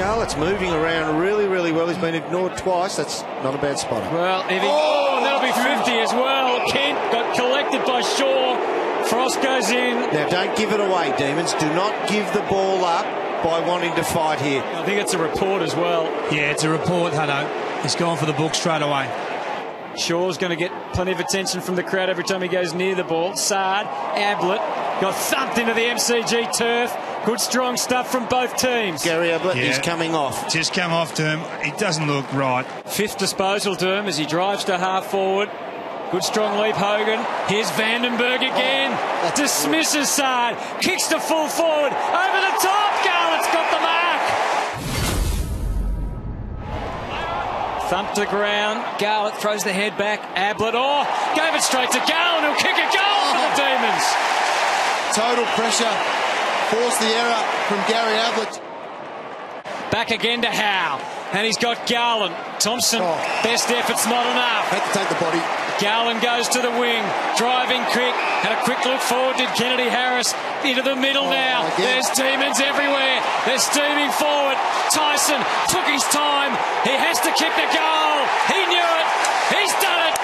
Garlett's moving around really, really well. He's been ignored twice. That's not a bad spotter. Well, that'll be 50 as well. Kent got collected by Shaw. Frost goes in. Now, don't give it away, Demons. Do not give the ball up by wanting to fight here. I think it's a report as well. Yeah, it's a report, Hutto. He's gone for the book straight away. Shaw's going to get plenty of attention from the crowd every time he goes near the ball. Saad, Ablett got thumped into the MCG turf. Good strong stuff from both teams. Gary Ablett is coming off. Just come off to him. He doesn't look right. Fifth disposal to him as he drives to half forward. Good strong leap, Hogan. Here's Vandenberg again. Dismisses Saad. Kicks to full forward. Over the top. Garlett's got the mark. Thump to the ground. Garlett throws the head back. Ablett, gave it straight to Garland, who'll kick a goal for the Demons. Total pressure. Forced the error from Gary Ablett. Back again to Howe. And he's got Garland. Thompson, best effort's not enough. Had to take the body. Garland goes to the wing. Driving quick. Had a quick look forward. Did Kennedy Harris into the middle now. Again. There's Demons everywhere. They're steaming forward. Tyson took his time. He has to kick the goal. He knew it. He's done it.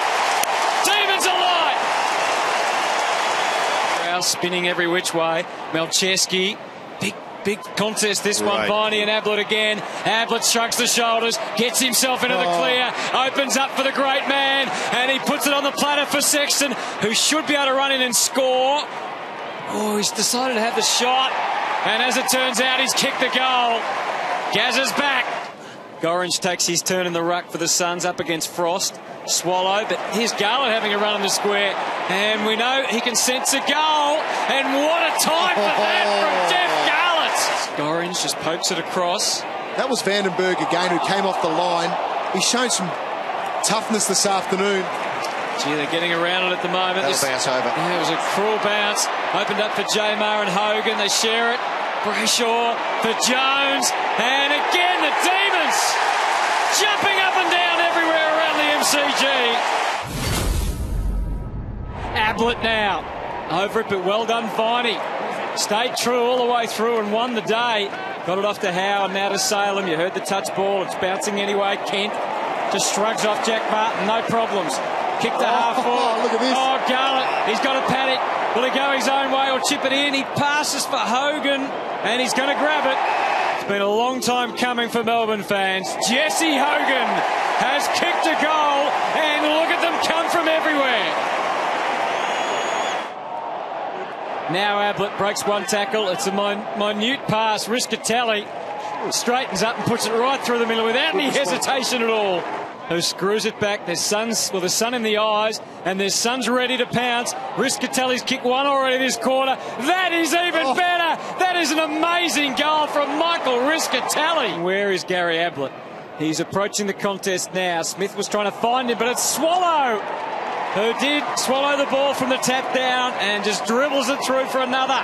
Demons alive. Crowd spinning every which way. Melcheski. Big contest this one. Viney and Ablett again. Ablett shrugs the shoulders, gets himself into the clear, opens up for the great man, and he puts it on the platter for Sexton, who should be able to run in and score. He's decided to have the shot, and as it turns out, he's kicked the goal. Gazza's back. Gorringe takes his turn in the ruck for the Suns up against Frost. Swallow, but here's Garland having a run in the square, and we know he can sense a goal, and what a time for that from Jeff Garland. Gorringe just pokes it across. That was Vandenberg again, who came off the line. He's shown some toughness this afternoon. Gee, they're getting around it at the moment. That'll bounce over. Yeah, it was a cruel bounce. Opened up for Jamar and Hogan. They share it. Brayshaw for Jones. And again, the Demons jumping up and down everywhere around the MCG. Ablett now. Over it, but well done, Viney. Stayed true all the way through and won the day. Got it off to Howe and now to Salem. You heard the touch ball. It's bouncing anyway. Kent just shrugs off Jack Barton. No problems. Kick to half forward. Look at this. Garlett. He's got a panic. Will he go his own way or chip it in? He passes for Hogan and he's going to grab it. It's been a long time coming for Melbourne fans. Jesse Hogan has kicked a goal and look at them come from everywhere. Now Ablett breaks one tackle. It's a minute pass. Riscatelli straightens up and puts it right through the middle without any hesitation at all. Who screws it back. There's Suns, the sun in the eyes, and there's Suns ready to pounce. Riscatelli's kicked one already this quarter. That is even better. That is an amazing goal from Michael Riscatelli. Where is Gary Ablett? He's approaching the contest now. Smith was trying to find him, but it's Swallow who did swallow the ball from the tap down and just dribbles it through for another.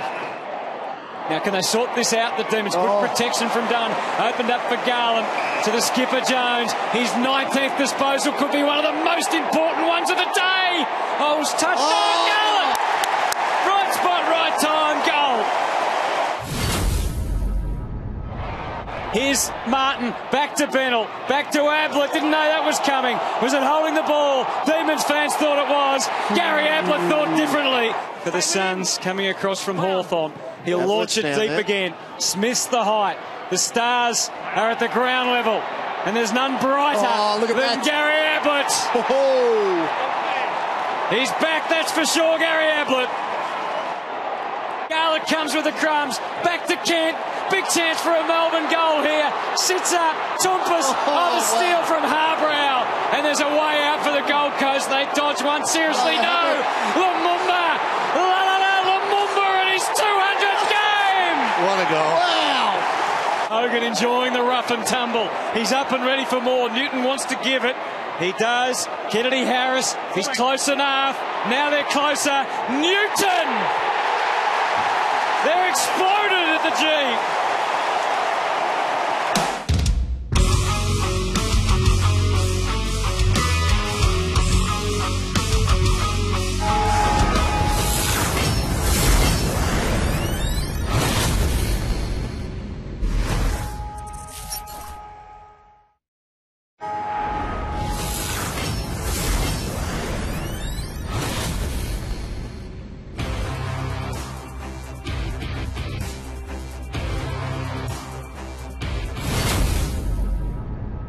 Now can they sort this out? The Demons. Good protection from Dunn. Opened up for Garland to the skipper Jones. His 19th disposal could be one of the most important ones of the day. It was touched on Garland. Right spot, right time, goal. Here's Martin, back to Bennell, back to Ablett, didn't know that was coming. Was it holding the ball? Demons fans thought it was. Gary Ablett thought differently. For the Suns, coming across from Hawthorn. He'll launch it deep again. Smith's the height. The Stars are at the ground level. And there's none brighter than Gary Ablett. He's back, that's for sure, Gary Ablett. Garland comes with the crumbs. Back to Kent. Big chance for a Melbourne goal here. Sits up. Tompus on the steal from Harbrow. And there's a way out for the Gold Coast. They dodge one. Seriously, no. Lumumba. Lumumba in his 200th game. What a goal. Wow. Hogan enjoying the rough and tumble. He's up and ready for more. Newton wants to give it. He does. Kennedy Harris. He's close enough. Now they're closer. Newton. They're exploded at the G.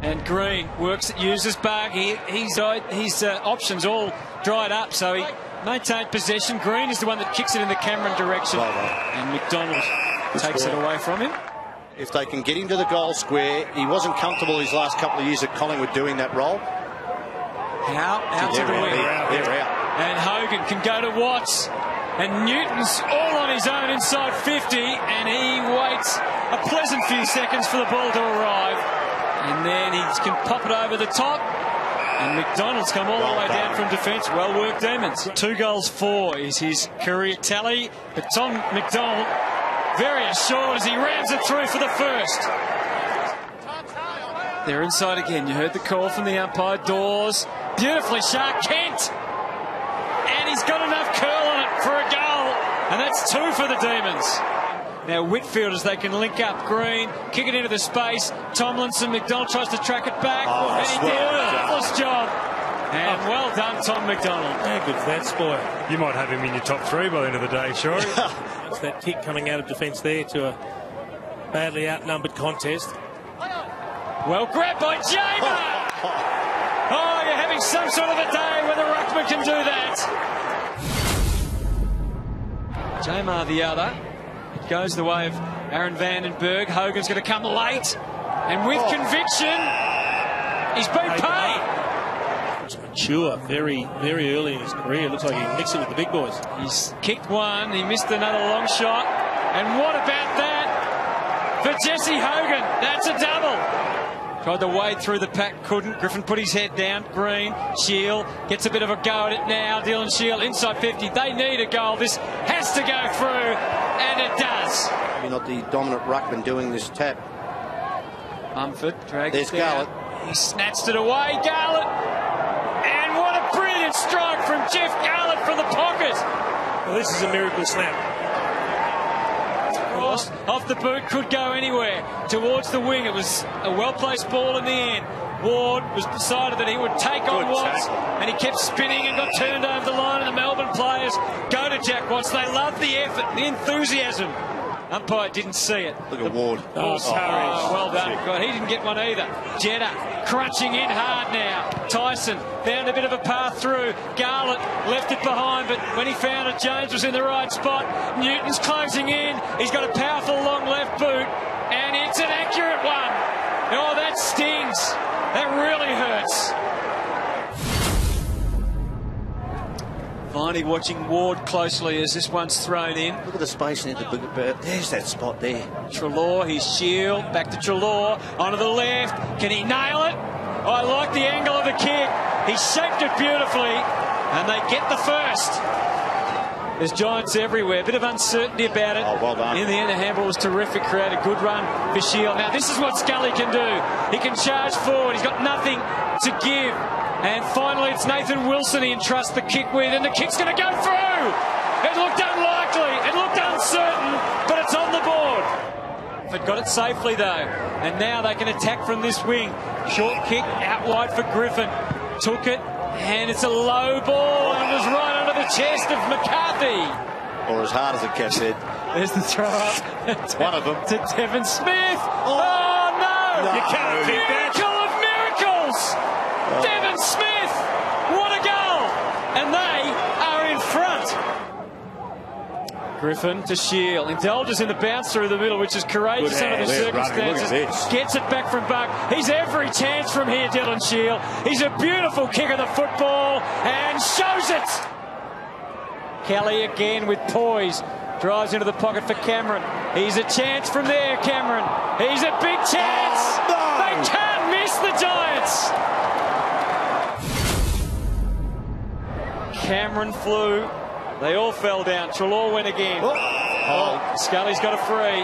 And Green works it, uses Barg. His options all dried up, so he maintained possession. Green is the one that kicks it in the Cameron direction. And McDonald takes it away from him. If they can get him to the goal square, he wasn't comfortable his last couple of years at Collingwood doing that role. Out to the wing. They're out. And Hogan can go to Watts. And Newton's all on his own inside 50. And he waits a pleasant few seconds for the ball to arrive. And then he can pop it over the top. And McDonald's come all the way down from defence. Well worked, Demons. 2 goals, 4 is his career tally. But Tom McDonald, very assured as he rams it through for the first. They're inside again. You heard the call from the umpire. Dawes. Beautifully sharp. Kent. And he's got enough curl on it for a goal. And that's 2 for the Demons. Now Whitfield, as they can link up. Green, kick it into the space. Tomlinson, McDonald tries to track it back. And he did a marvellous job. And well done, Tom McDonald. Yeah, good for that spoil. You might have him in your top 3 by the end of the day, sure. It's that kick coming out of defence there to a badly outnumbered contest. Well grabbed by Jamer. Oh, you're having some sort of a day where the ruckman can do that. Jamer the other. It goes the way of Aaron Vandenberg. Hogan's going to come late. And with conviction, he's been paid. It's mature very, very early in his career. Looks like he can mix it with the big boys. He's kicked one. He missed another long shot. And what about that for Jesse Hogan? That's a double. Tried to wade through the pack, couldn't. Griffin put his head down. Green, Shield gets a bit of a go at it now. Dylan Shield inside 50. They need a goal. This has to go through, and it does. Maybe not the dominant ruckman doing this tap. Mumford drags There's it down. Garlett. He snatched it away. Garlett. And what a brilliant strike from Jeff Garlett from the pocket. Well, this is a miracle snap. Off the boot, could go anywhere. Towards the wing, it was a well-placed ball in the end. Ward was decided that he would take on Watts, and he kept spinning and got turned over the line, and the Melbourne players go to Jack Watts. They love the effort, the enthusiasm. Umpire didn't see it. Look at Ward. Well done. God, he didn't get one either. Jetta crunching in hard now. Tyson found a bit of a path through. Garlett left it behind, but when he found it, James was in the right spot. Newton's closing in. He's got a powerful long left boot, and it's an accurate one. Oh, that stings. That really hurts. Viney watching Ward closely as this one's thrown in. Look at the space in the big. There's that spot there. Treloar, his Shield, back to Treloar, onto the left. Can he nail it? Oh, I like the angle of the kick. He shaped it beautifully, and they get the first. There's Giants everywhere. Bit of uncertainty about it. Oh, well done. In the end, the handball was terrific. Create a good run for Shield. Now, this is what Scully can do. He can charge forward. He's got nothing to give. And finally, it's Nathan Wilson he entrusts the kick with, and the kick's going to go through. It looked unlikely. It looked uncertain, but it's on the board. But got it safely, though. And now they can attack from this wing. Short kick out wide for Griffin. Took it, and it's a low ball, and it was right under the chest of McCarthy. Or as hard as it gets it. There's the throw up. One of them. To Devon Smith. Oh, no. You can't kick that. Miracle of miracles. Devon Smith. What a goal. And they are in front. Griffin to Shield. Indulges in the bounce through the middle, which is courageous under the circumstances. Gets it back from Buck. He's every chance from here, Dylan Shield. He's a beautiful kick of the football and shows it. Kelly again with poise. Drives into the pocket for Cameron. He's a chance from there, Cameron. He's a big chance. Oh, no. They can't miss the Giants. Cameron flew. They all fell down. Treloar went again. Oh, Scully's got a free.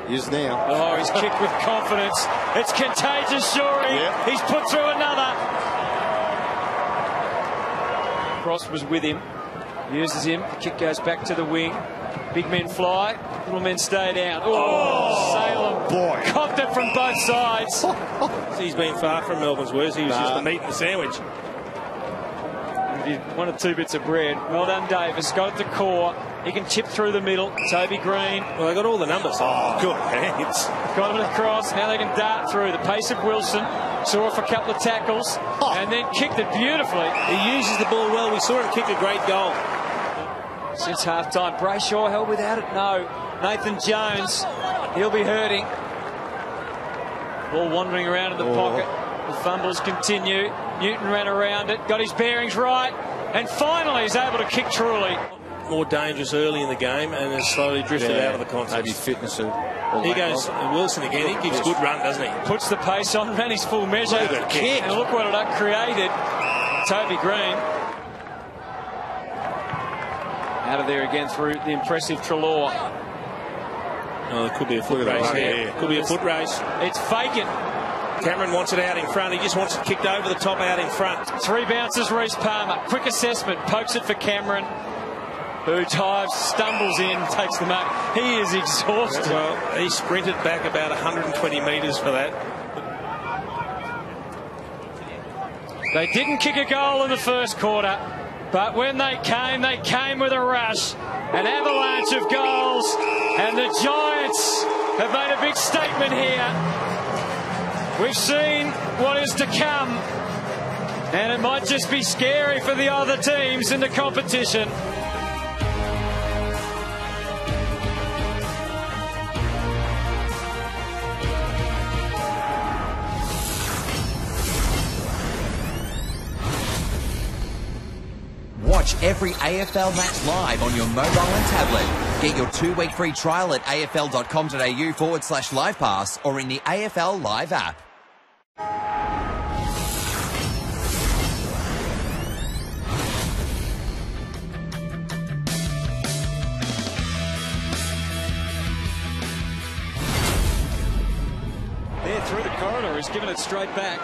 He is now. Oh, he's kicked with confidence. It's contagious, Shorey. Yeah. He's put through another. Cross was with him. Uses him. The kick goes back to the wing. Big men fly. Little men stay down. Salem. Boy. Copped it from both sides. He's been far from Melbourne's worst. He was just the meat and the sandwich. One or two bits of bread. Well done, Davis. Got it to core. He can chip through the middle. Toby Green. Well, they got all the numbers. Oh, good hands. Got him across. Now they can dart through. The pace of Wilson. Saw off a couple of tackles. And then kicked it beautifully. He uses the ball well. We saw him kick a great goal. Since half-time. Brayshaw held without it. No. Nathan Jones. He'll be hurting. Ball wandering around in the pocket. The fumbles continue. Newton ran around it. Got his bearings right. And finally he's able to kick truly. More dangerous early in the game and has slowly drifted out of the contest. Maybe fitness. Here goes Wilson again. He gives good run, doesn't he? Puts the pace on, ran his full measure. Look at the kick. And look what it created. Toby Green. Out of there again through the impressive Treloar. Oh, there could be a foot race here. Could be a foot race. It's Fagan. Cameron wants it out in front. He just wants it kicked over the top out in front. 3 bounces, Reece Palmer. Quick assessment. Pokes it for Cameron. Who dives, stumbles in, takes the mark. He is exhausted. Well, he sprinted back about 120 metres for that. They didn't kick a goal in the first quarter, but when they came with a rush. An avalanche of goals, and the Giants have made a big statement here. We've seen what is to come, and it might just be scary for the other teams in the competition. Watch every AFL match live on your mobile and tablet. Get your 2-week free trial at afl.com.au/live pass or in the AFL Live app. There through the corridor, he's given it straight back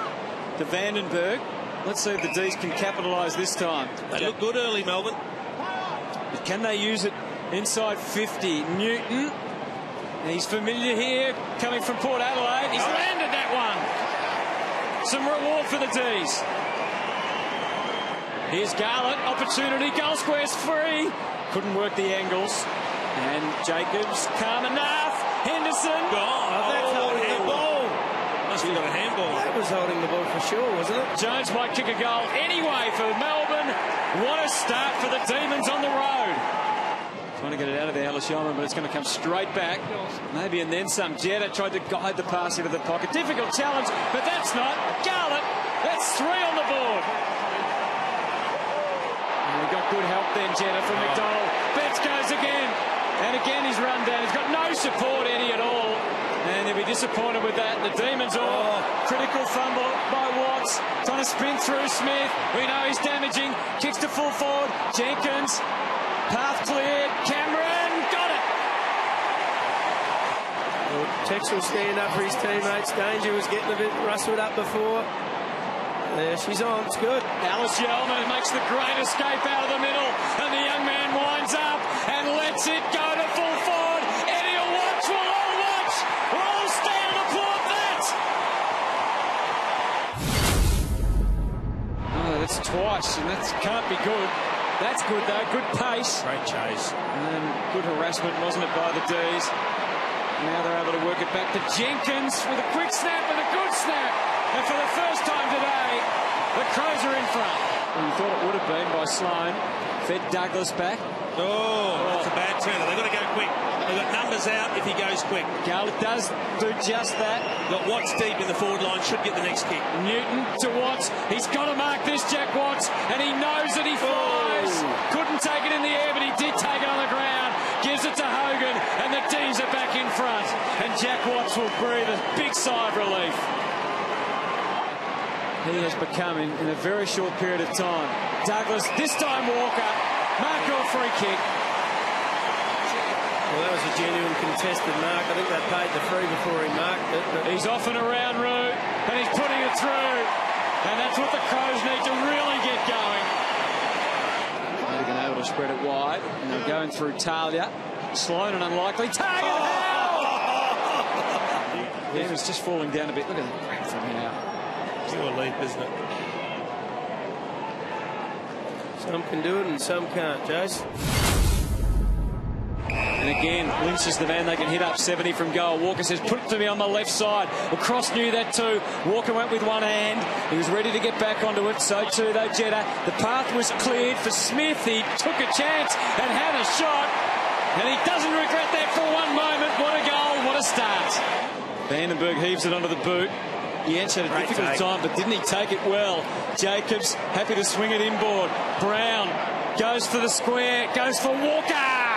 to Vandenberg. Let's see if the D's can capitalise this time. They look good early, Melbourne. But can they use it inside 50? Newton, he's familiar here, coming from Port Adelaide. He's landed that one. Some reward for the D's. Here's Garlett, opportunity, goal square's free. Couldn't work the angles. And Jacobs, calm enough. Henderson. That's holding the ball. Must have got a handball. That was holding the ball for sure, wasn't it? Jones might kick a goal anyway for Melbourne. What a start for the Demons on the road. Trying to get it out of there, Ellis Yeoman, but it's going to come straight back. Maybe and then some. Jetta tried to guide the pass into the pocket. Difficult challenge, but that's not. Garlett, that's 3 on the board. And we got good help then, Jetta, from McDonald. Betts goes again. And again he's run down. He's got no support, Eddie, at all. And they'll be disappointed with that. The Demons critical fumble by Watts. Trying to sprint through Smith. We know he's damaging. Kicks to full forward. Jenkins. Path cleared. Cameron. Got it. Well, Tex will stand up for his teammates. Danger was getting a bit rustled up before. There she's on. It's good. Alice Yeoman makes the great escape out of the middle. And the young man winds up and lets it go to full forward. Eddie will watch. We'll all watch. We'll all stand and applaud that. Oh, that's twice, and that can't be good. That's good, though. Good pace. Great chase. And good harassment, wasn't it, by the D's? Now they're able to work it back to Jenkins with a quick snap and a good snap. And for the first time today, the Crows are in front. Well, you thought it would have been by Sloane. Fed Douglas back. Oh, that's a bad turner. They've got to go quick. They've got numbers out if he goes quick. Garlett does do just that. Got Watts deep in the forward line. Should get the next kick. Newton to Watts. He's got to mark this, Jack Watts. And he knows that he flies. Couldn't take it in the air, but he did take it on the ground. Gives it to Hogan. And the D's are back in front. And Jack Watts will breathe a big sigh of relief. He has become, in a very short period of time, Douglas, this time Walker, mark or free kick. Well, that was a genuine contested mark. I think they paid the free before he marked it. But he's off and around route, and he's putting it through. And that's what the Crows need to really get going. They're going to be able to spread it wide. And they're going through Talia. Sloane and unlikely. Target Howe! Yeah, it's just falling down a bit. Look at that grab from Howe. Pure leap, isn't it? some can do it and some can't, Jace. And again, Lynch is the man they can hit up 70 from goal. Walker says, put it to me on the left side. Well, Cross knew that too. Walker went with one hand. He was ready to get back onto it. So too, though, Jetta. The path was cleared for Smith. He took a chance and had a shot. And he doesn't regret that for one moment. What a goal, what a start. Vandenberg heaves it onto the boot. Jens had a difficult time, but didn't he take it well? Jacobs happy to swing it inboard. Brown goes for the square, goes for Walker.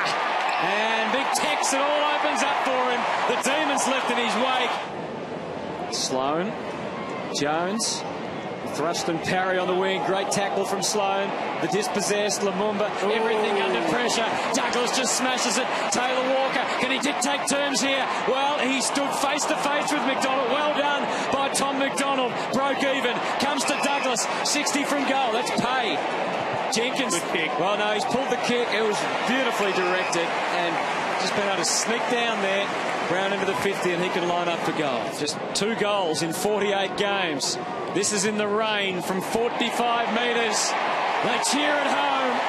And big Tex, it all opens up for him. The Demons left in his wake. Sloan, Jones, thrust and parry on the wing. Great tackle from Sloan. The dispossessed Lumumba, everything under pressure. Douglas just smashes it. Taylor Walker, can he take terms here? Well, he stood face to face with McDonald. Well done by Tom McDonald. Broke even. Comes to Douglas. 60 from goal. That's paid. Jenkins. Well, no, he's pulled the kick. It was beautifully directed and just been able to sneak down there. Brown into the 50 and he can line up for goal. Just 2 goals in 48 games. This is in the rain from 45 metres. They cheer at home.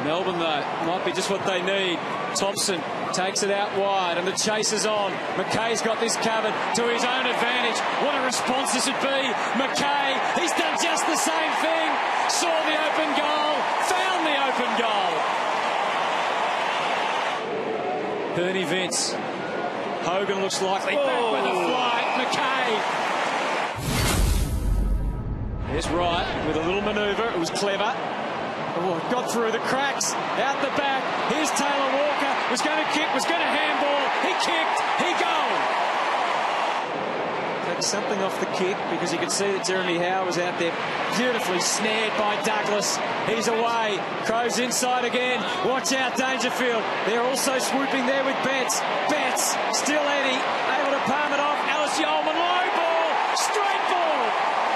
Melbourne, though, might be just what they need. Thompson takes it out wide and the chase is on. McKay's got this covered to his own advantage. What a response this would be. McKay, he's done just the same thing. Saw the open goal, found the open goal. Bernie Vince. Hogan looks likely. Back with a flight. McKay. There's Wright with a little manoeuvre. It was clever. Oh, got through the cracks. Out the back. Here's Taylor Walker. Was going to kick, was going to handball. He kicked. He goal. Takes something off the kick because you could see that Jeremy Howe was out there beautifully snared by Douglas. He's away. Crows inside again. Watch out, Dangerfield. They're also swooping there with Betts. Betts, still Eddie, able to palm it off. Alice Yeoman, low ball, straight ball.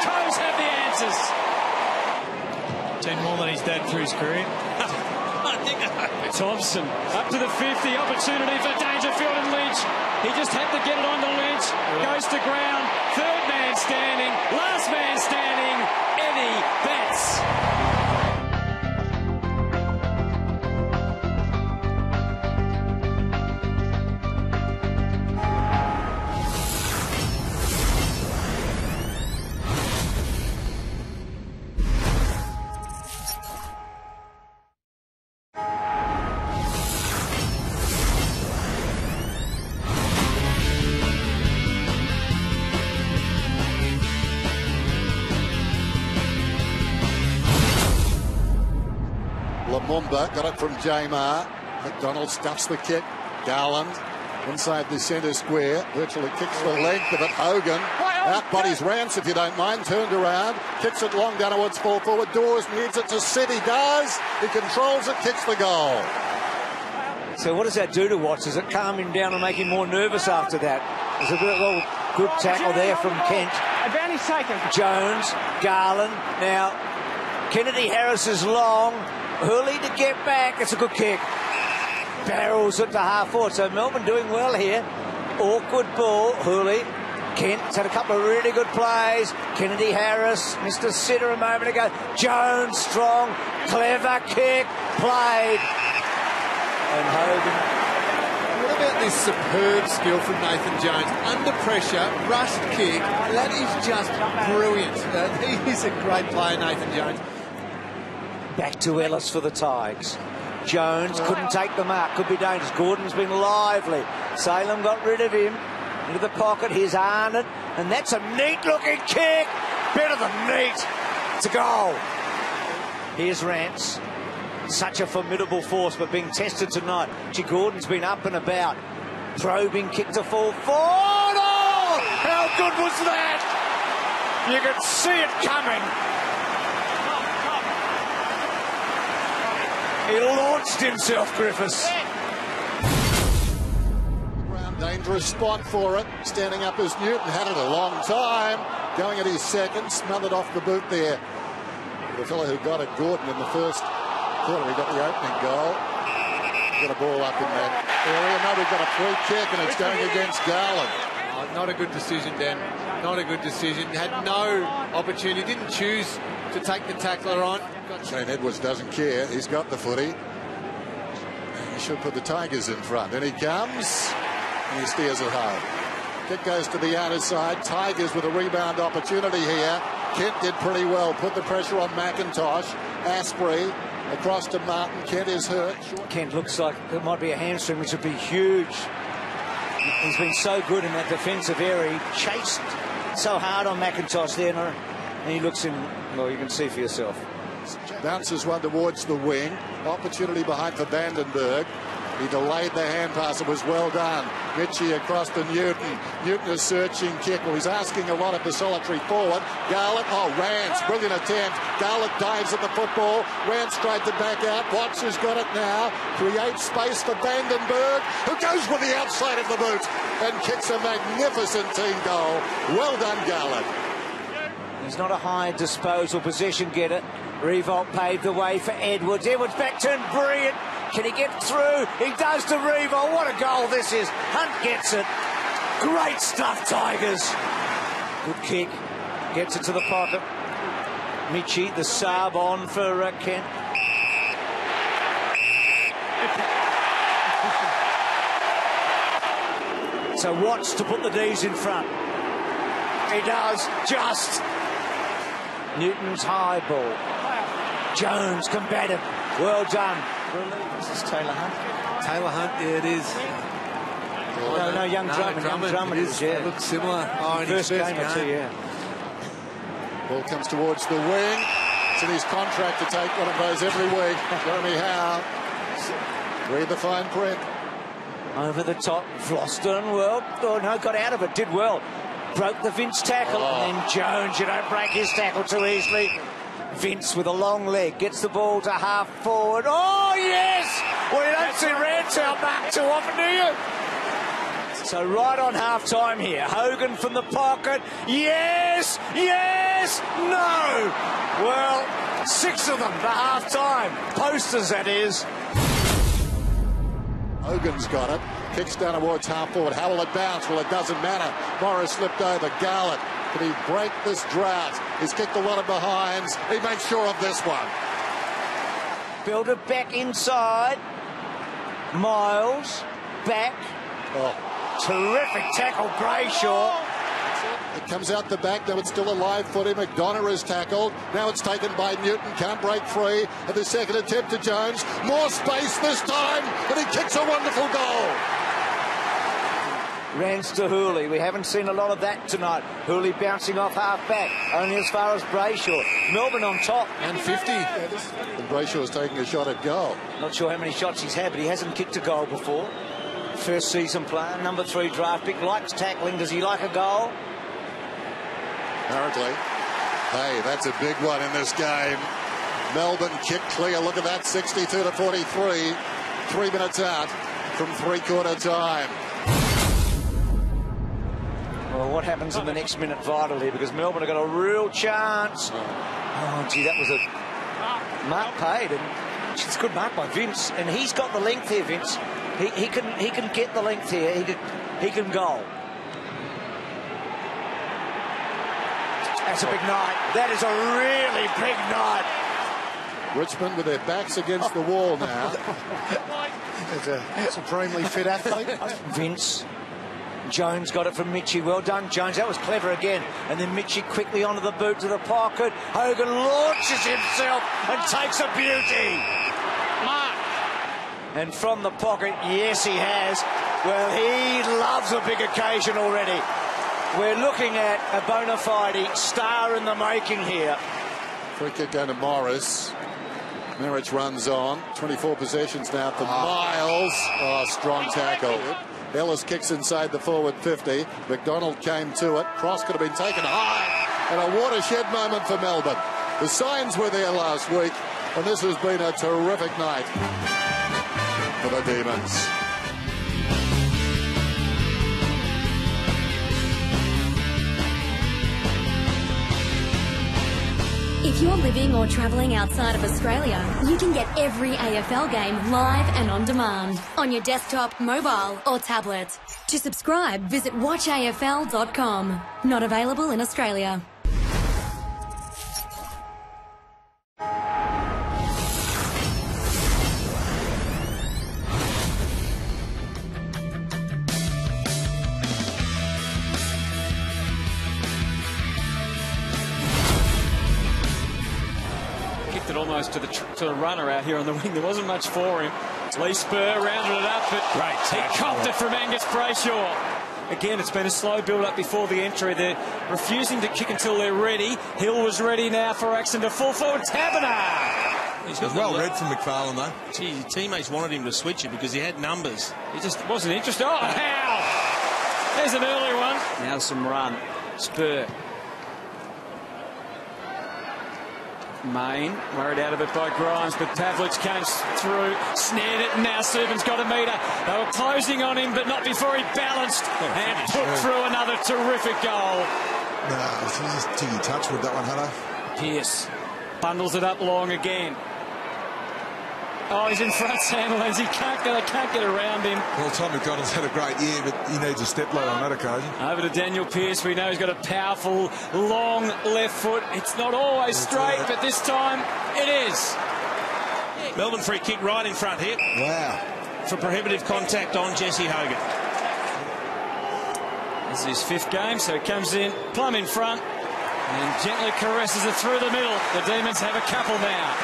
Crows have the answers. 10 more than his dad through his career. Thompson up to the 50. Opportunity for Dangerfield and Lynch. He just had to get it on to Lynch. Goes to ground. Third man standing. Last man standing. Eddie Betts. Lumumba got it from Jamar. McDonald stuffs the kick. Garland inside the centre square. Virtually kicks the length of it. Hogan out bodies Rance, if you don't mind. Turned around. Kicks it long down towards full forward. Dawes needs it to sit. He does. He controls it. Kicks the goal. So what does that do to Watts? Does it calm him down and make him more nervous after that? There's a little good tackle there from Kent. Advantage taken. Jones, Garland. Now, Kennedy Harris is long. Hurley to get back. It's a good kick. Barrels it to half forward. So Melbourne doing well here. Awkward ball. Hurley. Kent's had a couple of really good plays. Kennedy Harris missed a sitter a moment ago. Jones strong. Clever kick. Played. And Hogan. What about this superb skill from Nathan Jones? Under pressure, rushed kick. That is just brilliant. He is a great player, Nathan Jones. Back to Ellis for the Tigers. Jones couldn't take the mark. Could be dangerous. Gordon's been lively. Salem got rid of him. Into the pocket. Here's Arnott. And that's a neat-looking kick. Better than neat. It's a goal. Here's Rance. Such a formidable force, but being tested tonight. Gordon's been up and about. Probing kick to fall forward. Oh! How good was that? You could see it coming. He launched himself, Griffiths. Dangerous spot for it. Standing up as Newton. Had it a long time. Going at his second. Smothered off the boot there. The fellow who got it, Gordon, in the first quarter. He got the opening goal. Got a ball up in that area. Now we've got a free kick and it's going against Garland. Not a good decision, Dan. Not a good decision. Had no opportunity. Didn't choose to take the tackler on. Shane Edwards doesn't care. He's got the footy. should put the Tigers in front. And he comes, and he steers it home. Kick goes to the outer side. Tigers with a rebound opportunity here. Kent did pretty well. Put the pressure on McIntosh. Asprey across to Martin. Kent is hurt. Kent looks like it might be a hamstring, which would be huge. He's been so good in that defensive area. He chased so hard on McIntosh there, and he looks in. Well, you can see for yourself. Bounces one towards the wing. Opportunity behind for Vandenberg. He delayed the hand pass. It was well done. Mitchie across to Newton. Newton is searching kick. Well, he's asking a lot of the solitary forward. Garlick. Oh, Rance. Brilliant attempt. Garlick dives at the football. Rance tried to back out. Watts has got it now. Creates space for Vandenberg, who goes with the outside of the boot and kicks a magnificent team goal. Well done, Garlick. He's not a high disposal possession getter. Revolt paved the way for Edwards. Edwards back turn, brilliant. Can he get through? He does to Revolt. What a goal this is. Hunt gets it. Great stuff, Tigers. Good kick. Gets it to the pocket. Mitchie, the sub on for Kent. So Watts to put the D's in front. He does, just. Newton's high ball. Jones combative. Well done. This is Taylor Hunt. Taylor Hunt, yeah, it is. No, young Drummond. Young Drummond is, yeah. It looks similar. Oh, in first his game or two, yeah. Ball comes towards the wing. It's in his contract to take one of those every week. Jeremy Howe. Read the fine print. Over the top. Vlosten, well, oh no, got out of it. Did well. Broke the Vince tackle. And then Jones, you don't break his tackle too easily. Vince with a long leg gets the ball to half forward. Oh, yes! Well, you don't see Rance out back too often, do you? So right on half-time here. Hogan from the pocket. Yes! Yes! No! Well, 6 of them for half-time. Posters, that is. Hogan's got it. Kicks down towards half-forward. How will it bounce? Well, it doesn't matter. Morris slipped over. Garlett. Can he break this drought? He's kicked a lot of behinds. He makes sure of this one. Build it back inside. Miles. Back. Oh. Terrific tackle, Brayshaw. It comes out the back, though it's still a live footy. McDonough is tackled. Now it's taken by Newton. Can't break free. At the second attempt to Jones. More space this time, and he kicks a wonderful goal. Rance to Hooley. We haven't seen a lot of that tonight. Hooley bouncing off half-back. Only as far as Brayshaw. Melbourne on top. And 50. And Brayshaw's taking a shot at goal. Not sure how many shots he's had, but he hasn't kicked a goal before. First season player, number 3 draft pick. Likes tackling. Does he like a goal? Apparently. Hey, that's a big one in this game. Melbourne kick clear. Look at that, 62-43. 3 minutes out from three-quarter time. Well, what happens in the next minute vital here? Because Melbourne have got a real chance. Oh, gee, that was a mark paid. And it's a good mark by Vince. And he's got the length here, Vince. He can get the length here. He can goal. That's a big night. That is a really big night. Richmond with their backs against the wall now. There's a supremely fit athlete. Vince. Jones got it from Mitchie. Well done, Jones. That was clever again. And then Mitchie quickly onto the boot to the pocket. Hogan launches himself and takes a beauty. And from the pocket, yes, he has. Well, he loves a big occasion already. We're looking at a bona fide star in the making here. Free kick going to Morris. Merich runs on. 24 possessions now for Miles. Oh, strong tackle. Ellis kicks inside the forward 50. McDonald came to it. Cross could have been taken high. And a watershed moment for Melbourne. The signs were there last week, and this has been a terrific night for the Demons. If you're living or travelling outside of Australia, you can get every AFL game live and on demand on your desktop, mobile or tablet. To subscribe, visit watchafl.com. Not available in Australia. almost to the runner out here on the wing. There wasn't much for him. Lee Spur rounded it up, but he copped it from Angus Brayshaw. Again, it's been a slow build-up before the entry. They're refusing to kick until they're ready. Hill was ready now for action to full forward. Taberner! He's got well read from McFarlane, though. Gee, his teammates wanted him to switch it because he had numbers. He just wasn't interested. Oh, how? There's an early one. Now some run. Spur. Main worried out of it by Grimes, but Pavlich came through, snared it, and now Subban's got a metre. They were closing on him, but not before he balanced and put through another terrific goal. No, it's just Tiggy Touchwood, that one, Hutto. Pearce bundles it up long again. Oh, he's in front, Sandlands. They can't get around him. Well, Tom McDonald's had a great year, but he needs a step load on that occasion. Over to Daniel Pearce. We know he's got a powerful, long left foot. It's not always straight, but this time it is. Melbourne free kick right in front here. Wow. For prohibitive contact on Jesse Hogan. This is his 5th game, so he comes in, plumb in front, and gently caresses it through the middle. The Demons have a couple now.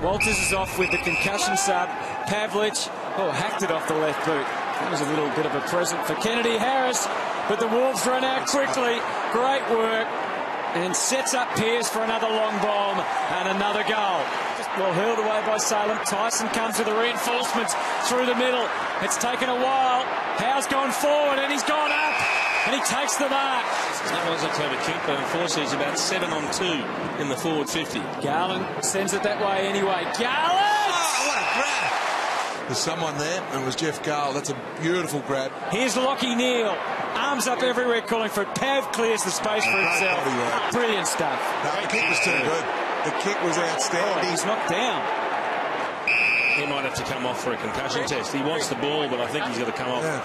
Walters is off with the concussion sub. Pavlich, hacked it off the left boot. That was a little bit of a present for Kennedy Harris, but the Wolves run out quickly. Great work, and sets up Pearce for another long bomb and another goal. Well hurled away by Salem. Tyson comes with the reinforcements through the middle. It's taken a while. Howe's gone forward and he's gone up, and he takes the mark. That was a clever kick, but unfortunately he's about 7 on 2 in the forward 50. Garland sends it that way anyway. Garland! Oh, what a grab! There's someone there, and it was Jeff Gale. That's a beautiful grab. Here's Lockie Neal. Arms up everywhere calling for it. Pav clears the space for himself. Brilliant stuff. No, the kick was too good. The kick was outstanding. He's knocked down. He might have to come off for a concussion test. He wants the ball, but I think he's got to come off. Yeah.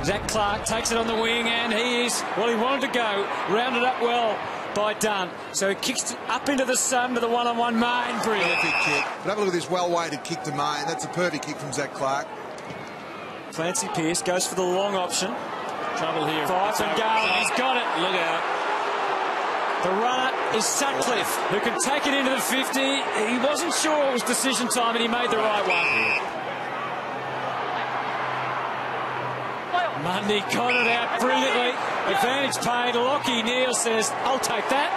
Zach Clark takes it on the wing, and he wanted to go. Rounded up well by Dunn. So he kicks it up into the sun to the one-on-one Main. Brilliant. Perfect kick. But have a look at this well-weighted kick to Main. That's a perfect kick from Zach Clark. Clancy Pearce goes for the long option. Trouble here. Fife and Garland. He's got it. Look out. The runner is Sutcliffe, who can take it into the 50. He wasn't sure it was decision time, and he made the right one. Mundy got it out brilliantly. Advantage paid. Lockie Neal says, I'll take that,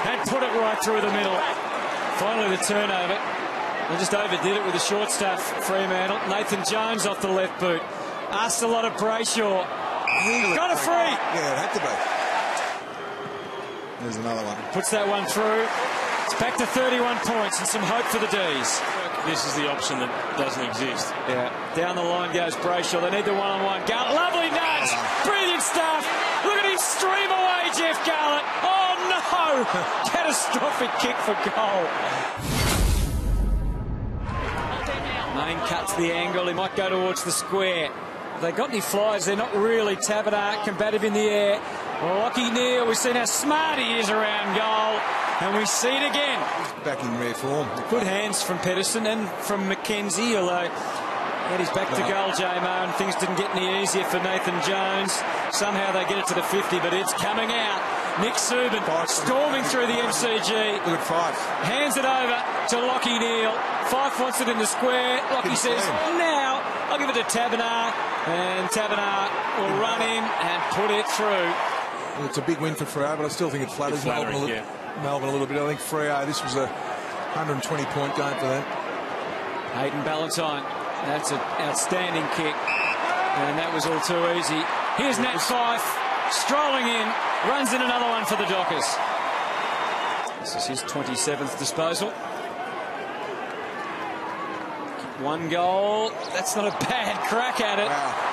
and put it right through the middle. Finally the turnover. They just overdid it with the short stuff. Fremantle. Nathan Jones off the left boot. Asked a lot of Brayshaw. Got a free. Yeah, it had to be. There's another one. Puts that one through. It's back to 31 points and some hope for the D's. This is the option that doesn't exist. Yeah. Down the line goes Brayshaw. They need the one-on-one. Lovely nudge. Brilliant stuff. Look at him stream away, Jeff Garland. Oh, no. Catastrophic kick for goal. Main cuts the angle. He might go towards the square. Have they got any flies? They're not really. Taberner combative in the air. Lockie Neal, we've seen how smart he is around goal, and we see it again. Back in rare form. Good hands from Pedersen and from McKenzie, although that is back to goal, J-Mo, and things didn't get any easier for Nathan Jones. Somehow they get it to the 50, but it's coming out. Nick Subban storming through the MCG. Look at Fife. Hands it over to Lockie Neal. Fife wants it in the square. Lockie says, now I'll give it to Taberner, and Taberner will run in and put it through. Well, it's a big win for Freo, but I still think it flatters Melbourne a little bit. I think Freo, this was a 120-point game for them. Hayden Ballantyne, that's an outstanding kick, and that was all too easy. Here's Nat Fife, strolling in, runs in another one for the Dockers. This is his 27th disposal. One goal, that's not a bad crack at it. Wow.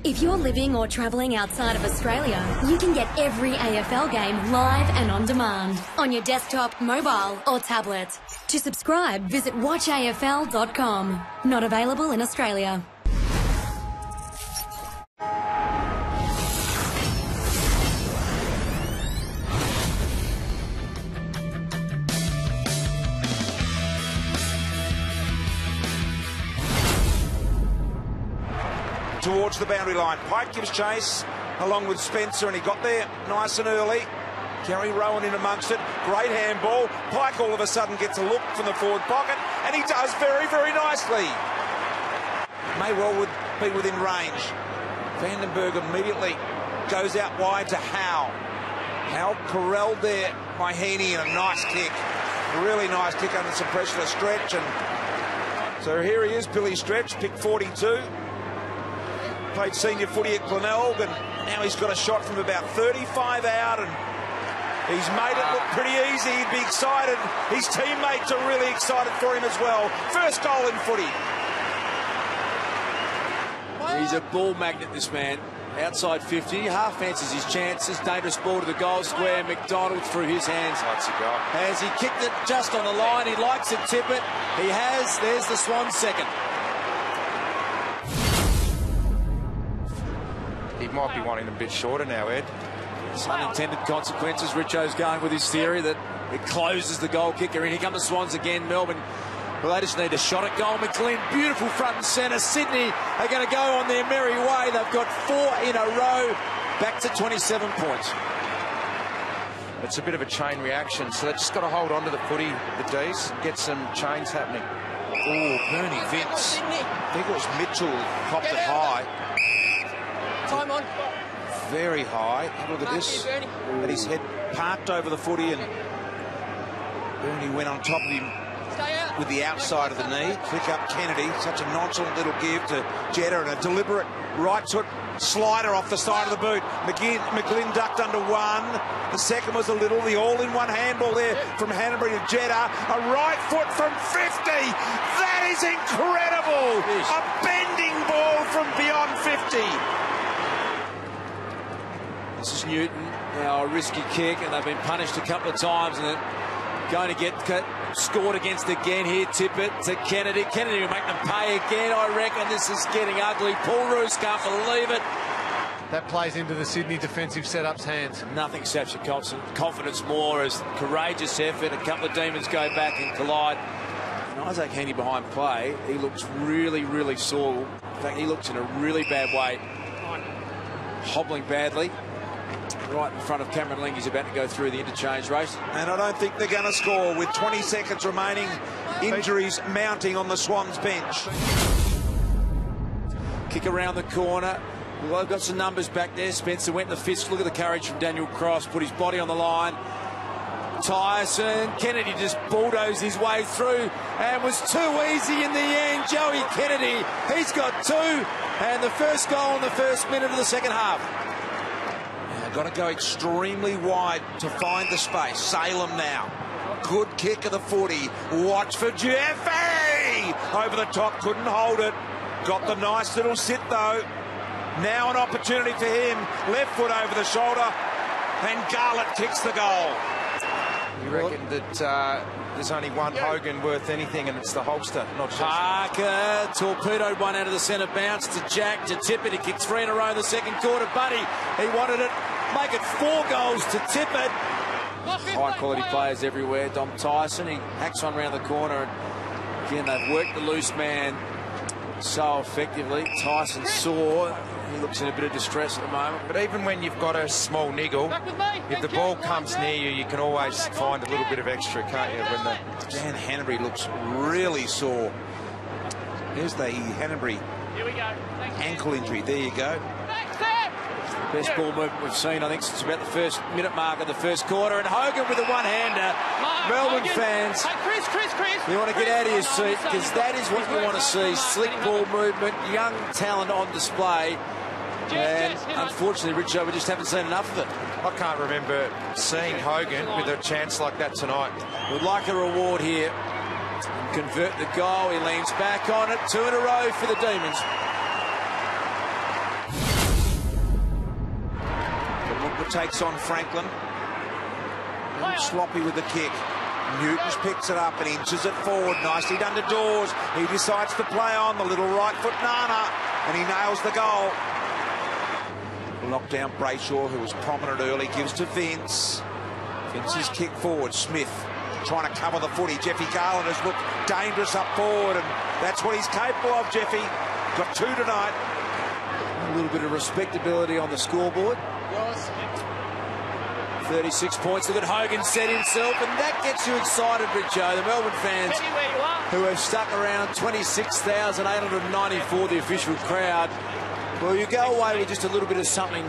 If you're living or travelling outside of Australia, you can get every AFL game live and on demand on your desktop, mobile or tablet. To subscribe, visit watchafl.com. Not available in Australia. towards the boundary line. Pike gives chase along with Spencer, and he got there nice and early. Gary Rowan in amongst it. Great handball. Pike all of a sudden gets a look from the forward pocket, and he does very, very nicely. May well be within range. Vandenberg immediately goes out wide to Howe. Howe corralled there by Heaney, and a nice kick. Really nice kick under some pressure to Stretch. And so here he is, Billy Stretch, pick 42. Played senior footy at Glenelg, and now he's got a shot from about 35 out, and he's made it look pretty easy. He'd be excited. His teammates are really excited for him as well. First goal in footy. He's a ball magnet, this man. Outside 50, half fancies his chances. Dangerous ball to the goal square. McDonald through his hands. That's a goal. Has he kicked it just on the line? He likes to tip it. He has. There's the Swans second. He might be wanting a bit shorter now, Ed. Some unintended consequences. Richo's going with his theory that it closes the goal kicker in. Here come the Swans again. Melbourne, well, they just need a shot at goal. McLean, beautiful front and centre. Sydney are going to go on their merry way. They've got 4 in a row, back to 27 points. It's a bit of a chain reaction, so they've just got to hold on to the footy, the D's, and get some chains happening. Oh, Bernie Vince. I think it was Mitchell who popped it high. Time on. Very high. Have a look at this. Had his head parked over the footy, and Bernie went on top of him with the outside of the knee. Pick up Kennedy. Such a nonchalant little give to Jetta, and a deliberate right foot slider off the side of the boot. McGlynn ducked under one. The second was a little. The all-in-one handball there from Hanbury to Jetta. A right foot from 50. That is incredible. A bending ball from beyond 50. This is Newton. Now a risky kick, and they've been punished a couple of times, and they're going to get scored against again here. Tippett to Kennedy. Kennedy will make them pay again, I reckon. This is getting ugly. Paul Roos can't believe it. That plays into the Sydney defensive setup's hands. Nothing saps your confidence more as courageous effort. A couple of demons go back and collide. And Isaac Heaney behind play, he looks really, really sore. In fact, he looks in a really bad way. Hobbling badly. Right in front of Cameron Ling. He's about to go through the interchange race. And I don't think they're going to score with 20 seconds remaining. Injuries mounting on the Swans bench. Kick around the corner. Well, they've got some numbers back there. Spencer went in the fist. Look at the courage from Daniel Cross. Put his body on the line. Tyson. Kennedy just bulldozed his way through and was too easy in the end. Joey Kennedy, he's got 2. And the first goal in the first minute of the second half. Got to go extremely wide to find the space. Salem now. Good kick of the footy. Watch for Jeffy! Over the top, couldn't hold it. Got the nice little sit though. Now an opportunity for him. Left foot over the shoulder. And Garlett kicks the goal. You reckon that there's only one Hogan worth anything, and it's the Holster, not just... Parker torpedoed one out of the centre bounce to Jack, to Tippett. He kicked 3 in a row in the second quarter. Buddy, he wanted it. Make it 4 goals to Tippett. High quality players everywhere. Dom Tyson, he hacks one round the corner. And again, they've worked the loose man so effectively. Tyson saw. He looks in a bit of distress at the moment. But even when you've got a small niggle, if the ball comes near you, you can always find a little bit of extra, can't you? When Dan Hanbury looks really sore. Here's the Hanbury ankle injury. There you go. Best ball movement we've seen, I think, since about the first minute mark of the first quarter. And Hogan with a one-hander. Melbourne fans, you want to get out of your seat, because that is what you want to see. Slick ball movement, young talent on display. And unfortunately, Richo, we just haven't seen enough of it. I can't remember seeing Hogan with a chance like that tonight. We'd like a reward here. Convert the goal. He leans back on it. 2 in a row for the Demons. Takes on Franklin. A little sloppy with the kick. Newtons picks it up and inches it forward. Nicely done to Dawes. He decides to play on the little right foot Nana, and he nails the goal. Lockdown Brayshaw, who was prominent early, gives to Vince. Vince's kick forward. Smith trying to cover the footy. Jeffy Garland has looked dangerous up forward, and that's what he's capable of, Jeffy. Got 2 tonight. little bit of respectability on the scoreboard. 36 points. Look at Hogan set himself, and that gets you excited, Richo. The Melbourne fans who have stuck around 26,894, the official crowd. Well, you go away with just a little bit of something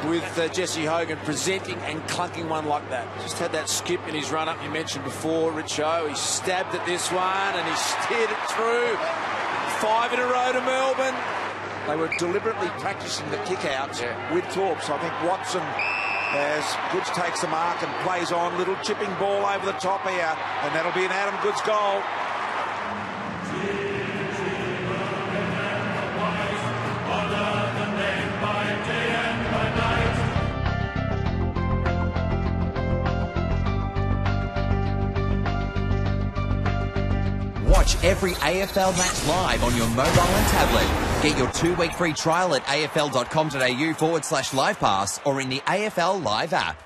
with Jesse Hogan presenting and clunking one like that. Just had that skip in his run-up you mentioned before, Richo. He stabbed at this one and he steered it through. 5 in a row to Melbourne. They were deliberately practicing the kick-outs with Torps. I think Watson, as Goods takes the mark and plays on, little chipping ball over the top here, and that'll be an Adam Goods goal. Watch every AFL match live on your mobile and tablet. Get your 2-week free trial at afl.com.au/live pass or in the AFL Live app.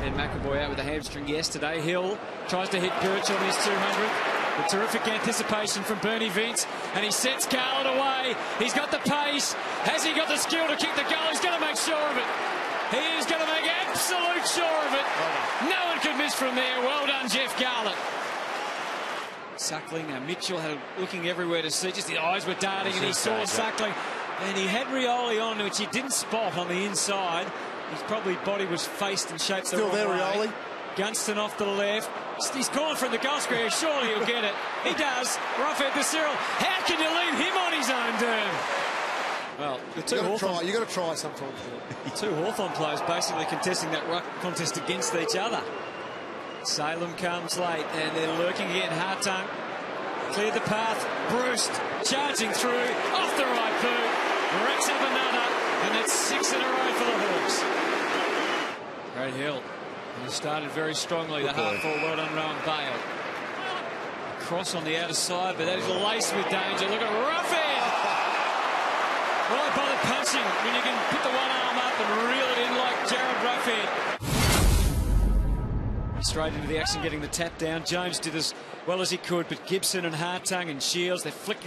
And McAvoy out with a hamstring yesterday. Hill tries to hit Birch on his 200th. A terrific anticipation from Bernie Vince, and he sets Garlett away. He's got the pace. Has he got the skill to kick the goal? He's going to make sure of it. He is going to make absolute sure of it. No one could miss from there. Well done, Jeff Garlett. Suckling, Mitchell had looking everywhere to see. Just the eyes were darting, and he saw Suckling. And he had Rioli on, which he didn't spot on the inside. His probably body was faced and shaped the wrong way. Still there, Rioli. Gunston off the left. He's calling from the goal square. Surely he'll get it. He does. Roughhead to Cyril. How can you leave him on his own term? Well, the two Hawthorn... You've got to try sometimes. The two Hawthorn players basically contesting that ruck contest against each other. Salem comes late, and they're lurking again. Hartung cleared the path. Bruce charging through. Off the right boot. Racks up another. And that's 6 in a row for the Hawks. Great Hill. And he started very strongly. The half forward, well done, Rowan Bale. Cross on the outer side, but that is laced with danger. Look at Roughhead. Why bother punching when you can put the one arm up and reel it in like Jared Roughhead? Straight into the action, getting the tap down. Jones did as well as he could, but Gibson and Hartung and Shields, they flick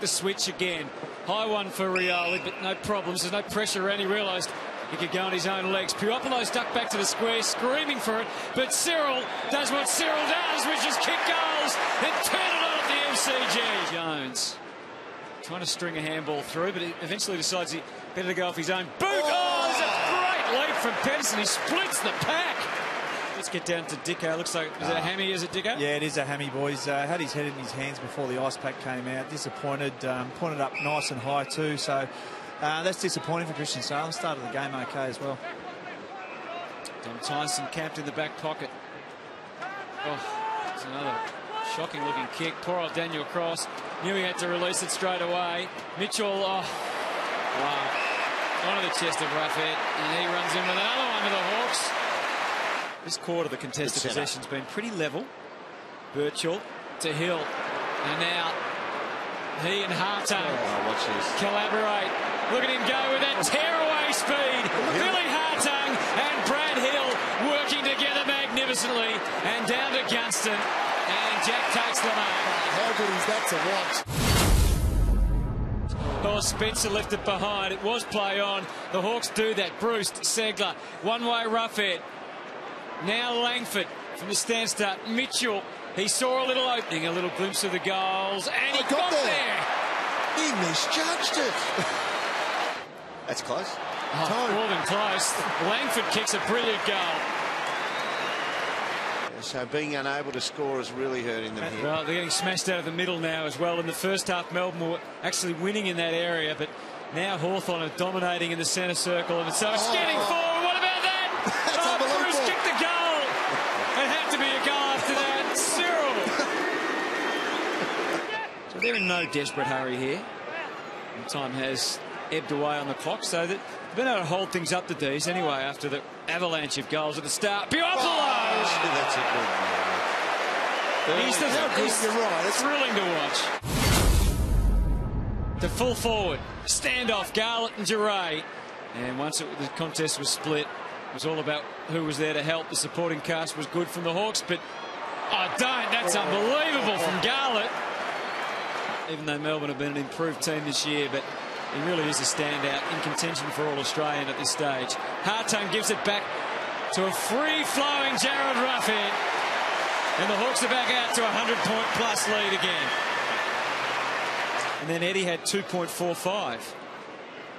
the switch again. High one for Rioli, but no problems. There's no pressure around. He realised he could go on his own legs. Puopoulos ducked back to the square, screaming for it, but Cyril does what Cyril does, which is kick goals and turn it on at the MCG. Jones trying to string a handball through, but he eventually decides he better go off his own boot. Oh, there's a great leap from Pedersen. He splits the pack. Let's get down to Dicko. Looks like, is it a hammy, is it, Dicko? Yeah, it is a hammy, boys. Had his head in his hands before the ice pack came out. Disappointed. Pointed up nice and high too, so that's disappointing for Christian Salem. Started the game okay as well. Dom Tyson camped in the back pocket. Oh, it's another shocking looking kick. Poor old Daniel Cross. Knew he had to release it straight away. Mitchell, oh, wow. Onto the chest of Roughhead, and he runs in with another one to the Hawks. This quarter, the contested possession's been pretty level. Birchall to Hill, and now he and Hartung collaborate. Look at him go with that tearaway speed. Billy Hartung and Brad Hill working together magnificently, and down to Gunston, and Jack takes the mark. How good is that to watch? Oh, Spencer left it behind. It was play on. The Hawks do that. Bruce, Segler, one-way Roughhead. Now Langford from the stand start. Mitchell, he saw a little opening, a little glimpse of the goals, and he got there. He misjudged it. That's close. Oh, more than close. Langford kicks a brilliant goal. So being unable to score is really hurting them here. Well, they're getting smashed out of the middle now as well. In the first half, Melbourne were actually winning in that area, but now Hawthorn are dominating in the centre circle, and so it's getting forward. What about that? Bruce kicked the goal. It had to be a goal after that. Cyril. So they're in no desperate hurry here. And time has ebbed away on the clock, so that they've been able to hold things up to D's anyway after the avalanche of goals at the start. Puopoulos! That's a good He's you're right. It's thrilling to watch. The full forward. Standoff, Garlett and Duray. And once the contest was split, it was all about who was there to help. The supporting cast was good from the Hawks, but that's unbelievable from Garlett. Even though Melbourne have been an improved team this year, but he really is a standout in contention for All-Australian at this stage. Hartung gives it back to a free-flowing Jared Roughead. And the Hawks are back out to a 100-point-plus lead again. And then Eddie had 2.45.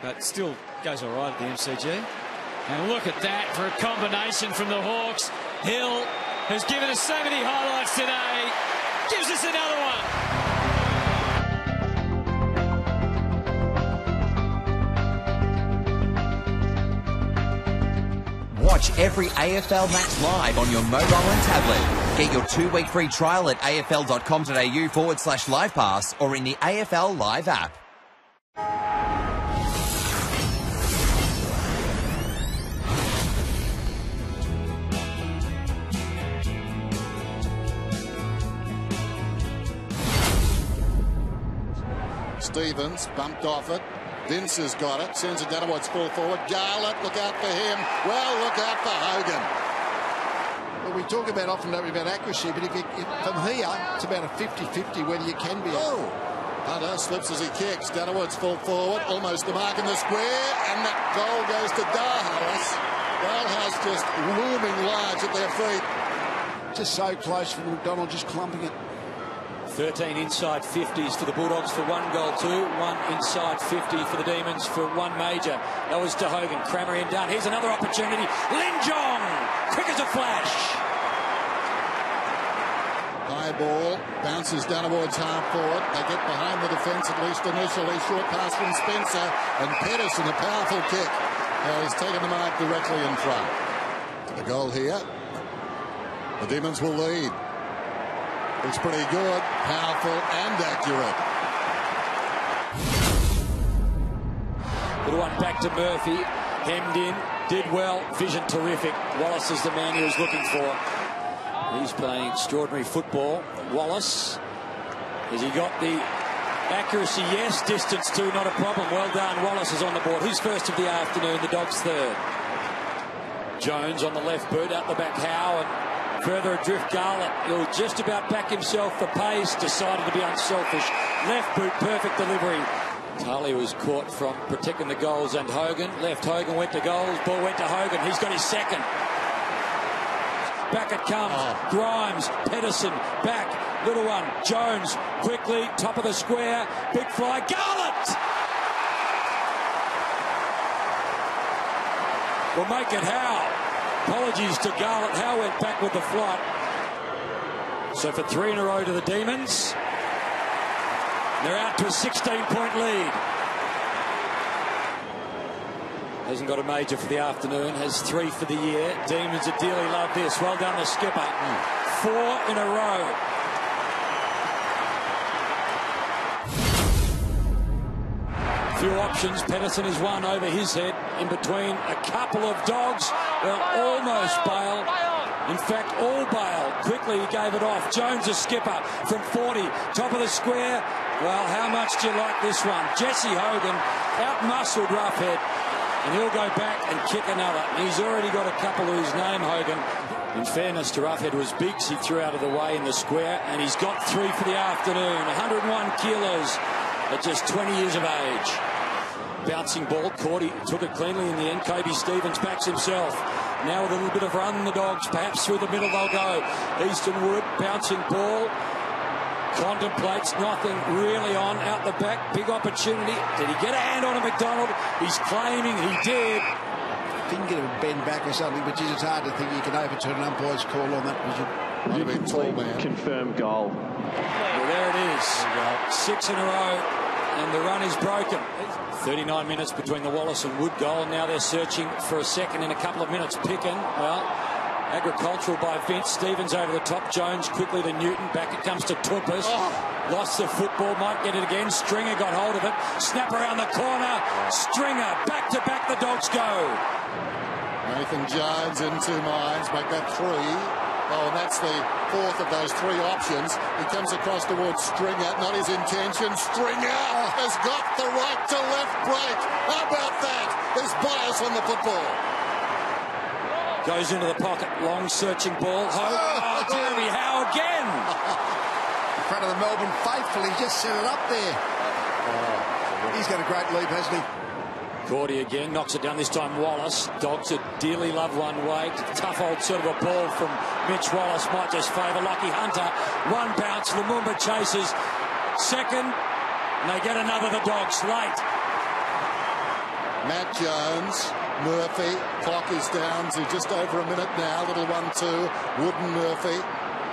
But still goes all right at the MCG. And look at that for a combination from the Hawks. Hill has given us so many highlights today. Gives us another one. Watch every AFL match live on your mobile and tablet. Get your 2-week free trial at afl.com.au/live pass or in the AFL Live app. Stevens bumped off it. Vince has got it. Sends it down towards full forward. Garlett, look out for him. Well, look out for Hogan. Well, we talk about often about accuracy, but if from here, it's about a 50-50 whether you can be. Oh, Hunter slips as he kicks. Down towards full forward. Almost the mark in the square. And that goal goes to Dalhouse. Dalhouse just looming large at their feet. Just so close from McDonald, just clumping it. 13 inside 50s for the Bulldogs for 1 goal, 2. 1 inside 50 for the Demons for 1 major. That was to Hogan. Crammer in down. Here's another opportunity. Lin Jong, quick as a flash. High ball, bounces down towards half forward. They get behind the defence, at least initially. Short pass from Spencer. And Pedersen, a powerful kick. He's taken the mark directly in front. The goal here. The Demons will lead. It's pretty good, powerful and accurate. Little one back to Murphy. Hemmed in, did well, vision terrific. Wallace is the man he was looking for. He's playing extraordinary football. Wallace, has he got the accuracy? Yes. Distance too, not a problem. Well done. Wallace is on the board. Who's first of the afternoon? The Dogs third. Jones on the left boot, out the back Howe, and further adrift Garlett. He'll just about back himself for pace. Decided to be unselfish. Left boot, perfect delivery. Talia was caught from protecting the goals and Hogan. Left Hogan, went to goals. Ball went to Hogan. He's got his second. Back it comes. Grimes, Pedersen, back. Little one, Jones, quickly, top of the square. Big fly, Garlett! Will make it Howe. Apologies to Garlett. Howe went back with the flight. So for 3 in a row to the Demons. They're out to a 16-point lead. Hasn't got a major for the afternoon. Has 3 for the year. Demons would dearly love this. Well done the skipper. 4 in a row. Few options. Pedersen is one over his head in between a couple of Dogs. Well, almost bailed. In fact, all bailed. Quickly he gave it off. Jones, a skipper from 40. Top of the square. Well, how much do you like this one? Jesse Hogan out-muscled Roughead. And he'll go back and kick another. He's already got a couple of his name, Hogan. In fairness to Roughead, was Biggs he threw out of the way in the square. And he's got 3 for the afternoon. 101 kilos at just 20 years of age. Bouncing ball, caught, he took it cleanly in the end. Kobe Stevens backs himself. Now with a little bit of run, the Dogs, perhaps through the middle they'll go. Easton Wood, bouncing ball. Contemplates, nothing really on, out the back, big opportunity. Did he get a hand on a McDonald? He's claiming he did. Didn't get a bend back or something, but it's hard to think you can overturn an umpire's call on that vision. Might have been tall, man. Confirmed goal. Well, there it is. 6 in a row, and the run is broken. 39 minutes between the Wallace and Wood goal, and now they're searching for a second in a couple of minutes. Picken, well, agricultural by Vince. Stevens over the top. Jones quickly to Newton. Back it comes to Tupas. Lost the football. Might get it again. Stringer got hold of it. Snap around the corner. Stringer. Back to back the Dogs go. Nathan Jones in 2 minds. Make that 3. Oh, and that's the 4th of those 3 options. He comes across towards Stringer. Not his intention. Stringer has got the right to left break. How about that? There's bias on the football. Goes into the pocket, long searching ball. Jeremy Howe again. In front of the Melbourne faithful, he just set it up there. He's got a great leap, hasn't he? Gordy again, knocks it down, this time Wallace. Dogs a dearly loved one way. Tough old sort of a ball from Mitch Wallace, might just favour Lockie Hunter. One bounce, Lumumba chases. Second, and they get another, the Dogs, late. Matt Jones, Murphy, clock is down to just over a minute now. Little 1-2, Wood and Murphy.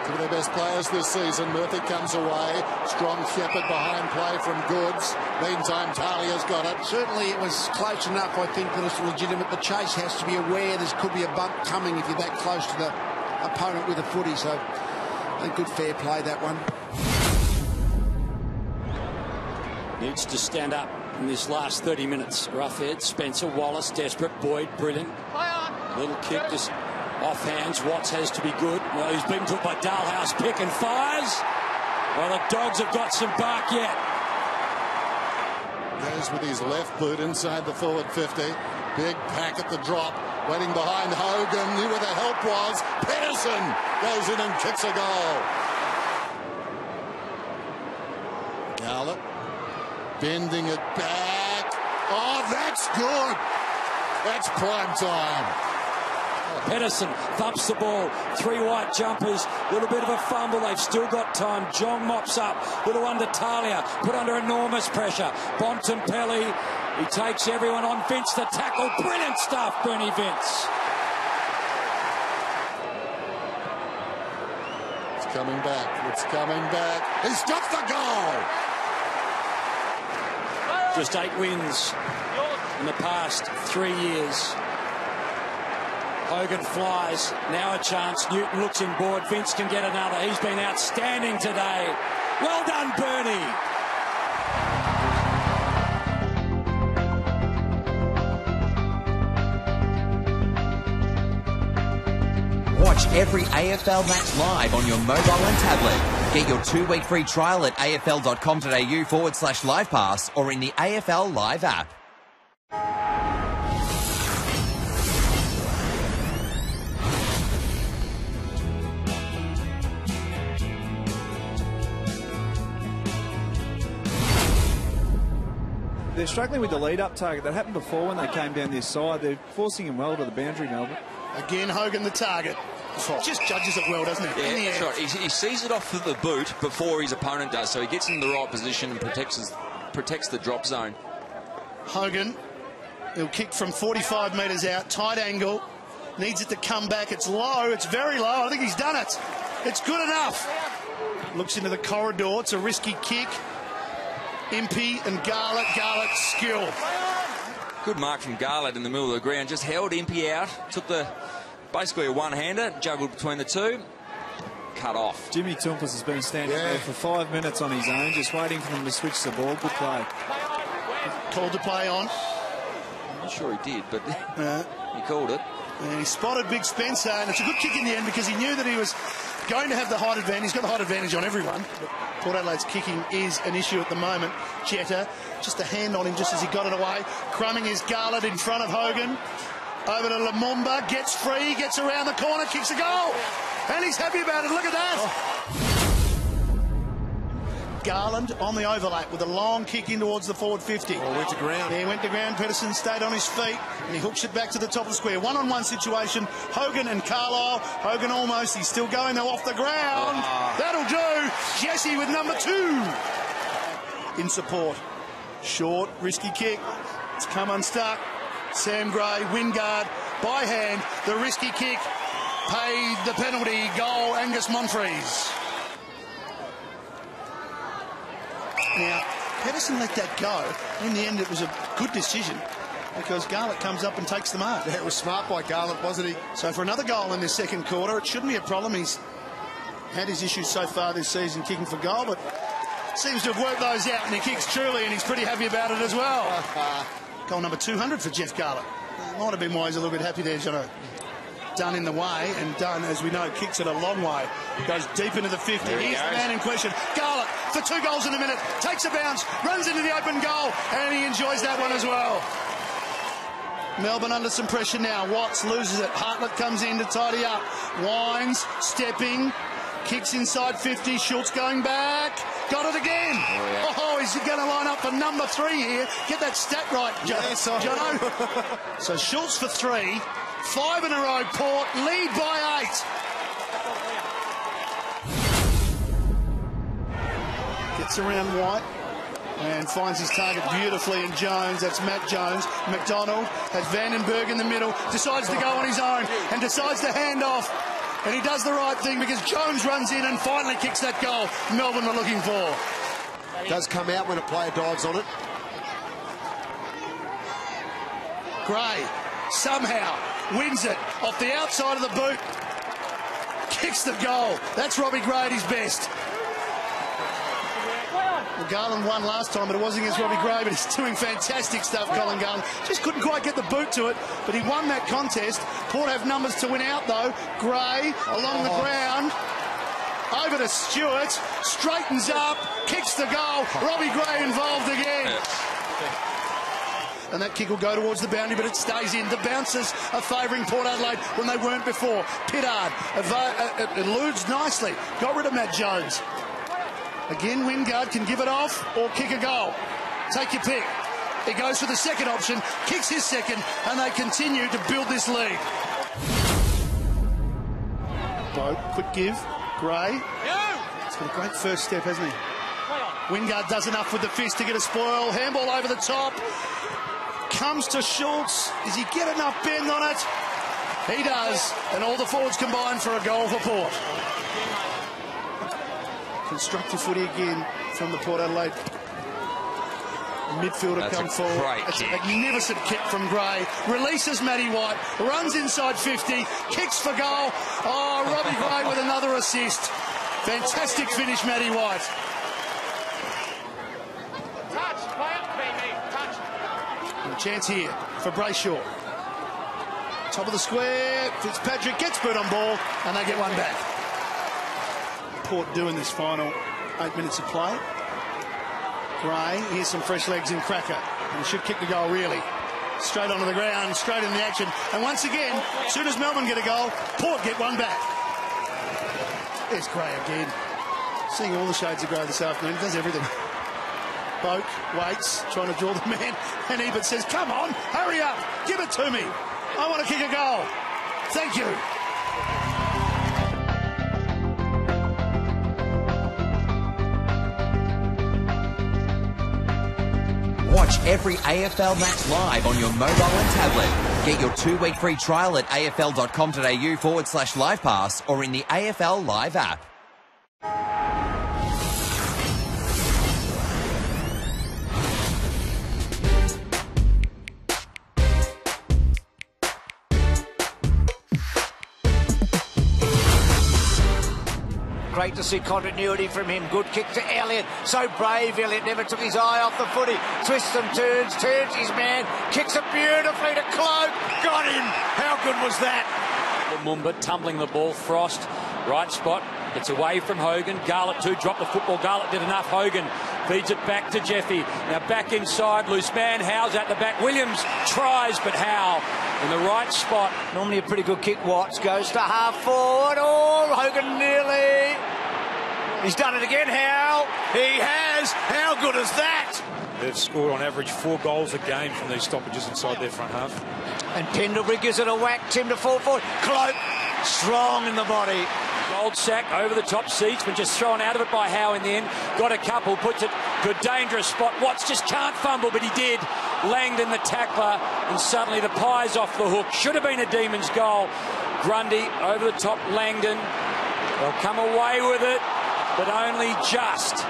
Two of their best players this season. Murphy comes away. Strong Shepherd behind play from Goods. Meantime, Talia's got it. Certainly it was close enough, I think, that it's legitimate. The chase has to be aware there could be a bump coming if you're that close to the opponent with a footy. So a good fair play, that one. Needs to stand up in this last 30 minutes. Roughhead, Spencer, Wallace, desperate. Boyd, brilliant. Little kick, just off hands. Watts has to be good. Well, he's been took by Dalhouse. Pick and fires. Well, the Dogs have got some bark yet. Goes with his left boot inside the forward 50. Big pack at the drop. Waiting behind Hogan. Knew where the help was. Pedersen goes in and kicks a goal. Garlett bending it back. Oh, that's good. That's prime time. Pedersen thumps the ball. Three white jumpers. Little bit of a fumble. They've still got time. Jong mops up. Little one to Talia. Put under enormous pressure. Bontempelli. He takes everyone on. Vince the tackle. Brilliant stuff, Bernie Vince. It's coming back. It's coming back. He's got the goal. Just 8 wins in the past 3 years. Hogan flies. Now a chance. Newton looks inboard. Vince can get another. He's been outstanding today. Well done, Bernie. Watch every AFL match live on your mobile and tablet. Get your 2-week free trial at afl.com.au/live pass or in the AFL Live app. They're struggling with the lead-up target. That happened before when they came down this side. They're forcing him well to the boundary, Melbourne. Again, Hogan the target. Just judges it well, doesn't he? Yeah, that's right. He sees it off the boot before his opponent does, so he gets in the right position and protects the drop zone. Hogan, he'll kick from 45 metres out, tight angle, needs it to come back. It's low, it's very low. I think he's done it. It's good enough. Looks into the corridor. It's a risky kick. Impey and Garlett. Garlett's skill. Good mark from Garlett in the middle of the ground. Just held Impey out. Took basically a one-hander, juggled between the two, cut off. Jimmy Toumpas has been standing there for 5 minutes on his own, just waiting for them to switch the ball. Good play. Called to play on. I'm not sure he did, but he called it. And he spotted Big Spencer, and it's a good kick in the end because he knew that he was going to have the height advantage. He's got the height advantage on everyone. But Port Adelaide's kicking is an issue at the moment. Jetta, just a hand on him just as he got it away. Crumbing his Garlett in front of Hogan. Over to Lumumba, gets free, gets around the corner, kicks a goal. And he's happy about it. Look at that. Garland on the overlap with a long kick in towards the forward 50. Went to ground. Yeah, he went to ground. Pedersen stayed on his feet and he hooks it back to the top of the square. One-on-one situation. Hogan and Carlisle. Hogan almost. He's still going though off the ground. That'll do. Jesse with number 2 in support. Short, risky kick. It's come unstuck. Sam Gray, Wingard, by hand. The risky kick. Paid the penalty. Goal, Angus Monfries. Now, Pedersen let that go. In the end, it was a good decision because Garlett comes up and takes the mark. Yeah, it was smart by Garlett, wasn't he? So for another goal in this second quarter, it shouldn't be a problem. He's had his issues so far this season kicking for goal, but seems to have worked those out, and he kicks truly, and he's pretty happy about it as well. Goal number 200 for Jeff Garlett. Might have been why he's a little bit happy there, Jono. Dunn in the way, and Dunn, as we know, kicks it a long way. Goes deep into the 50. Here's the man in question. Garlett for 2 goals in a minute. Takes a bounce, runs into the open goal, and he enjoys that one as well. Melbourne under some pressure now. Watts loses it. Hartlett comes in to tidy up. Wines, stepping, kicks inside 50. Schultz going back. Got it again. Oh, is he going to line up for number 3 here? Get that stat right, Jono. So Schultz for 3. 5 in a row, Port. Lead by 8. Gets around White. And finds his target beautifully in Jones. That's Matt Jones. McDonald has Vandenberg in the middle. Decides to go on his own and decides to hand off. And he does the right thing because Jones runs in and finally kicks that goal Melbourne were looking for. Does come out when a player dives on it. Gray somehow wins it off the outside of the boot. Kicks the goal. That's Robbie Gray at his best. Well, Garland won last time, but it wasn't against Robbie Gray, but he's doing fantastic stuff, Colin Garland. Just couldn't quite get the boot to it, but he won that contest. Port have numbers to win out, though. Gray along the ground. Over to Stewart. Straightens up. Kicks the goal. Robbie Gray involved again. And that kick will go towards the boundary, but it stays in. The bouncers are favouring Port Adelaide when they weren't before. Pittard eludes nicely. Got rid of Matt Jones. Again, Wingard can give it off or kick a goal. Take your pick. He goes for the second option, kicks his second, and they continue to build this lead. Boat, quick give. Gray. He's got a great first step, hasn't he? Wingard does enough with the fist to get a spoil. Handball over the top. Comes to Schultz. Does he get enough bend on it? He does. And all the forwards combine for a goal for Port. Constructive footy again from the Port Adelaide midfielder. Come forward. It's a magnificent kick from Gray. Releases Matty White. Runs inside 50. Kicks for goal. Oh, Robbie Gray with another assist. Fantastic finish, Matty White. And a chance here for Brayshaw. Top of the square. Fitzpatrick gets boot on ball, and they get one back. Port doing this final 8 minutes of play. Gray, here's some fresh legs in Cracker. And he should kick the goal, really. Straight onto the ground, straight in the action. And once again, as soon as Melbourne get a goal, Port get one back. There's Gray again. Seeing all the shades of Gray this afternoon. He does everything. Boak waits, trying to draw the man. And Ebert says, come on, hurry up, give it to me. I want to kick a goal. Thank you. Watch every AFL match live on your mobile and tablet. Get your 2-week free trial at afl.com.au/live pass or in the AFL Live app. Great to see continuity from him. Good kick to Elliott. So brave, Elliott never took his eye off the footy. Twists and turns his man. Kicks it beautifully to Cloak. Got him. How good was that? Lumumba tumbling the ball. Frost, right spot. Gets away from Hogan. Garlett too dropped the football. Garlett did enough. Hogan feeds it back to Jeffy. Now back inside. Loose man. Howe's at the back. Williams tries, but Howe in the right spot. Normally a pretty good kick. Watts goes to half forward. Oh, Hogan nearly. He's done it again, Howe. He has. How good is that? They've scored on average 4 goals a game from these stoppages inside their front half. And Pendlebury gives it a whack. Tim to fall forward. Cloak strong in the body. Goldsack over the top seats, but just thrown out of it by Howe in the end. Got a couple, puts it to a dangerous spot. Watts just can't fumble, but he did. Langdon the tackler, and suddenly the Pies off the hook. Should have been a Demons goal. Grundy over the top, Langdon. They'll come away with it, but only just.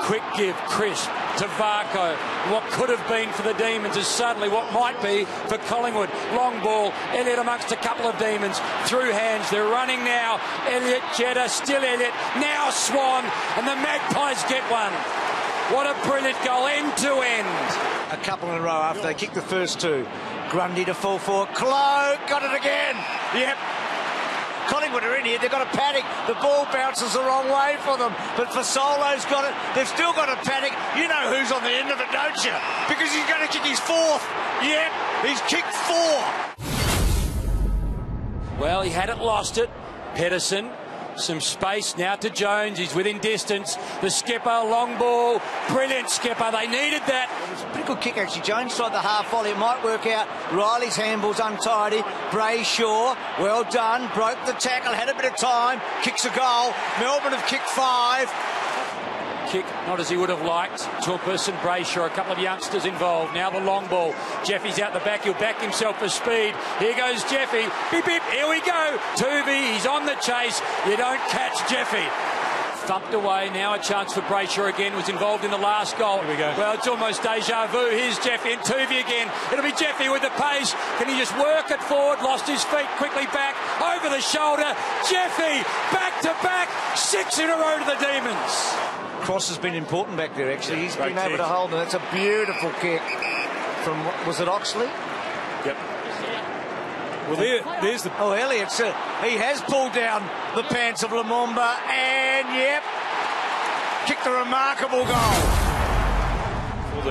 Quick give, crisp to Varco. What could have been for the Demons is suddenly what might be for Collingwood. Long ball, Elliott amongst a couple of Demons. Through hands, they're running now. Elliott, Jetta, still Elliott. Now Swan, and the Magpies get one. What a brilliant goal, end to end. A couple in a row after they kicked the first 2. Grundy to fall forward. Cloak got it again. Yep. Collingwood are in here. They've got to panic. The ball bounces the wrong way for them. But Fasolo's got it. They've still got to panic. You know who's on the end of it, don't you? Because he's going to kick his fourth. Yep, he's kicked 4. Well, he hadn't lost it. Pedersen, some space now to Jones. He's within distance. The skipper, long ball. Brilliant skipper. They needed that. It was a pretty good kick, actually. Jones tried the half volley. It might work out. Riley's handball's untidy. Brayshaw, well done. Broke the tackle, had a bit of time. Kicks a goal. Melbourne have kicked 5. Kick, not as he would have liked. Tulpas and Brayshaw, a couple of youngsters involved. Now the long ball. Jeffy's out the back. He'll back himself for speed. Here goes Jeffy. Beep, beep. Here we go. Tuvey, he's on the chase. You don't catch Jeffy. Thumped away. Now a chance for Brayshaw again. Was involved in the last goal. Here we go. Well, it's almost deja vu. Here's Jeffy and Tuvey again. It'll be Jeffy with the pace. Can he just work it forward? Lost his feet. Quickly back. Over the shoulder. Jeffy back to back. 6 in a row to the Demons. Cross has been important back there, actually. He's been able to hold them. That's a beautiful kick from, was it Oxley? Yep. Well, there's the... Oh, Elliott, he has pulled down the pants of Lumumba and, yep, kicked a remarkable goal. For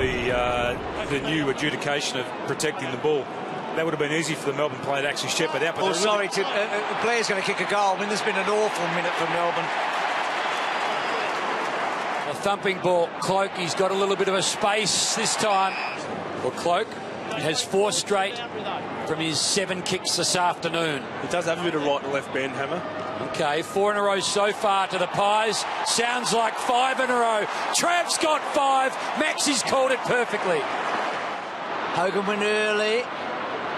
the new adjudication of protecting the ball. That would have been easy for the Melbourne player to actually shepherd out. But the player's going to kick a goal. I mean, there's been an awful minute for Melbourne. A thumping ball. Cloak, he's got a little bit of a space this time. Well, Cloak has 4 straight from his 7 kicks this afternoon. He does have a bit of right and left bend, Hammer. Okay, 4 in a row so far to the Pies. Sounds like 5 in a row. Trav's got 5. Maxi's called it perfectly. Hogan went early.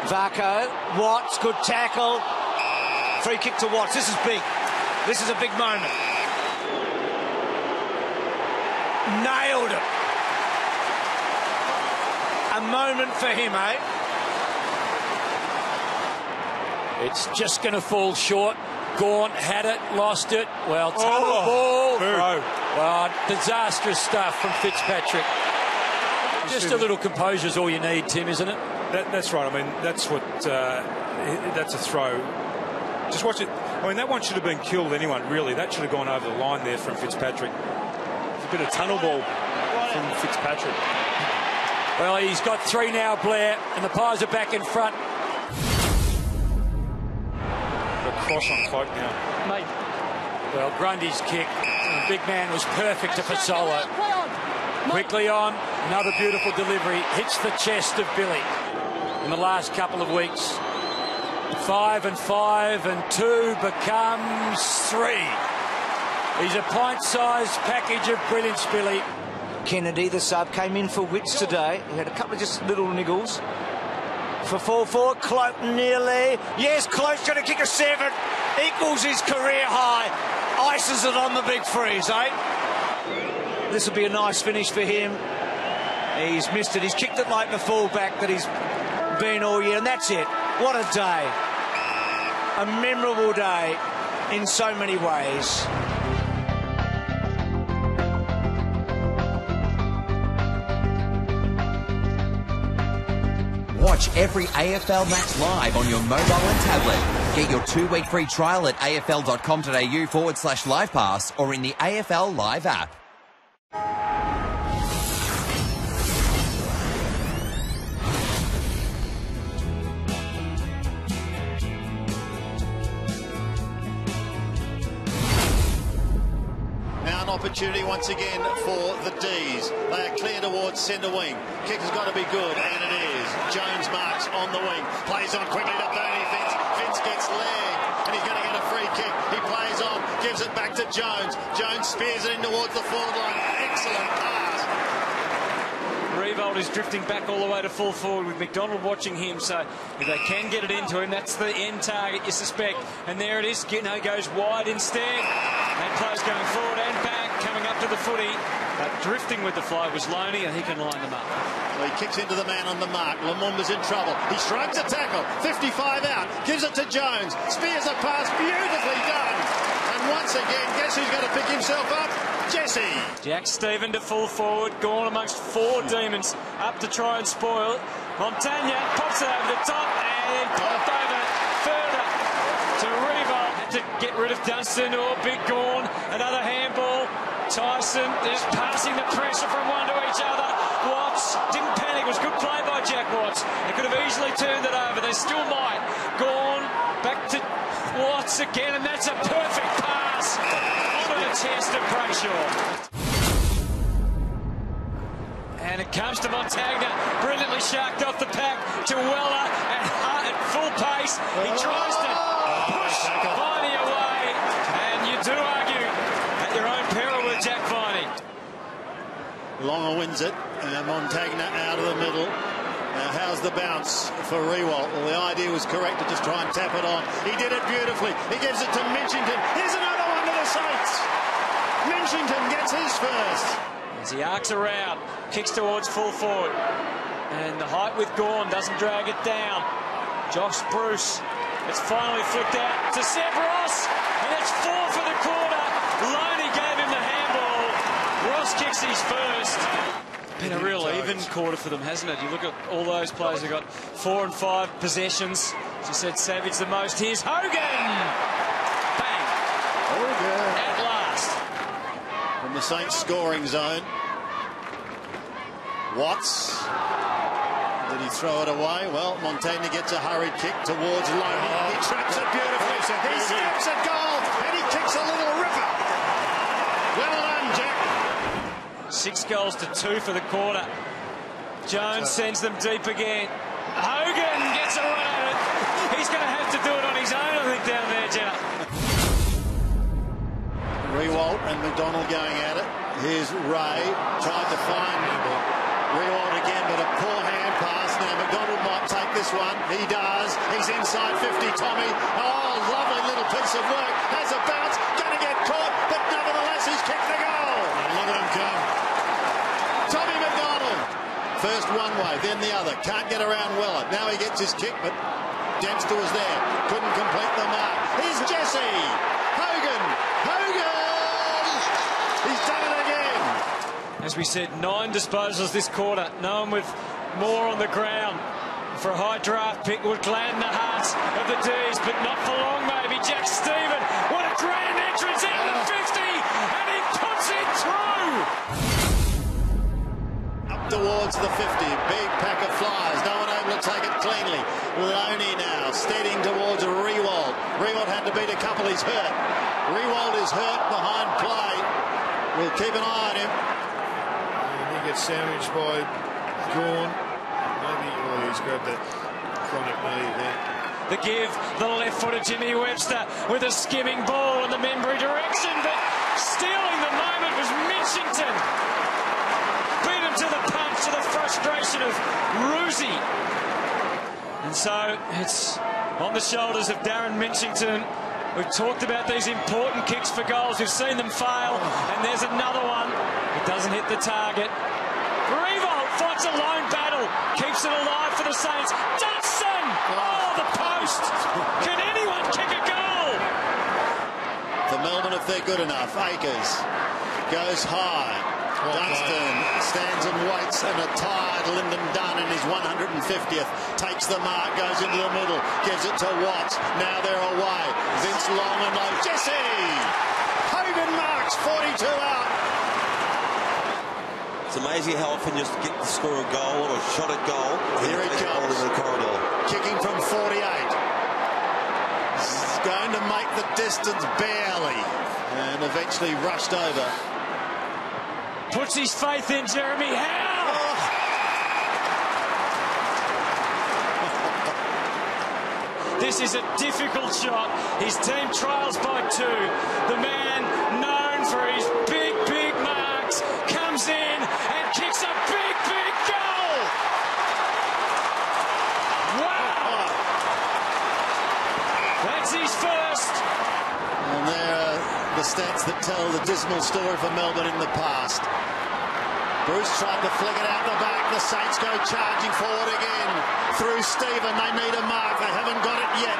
Varco. Watts, good tackle. Free kick to Watts. This is big. This is a big moment. Nailed it. A moment for him, eh? It's just going to fall short. Gaunt had it, lost it. Well, tunnel ball. Well, disastrous stuff from Fitzpatrick. Just a little composure is all you need, Tim, isn't it? That's right. I mean, that's what... that's a throw. Just watch it. I mean, that one should have been killed anyway, really. That should have gone over the line there from Fitzpatrick. It's a bit of tunnel ball from Fitzpatrick. Well, he's got 3 now, Blair, and the Pies are back in front. The cross on Cloak now. Mate. Well, Grundy's kick. The big man was perfect to Fasolo. Quickly on. Another beautiful delivery. Hits the chest of Billy in the last couple of weeks. 5 and 5 and 2 becomes 3. He's a pint-sized package of brilliance, Billy. Kennedy, the sub, came in for Witts today. He had a couple of just little niggles. For 4-4, Cloak nearly. Yes, Cloak's going to kick a 7. Equals his career high. Ices it on the big freeze, eh? This will be a nice finish for him. He's missed it. He's kicked it like the fullback that he's been all year, and that's it. What a day. A memorable day in so many ways. Watch every AFL match live on your mobile and tablet. Get your 2-week free trial at afl.com.au/livepass or in the AFL Live app. Opportunity once again for the D's. They are clear towards centre wing. Kick has got to be good, and it is. Jones marks on the wing. Plays on quickly to Bernie Vince. Vince gets leg, and he's going to get a free kick. He plays on, gives it back to Jones. Jones spears it in towards the forward line. Excellent pass. Riewoldt is drifting back all the way to full forward with McDonald watching him, so if they can get it into him, that's the end target, you suspect. And there it is. Gitno goes wide instead. And players going forward and back, coming up to the footy. But drifting with the flow was Loney, and he can line them up. Well, he kicks into the man on the mark. Lumumba's in trouble. He shrugs a tackle. 55 out. Gives it to Jones. Spears a pass. Beautifully done. And once again, guess who's going to pick himself up? Jesse. Jack Stephen to full forward. Gone amongst 4 Demons. Up to try and spoil it. Montagna pops it over the top and popped over further to Riewoldt. To Tyson or Big Gawn. Another handball. Tyson is passing the pressure from one to each other. Watts didn't panic. It was good play by Jack Watts. They could have easily turned it over. They still might. Gawn back to Watts again, and that's a perfect pass onto the chest of Brayshaw. And it comes to Montagna, brilliantly sharked off the pack to Weller, and Hart at full pace. He tries to push Viney away, and you do argue at your own peril with Jack Viney. Longer wins it, and Montagna out of the middle. Now, how's the bounce for Riewoldt? Well, the idea was correct to just try and tap it on. He did it beautifully. He gives it to Minchington. Here's another one to the Saints. Minchington gets his first. As he arcs around, kicks towards full forward. And the height with Gawn doesn't drag it down. Josh Bruce, it's finally flicked out to Seb Ross. And it's 4 for the quarter. Loney gave him the handball. Ross kicks his first. Been a real even quarter for them, hasn't it? You look at all those players who got 4 and 5 possessions. As you said, Savage the most. Here's Hogan. Bang. Hogan. At last. From the Saints scoring zone. Watts. Did he throw it away? Well, Montagna gets a hurried kick towards Loney. He traps it beautifully. He steps at goal and he kicks a little ripper. Well done, Jack. 6 goals to 2 for the quarter. Jones sends them deep again. Hogan gets a run at it. He's going to have to do it on his own, I think, down there, Jenna. Riewoldt and McDonald going at it. Here's Ray. Tried to find Riewoldt again, but a poor hand pass. Now McDonald might take this one. He does. He's inside 50, Tommy. Oh, lovely little piece of work. Has a bounce. Going to get caught, but nevertheless he's kicked the goal. Look at him come. Tommy McDonald. First one way, then the other. Can't get around Weller. Now he gets his kick, but Dempster was there. Couldn't complete the mark. Here's Jesse. Hogan. He's done it again. As we said, 9 disposals this quarter. No one with more on the ground. For a high draft pick would gladden the hearts of the D's, but not for long, maybe. Jack Stephen, what a grand entrance out of 50, and he puts it through. Up towards the 50, big pack of flyers. No one able to take it cleanly. Loney now, steadying towards Riewoldt. Riewoldt had to beat a couple, he's hurt. Riewoldt is hurt behind play. We'll keep an eye on him. And he gets sandwiched by Gawn. Maybe he's grabbed that chronic knee there. The give, the left-footed Jimmy Webster with a skimming ball in the Membury direction, but stealing the moment was Minchington. Beat him to the punch, to the frustration of Roosie. And so it's on the shoulders of Darren Minchington. We've talked about these important kicks for goals. We've seen them fail, and there's another one. It doesn't hit the target. Riewoldt fights a lone battle, keeps it alive for the Saints. Dutson! Oh, the post! Can anyone kick a goal? For Melbourne, if they're good enough. Akers goes high. Dunstan stands and waits, and a tired Lyndon Dunn in his 150th takes the mark, goes into the middle, gives it to Watts. Now they're away. Vince long and low. Jesse! Hogan marks 42 out. It's amazing how often you just get to score a goal or a shot at goal. Here it comes. In the corridor. Kicking from 48. He's going to make the distance barely, and eventually rushed over. Puts his faith in Jeremy Howe. This is a difficult shot. His team trails by 2. The man known for his big marks comes in and kicks a big goal. Wow. That's his first. And there are the stats that tell the dismal story for Melbourne in the past. Bruce tried to flick it out the back. The Saints go charging forward again. Through Stephen, they need a mark. They haven't got it yet.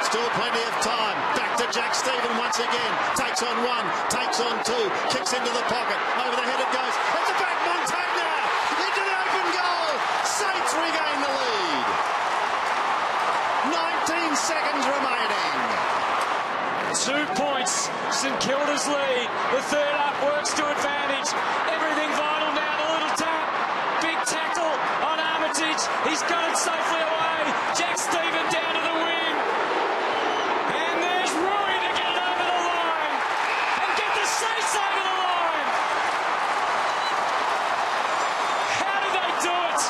Still plenty of time. Back to Jack Stephen once again. Takes on 1, takes on 2. Kicks into the pocket. Over the head it goes. At the back, Montagna! Into the open goal. Saints regain the lead. 19 seconds remaining. 2 points, St Kilda's lead. The third up works to advantage. Everything vital now, the little tap. Big tackle on Armitage. He's got it safely away. Jack Stephen down to the wing. And there's Rui to get it over the line. And get the Saints over the line. How do they do it?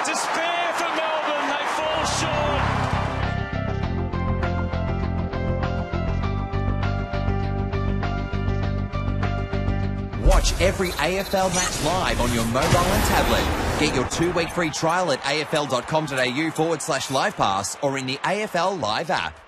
Despair for Melbourne. They fall short. Watch every AFL match live on your mobile and tablet. Get your 2-week free trial at afl.com.au/live pass or in the AFL Live app.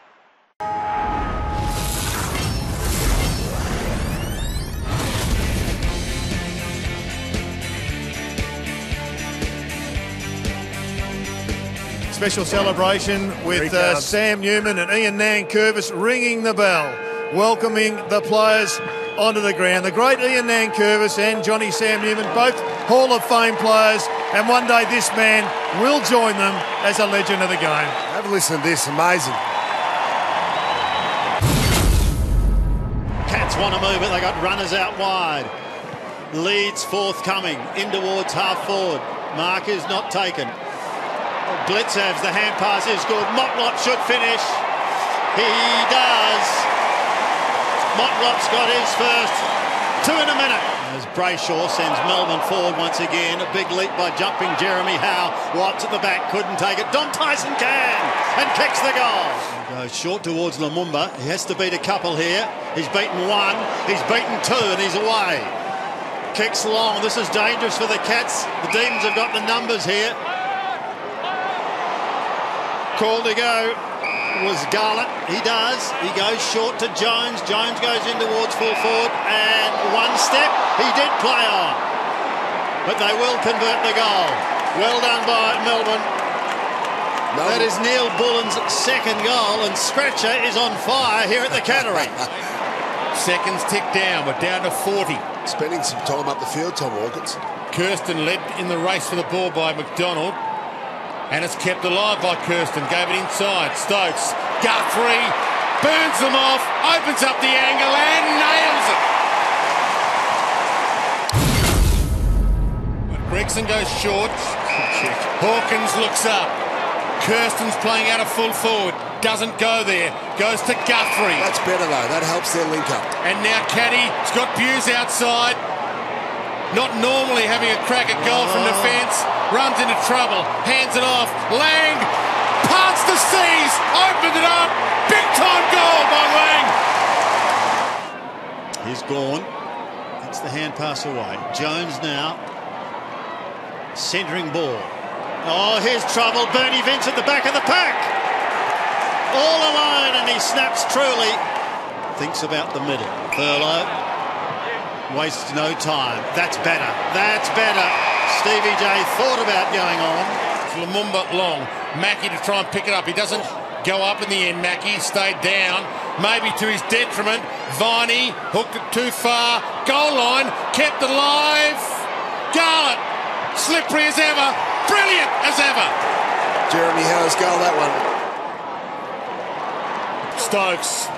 Special celebration with Sam Newman and Ian Nankervis ringing the bell, welcoming the players onto the ground. The great Ian Nankervis and Johnny Sam Newman, both Hall of Fame players, and one day this man will join them as a legend of the game. Have a listen to this, amazing. Cats want to move it, they got runners out wide. Leeds forthcoming, in towards half forward. Mark is not taken. Blitzavs, the hand pass is good. Motlop should finish. He does. Motlop's got his first 2 in a minute. As Brayshaw sends Melbourne forward once again. A big leap by jumping Jeremy Howe. Watts at the back, couldn't take it. Don Tyson can and kicks the goal. He goes short towards Lumumba. He has to beat a couple here. He's beaten 1, he's beaten 2 and he's away. Kicks long. This is dangerous for the Cats. The Demons have got the numbers here. Call to go was Garlett. He does. He goes short to Jones. Jones goes in towards full forward and 1 step he did play on. But they will convert the goal. Well done by Melbourne. That is Neil Bullen's second goal and Scratcher is on fire here at the Cattery. Seconds tick down. We're down to 40. Spending some time up the field, Tom Hawkins. Kirsten led in the race for the ball by McDonald. And it's kept alive by Kirsten. Gave it inside. Stokes. Guthrie. Burns them off. Opens up the angle and nails it. Gregson goes short. Hawkins looks up. Kirsten's playing out of full forward. Doesn't go there. Goes to Guthrie. That's better though. That helps their link up. And now Caddy's got Buse outside. Not normally having a crack at goal from defence. Runs into trouble. Hands it off. Lang. Parts the seas. Opened it up. Big time goal by Lang. He's gone. That's the hand pass away. Jones now. Centering ball. Oh, here's trouble. Bernie Vince at the back of the pack. All alone and he snaps truly. Thinks about the middle. Furlow. Wastes no time. That's better. That's better. Stevie J thought about going on. Lumumba long. Mackie to try and pick it up. He doesn't go up in the end. Mackie stayed down. Maybe to his detriment. Viney hooked it too far. Goal line. Kept alive. Garlett. Slippery as ever. Brilliant as ever. Jeremy Howe's goal, that one. Stokes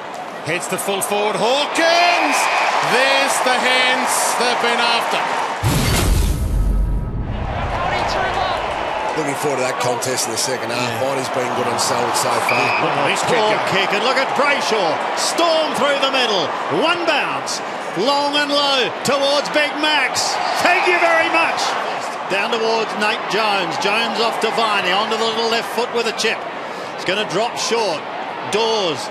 heads to full forward. Hawkins. There's the hands they've been after. Looking forward to that contest in the second half. Viney's been good on Selwood so far. Poor kick, and look at Brayshaw. Storm through the middle. 1 bounce. Long and low towards Big Max. Thank you very much. Down towards Nate Jones. Jones off to Viney. Onto the little left foot with a chip. It's going to drop short. Dawes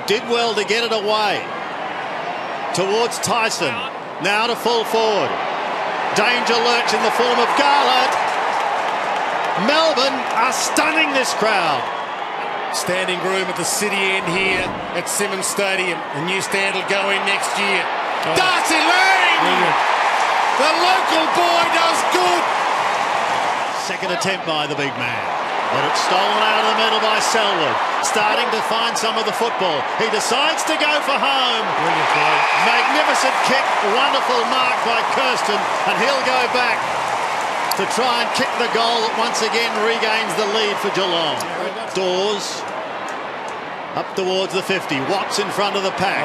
did well to get it away. Towards Tyson. Now to full forward. Danger lurks in the form of Garlett. Melbourne are stunning this crowd. Standing room at the city end here at Simmons Stadium. The new stand will go in next year. Darcy Lang! The local boy does good. Second attempt by the big man. But it's stolen out of the middle by Selwood. Starting to find some of the football. He decides to go for home. Brilliant play. Magnificent kick. Wonderful mark by Kirsten. And he'll go back to try and kick the goal that once again regains the lead for Geelong. Dawes Up towards the 50. Watts in front of the pack.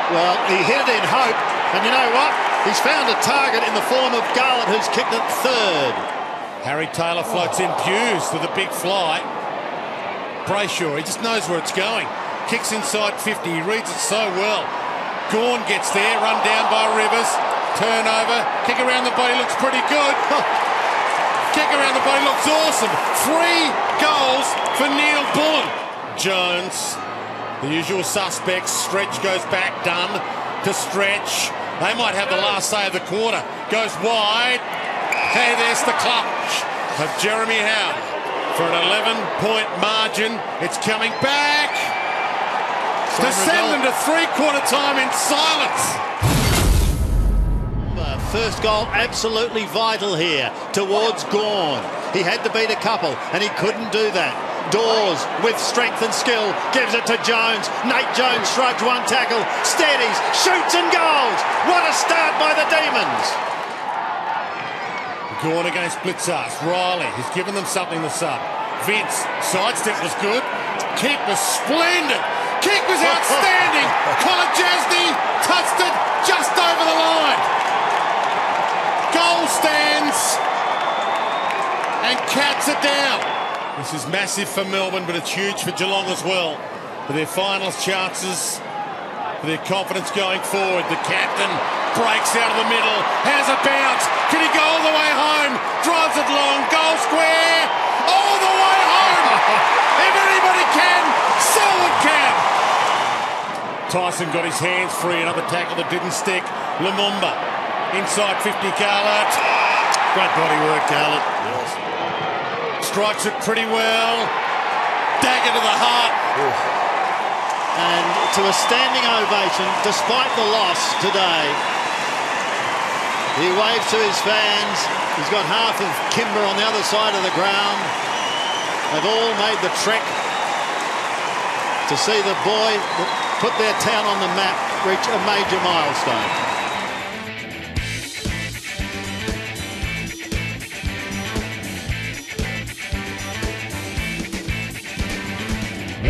Well, he hit it in hope, and you know what? He's found a target in the form of Garlett, who's kicked it third. Harry Taylor floats in Hughes with a big fly. Brayshaw, he just knows where it's going. Kicks inside 50, he reads it so well. Gawn gets there, run down by Rivers. Turnover, kick around the body, looks pretty good. Kick around the body, looks awesome. 3 goals for Neil Bullen. Jones, the usual suspects. Stretch goes back, Dunn to Stretch. They might have the last say of the quarter. Goes wide. Hey, there's the clutch of Jeremy Howe for an 11-point margin. It's coming back to send them to three-quarter time in silence. First goal absolutely vital here towards Gawn. He had to beat a couple and he couldn't do that. Dawes with strength and skill gives it to Jones. Nate Jones shrugs one tackle, steadies, shoots and goals. What a start by the Demons. Gawn against Blitzars. Riley has given them something to sub. Vince, sidestep was good. Kick was splendid. Kick was outstanding. Colin Jasny touched it just over the line. Goal stands and Cats are down. This is massive for Melbourne, but it's huge for Geelong as well. For their finals chances, for their confidence going forward. The captain breaks out of the middle, has a bounce. Can he go all the way home? Drives it long, goal square, all the way home. If anybody can, Selwood can. Tyson got his hands free, another tackle that didn't stick. Lumumba. Inside 50, Garlett. Great body work, Garlett. Yes. Strikes it pretty well. Dagger to the heart. And to a standing ovation, despite the loss today. He waves to his fans. He's got half of Kimber on the other side of the ground. They've all made the trek to see the boy that put their town on the map reach a major milestone.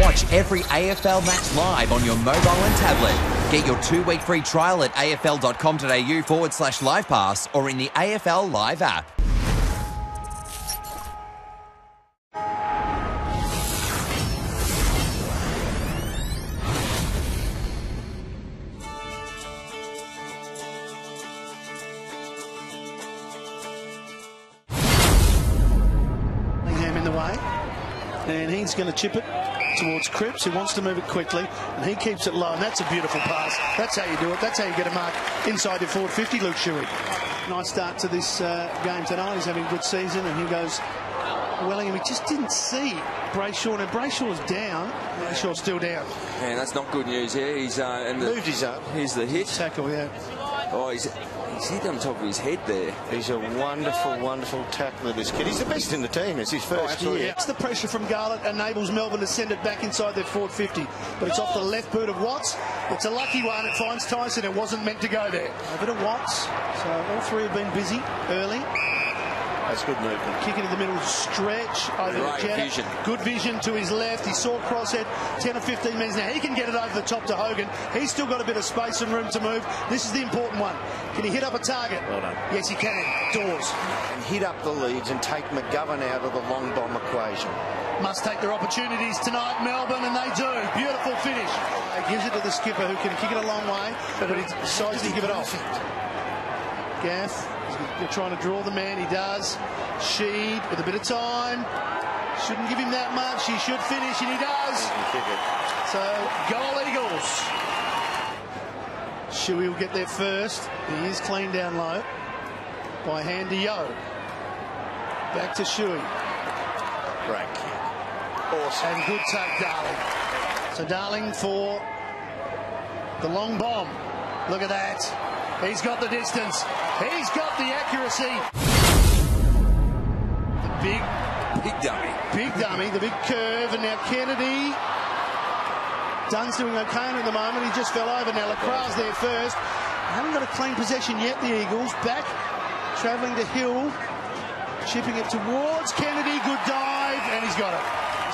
Watch every AFL match live on your mobile and tablet. Get your 2-week free trial at afl.com.au/live pass or in the AFL Live app. In the way, and he's going to chip it towards Cripps, who wants to move it quickly, and he keeps it low, and that's a beautiful pass. That's how you do it. That's how you get a mark inside your forward 50, Luke Shuey. Nice start to this game tonight. He's having a good season, and here goes Wellingham. He just didn't see Brayshaw, and Brayshaw's down. Brayshaw's still down. Man, that's not good news here. He's moved his up. Here's the hit. Tackle, yeah. Oh, he's hit on top of his head there. He's a wonderful, wonderful tackler, this kid. He's the best in the team. It's his first year. Yeah. It's the pressure from Garlett enables Melbourne to send it back inside their forward 50. But it's off the left boot of Watts. It's a lucky one. It finds Tyson. It wasn't meant to go there. Over to Watts. So all three have been busy early. That's good movement. Kick into the middle, Stretch over to Jetta. Good vision to his left. He saw Crosshead 10 or 15 metres. Now he can get it over the top to Hogan. He's still got a bit of space and room to move. This is the important one. Can he hit up a target? Well done. Yes, he can. Dawes. And hit up the leads and take McGovern out of the long bomb equation. Must take their opportunities tonight, Melbourne, and they do. Beautiful finish. He gives it to the skipper, who can kick it a long way, but he decides to give it off. Gaff. They're trying to draw the man. He does. Sheed with a bit of time. Shouldn't give him that much. He should finish, and he does. So, goal Eagles. Shuey will get there first. He is clean down low by Handy Yo. Back to Shuey. Great kick. Awesome. And good tuck, Darling. So Darling for the long bomb. Look at that. He's got the distance. He's got the accuracy. The big dummy. Big dummy, the big curve. And now Kennedy. Dunn's doing okay at the moment. He just fell over. Now Lacroix there first. Haven't got a clean possession yet, the Eagles. Back, travelling to Hill. Chipping it towards Kennedy. Good dive. And he's got it.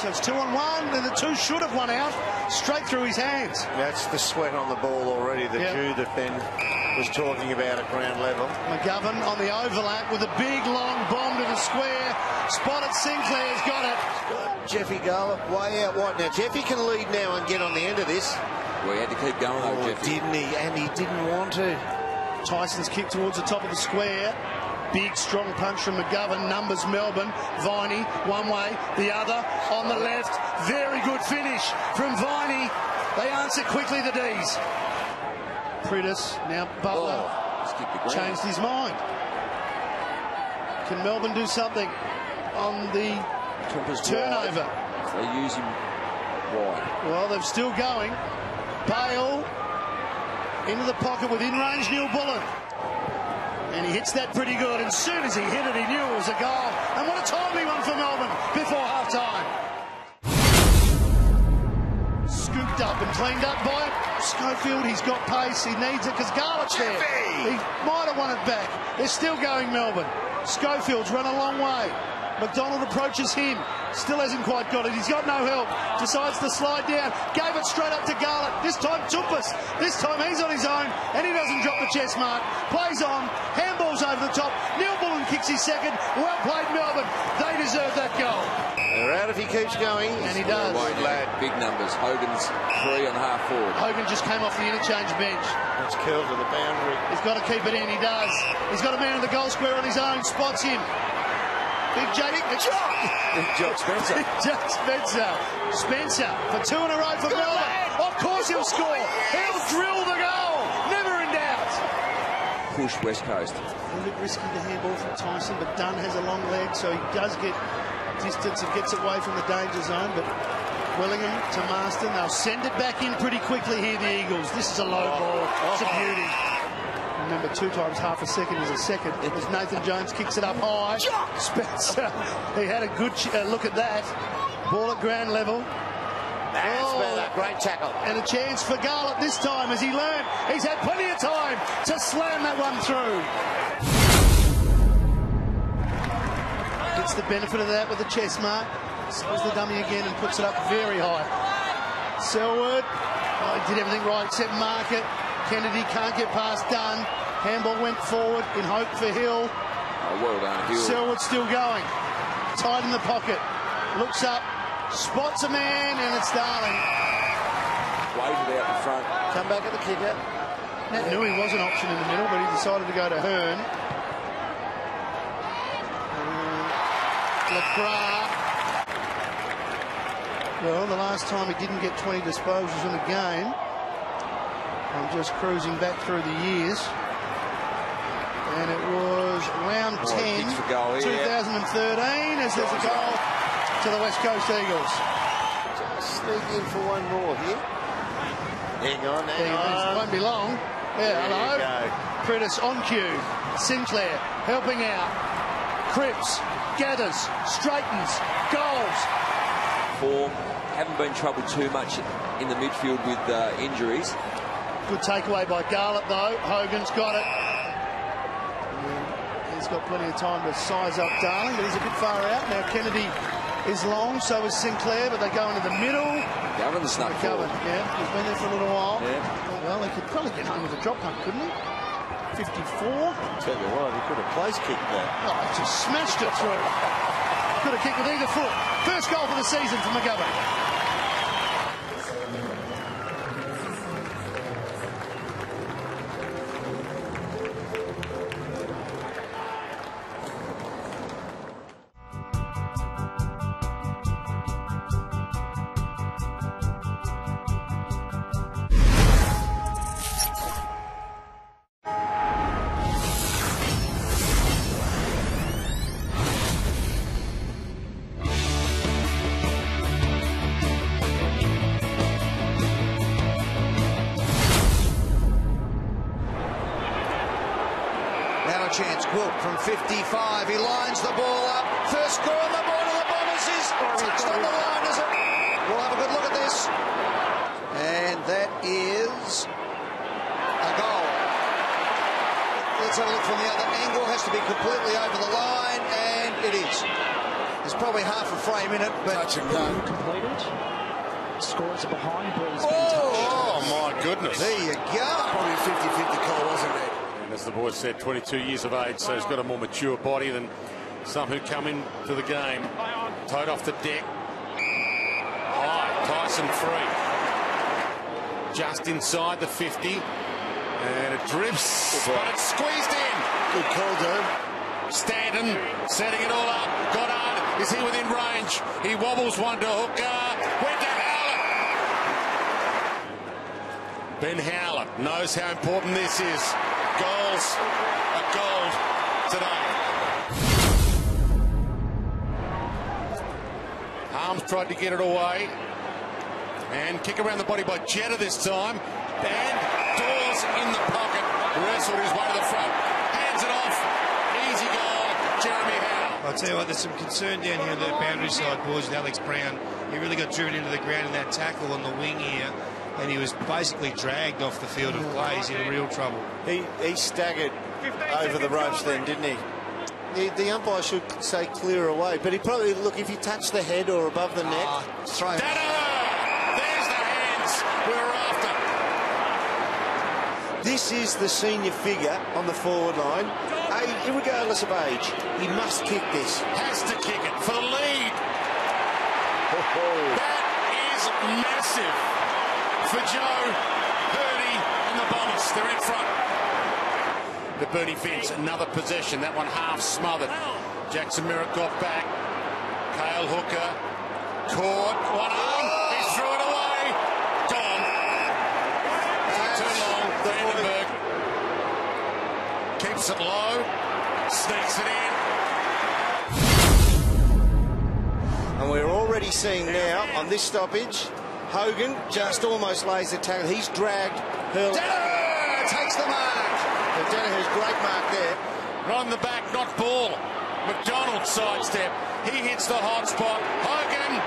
So it's 2 on 1, and the 2 should have won out straight through his hands. That's the sweat on the ball already, the dew that Ben was talking about at ground level. McGovern on the overlap with a big long bomb to the square. Spotted, Sinclair's got it. Jeffy Garlett way out wide. Now, Jeffy can lead now and get on the end of this. Well, he had to keep going, though, Jeffy. Didn't he? And he didn't want to. Tyson's kick towards the top of the square. Big, strong punch from McGovern. Numbers Melbourne. Viney, one way, the other, on the left. Very good finish from Viney. They answer quickly, the D's. Priddis, now Butler, changed his mind. Can Melbourne do something on the turnover? They use him wide. Well, they're still going. Bale into the pocket with in-range Neil Bullen. And he hits that pretty good. And as soon as he hit it, he knew it was a goal. And what a timely one for Melbourne before half-time. Scooped up and cleaned up by Schofield. He's got pace. He needs it because Garlett's there. He might have won it back. They're still going, Melbourne. Schofield's run a long way. McDonald approaches him. Still hasn't quite got it. He's got no help. Decides to slide down. Gave it straight up to Garlett. This time Tumpus. This time he's on his own and he doesn't drop the chest mark. Plays on. Handballs over the top. Neil Bullen kicks his second. Well played, Melbourne. They deserve that goal. They're out if he keeps going. And he does. Wade lad, big numbers. Hogan's 3 on half forward. Hogan just came off the interchange bench. It's curled to the boundary. He's got to keep it in. He does. He's got a man in the goal square on his own. Spots him. Big JD. Big Jock Spencer. Big Jock Spencer. Spencer for 2 in a row for Melbourne. Of course he'll score. He'll drill the goal. Never in doubt. Push West Coast. A little bit risky the handball from Tyson, but Dunn has a long leg, so he does get distance and gets away from the danger zone. But Willingham to Marston. They'll send it back in pretty quickly here, the Eagles. This is a low ball. It's a beauty. Remember, 2 times half a second is a second. As Nathan Jones kicks it up high. Spencer, he had a good look at that. Ball at ground level. That's better. Great tackle. And a chance for Garlett this time, as he learned. He's had plenty of time to slam that one through. Gets the benefit of that with the chest mark. Slows the dummy again and puts it up very high. Selwood, he did everything right except mark it. Kennedy can't get past Dunn. Handball went forward in hope for Hill. Oh, well done, Hill. Selwood still going. Tight in the pocket. Looks up. Spots a man, and it's Darling. Waved out in front. Come back at the kicker. Knew he was an option in the middle, but he decided to go to Hearn. LeGras. Well, the last time he didn't get 20 disposals in a game. I'm just cruising back through the years. And it was round 10, for goal, 2013, as there's a goal to the West Coast Eagles. Just sneak in for one more here. Hang on, hang on. It won't be long. Yeah, hello. Priddis on cue. Sinclair helping out. Cripps gathers, straightens, goals. Form. Haven't been troubled too much in the midfield with injuries. Good takeaway by Garlett, though. Hogan's got it. He's got plenty of time to size up Darling, but he's a bit far out. Now Kennedy is long, so is Sinclair, but they go into the middle. Govan snuck forward. Yeah, he's been there for a little while. Yeah. Well, he could probably get home with a drop punt, couldn't he? 54. Tell you what, he could have place kicked that. Oh, he just smashed it through. Could have kicked with either foot. First goal for the season for McGovern. Chance, Quilp from 55. He lines the ball up. First score on the board of the Bombers is touched on the line, is it? We'll have a good look at this. And that is a goal. Let's have a look from the other angle. Has to be completely over the line, and it is. There's probably half a frame in it, but... Touch and go. Completed. Scores are behind. Oh, my goodness. There you go. Probably a 50-50 call, wasn't it? And as the boys said, 22 years of age, so he's got a more mature body than some who come into the game. Towed off the deck. High, Tyson free. Just inside the 50. And it drifts, but it's squeezed in. Good call, Dave. Stanton setting it all up. Goddard, is he within range? He wobbles one to Hooker. Went to Howlett. Ben Howlett knows how important this is. Goals are gold today. Harms tried to get it away. And kick around the body by Jetta this time. And Dawes in the pocket. Wrestled his way to the front. Hands it off. Easy goal, Jeremy Howe. I'll tell you what, there's some concern down here on the boundary side, boys, with Alex Brown. He really got driven into the ground in that tackle on the wing here, and he was basically dragged off the field of play. He's in real trouble. He staggered over the ropes then, didn't he? The umpire should say clear away, but he probably, look, if he touched the head or above the neck, throw him. There's the hands we're after. This is the senior figure on the forward line. Regardless of age, he must kick this. Has to kick it for the lead. That is massive for Joe, Hurdy and the Bombers. They're in front. The Bernie Vince, another possession. That one half smothered. Jackson Merritt got back. Cale Hooker caught. One arm. He threw it away. Gone. Too long. Vandenberg keeps it low. Sneaks it in. And we're already seeing now on this stoppage, Hogan just almost lays the tackle. He's dragged Hurley. Danaher takes the mark. Danaher's great mark there. Right on the back, not ball. McDonald sidestep. He hits the hot spot. Hogan.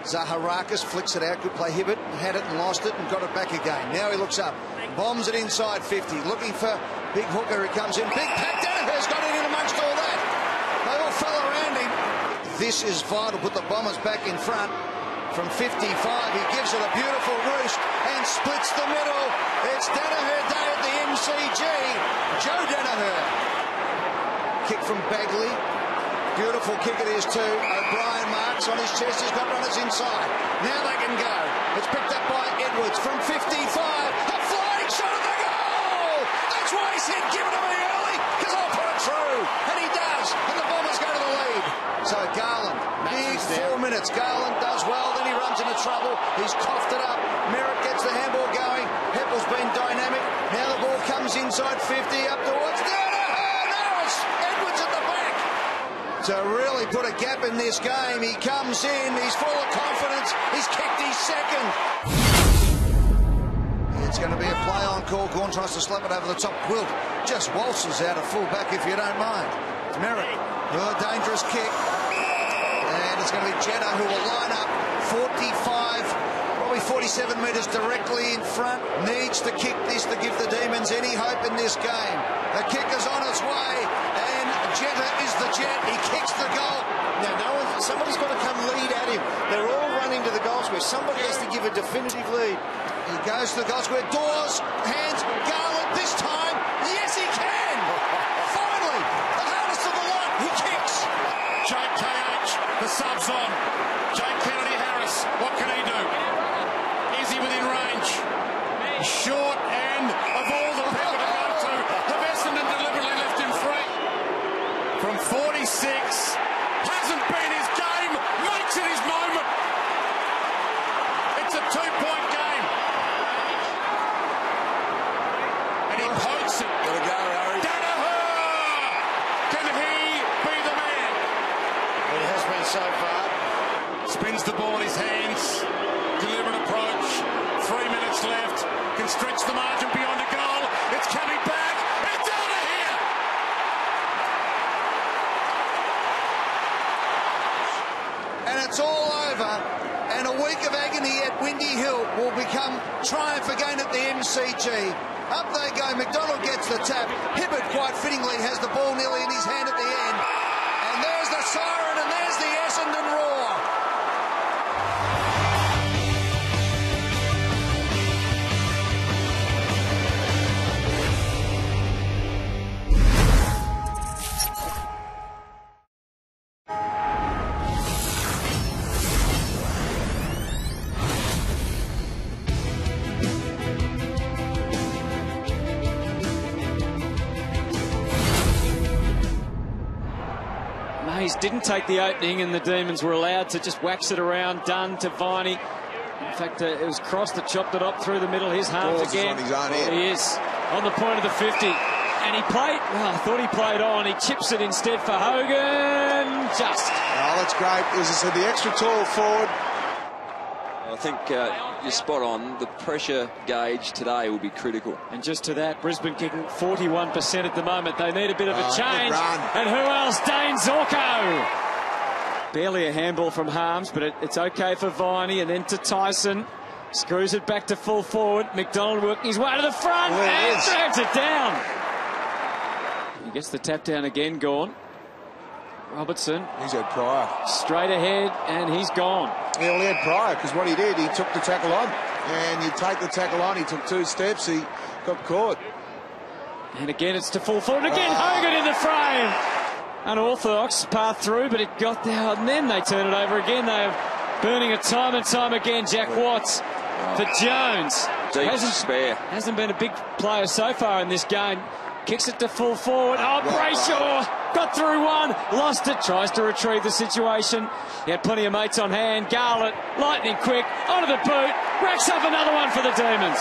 Zaharakis flicks it out. Good play. Hibbert had it and lost it and got it back again. Now he looks up. Bombs it inside 50. Looking for Big Hooker. He comes in. Big pack. Danaher's got it in amongst all that. They all fell around him. This is vital. Put the Bombers back in front. From 55, he gives it a beautiful roost and splits the middle. It's Danaher Day at the MCG. Joe Danaher. Kick from Bagley. Beautiful kick it is too. O'Brien marks on his chest. He's got runners inside. Now they can go. It's picked up by Edwards from 55. A flying shot at the goal! That's why he said, give it to me early, because I'll put it through. And he does. And the Bombers go to the lead. So Garland, big 4 minutes. Garland does well, then he runs into trouble. He's coughed it up. Merritt gets the handball going. Heppel's been dynamic. Now the ball comes inside 50 up towards Danaher. Now it's Edwards at the back. To really put a gap in this game, he comes in. He's full of confidence. He's kicked his second. It's going to be a play on call. Gawn tries to slap it over the top. Quilt just waltzes out of full back if you don't mind. Merritt. Oh, dangerous kick. And it's going to be Jetta who will line up 45, probably 47 metres directly in front. Needs to kick this to give the Demons any hope in this game. The kick is on its way, and Jetta is the Jet. He kicks the goal. Now, somebody's got to come lead at him. They're all running to the goal square. Somebody has to give a definitive lead. He goes to the goal square. Dawes, hands, Garland this time. Yes, he can. Finally, the hardest of the lot. He kicks. Jake KH, the subs on. Jake Kennedy Harris, what can he do? Is he within range? Short and of all the people to go to, the Essendon deliberately left him free. From 46, hasn't been his game, makes it his moment. It's a 2-point game. And he pokes it. Gotta go, Harry. Danaher! Can he be the man? It has been so far. Spins the ball in his hands. Deliberate approach. 3 minutes left. Can stretch the margin beyond a goal. It's coming back. It's out of here. And it's all over. And a week of agony at Windy Hill will become triumph again at the MCG. Up they go. McDonald gets the tap. Hibbert, quite fittingly, has the ball nearly in his hand at the end. And there's the siren, and there's the Essendon roar. Mays didn't take the opening, and the Demons were allowed to just wax it around. Dunn to Viney. In fact, it was Cross that chopped it up through the middle. His halves again. On his own end. He is on the point of the 50. And he played, well, I thought he played on. He chips it instead for Hogan. Just. Oh, that's great. As I said, the extra tall forward. I think you're spot on. The pressure gauge today will be critical. And just to that, Brisbane kicking 41% at the moment. They need a bit of a change. And who else? Dane Zorko. Barely a handball from Harms, but it's okay for Viney. And then to Tyson. Screws it back to full forward. McDonald working his way to the front and drags it down. He gets the tap down again, gone. Robertson. He's had Pryor. Straight ahead, and he's gone. Yeah, well, he had Pryor, because what he did, he took the tackle on. And you take the tackle on, he took 2 steps, he got caught. And again, it's to full forward. Again, Hogan in the frame. Unorthodox path through, but it got there, and then they turn it over again. They are burning it time and time again. Jack Watts for Jones. Hasn't been a big player so far in this game. Kicks it to full forward. Oh, Brayshaw got through one, lost it, tries to retrieve the situation. He had plenty of mates on hand. Garlett, lightning quick, onto the boot, racks up another one for the Demons.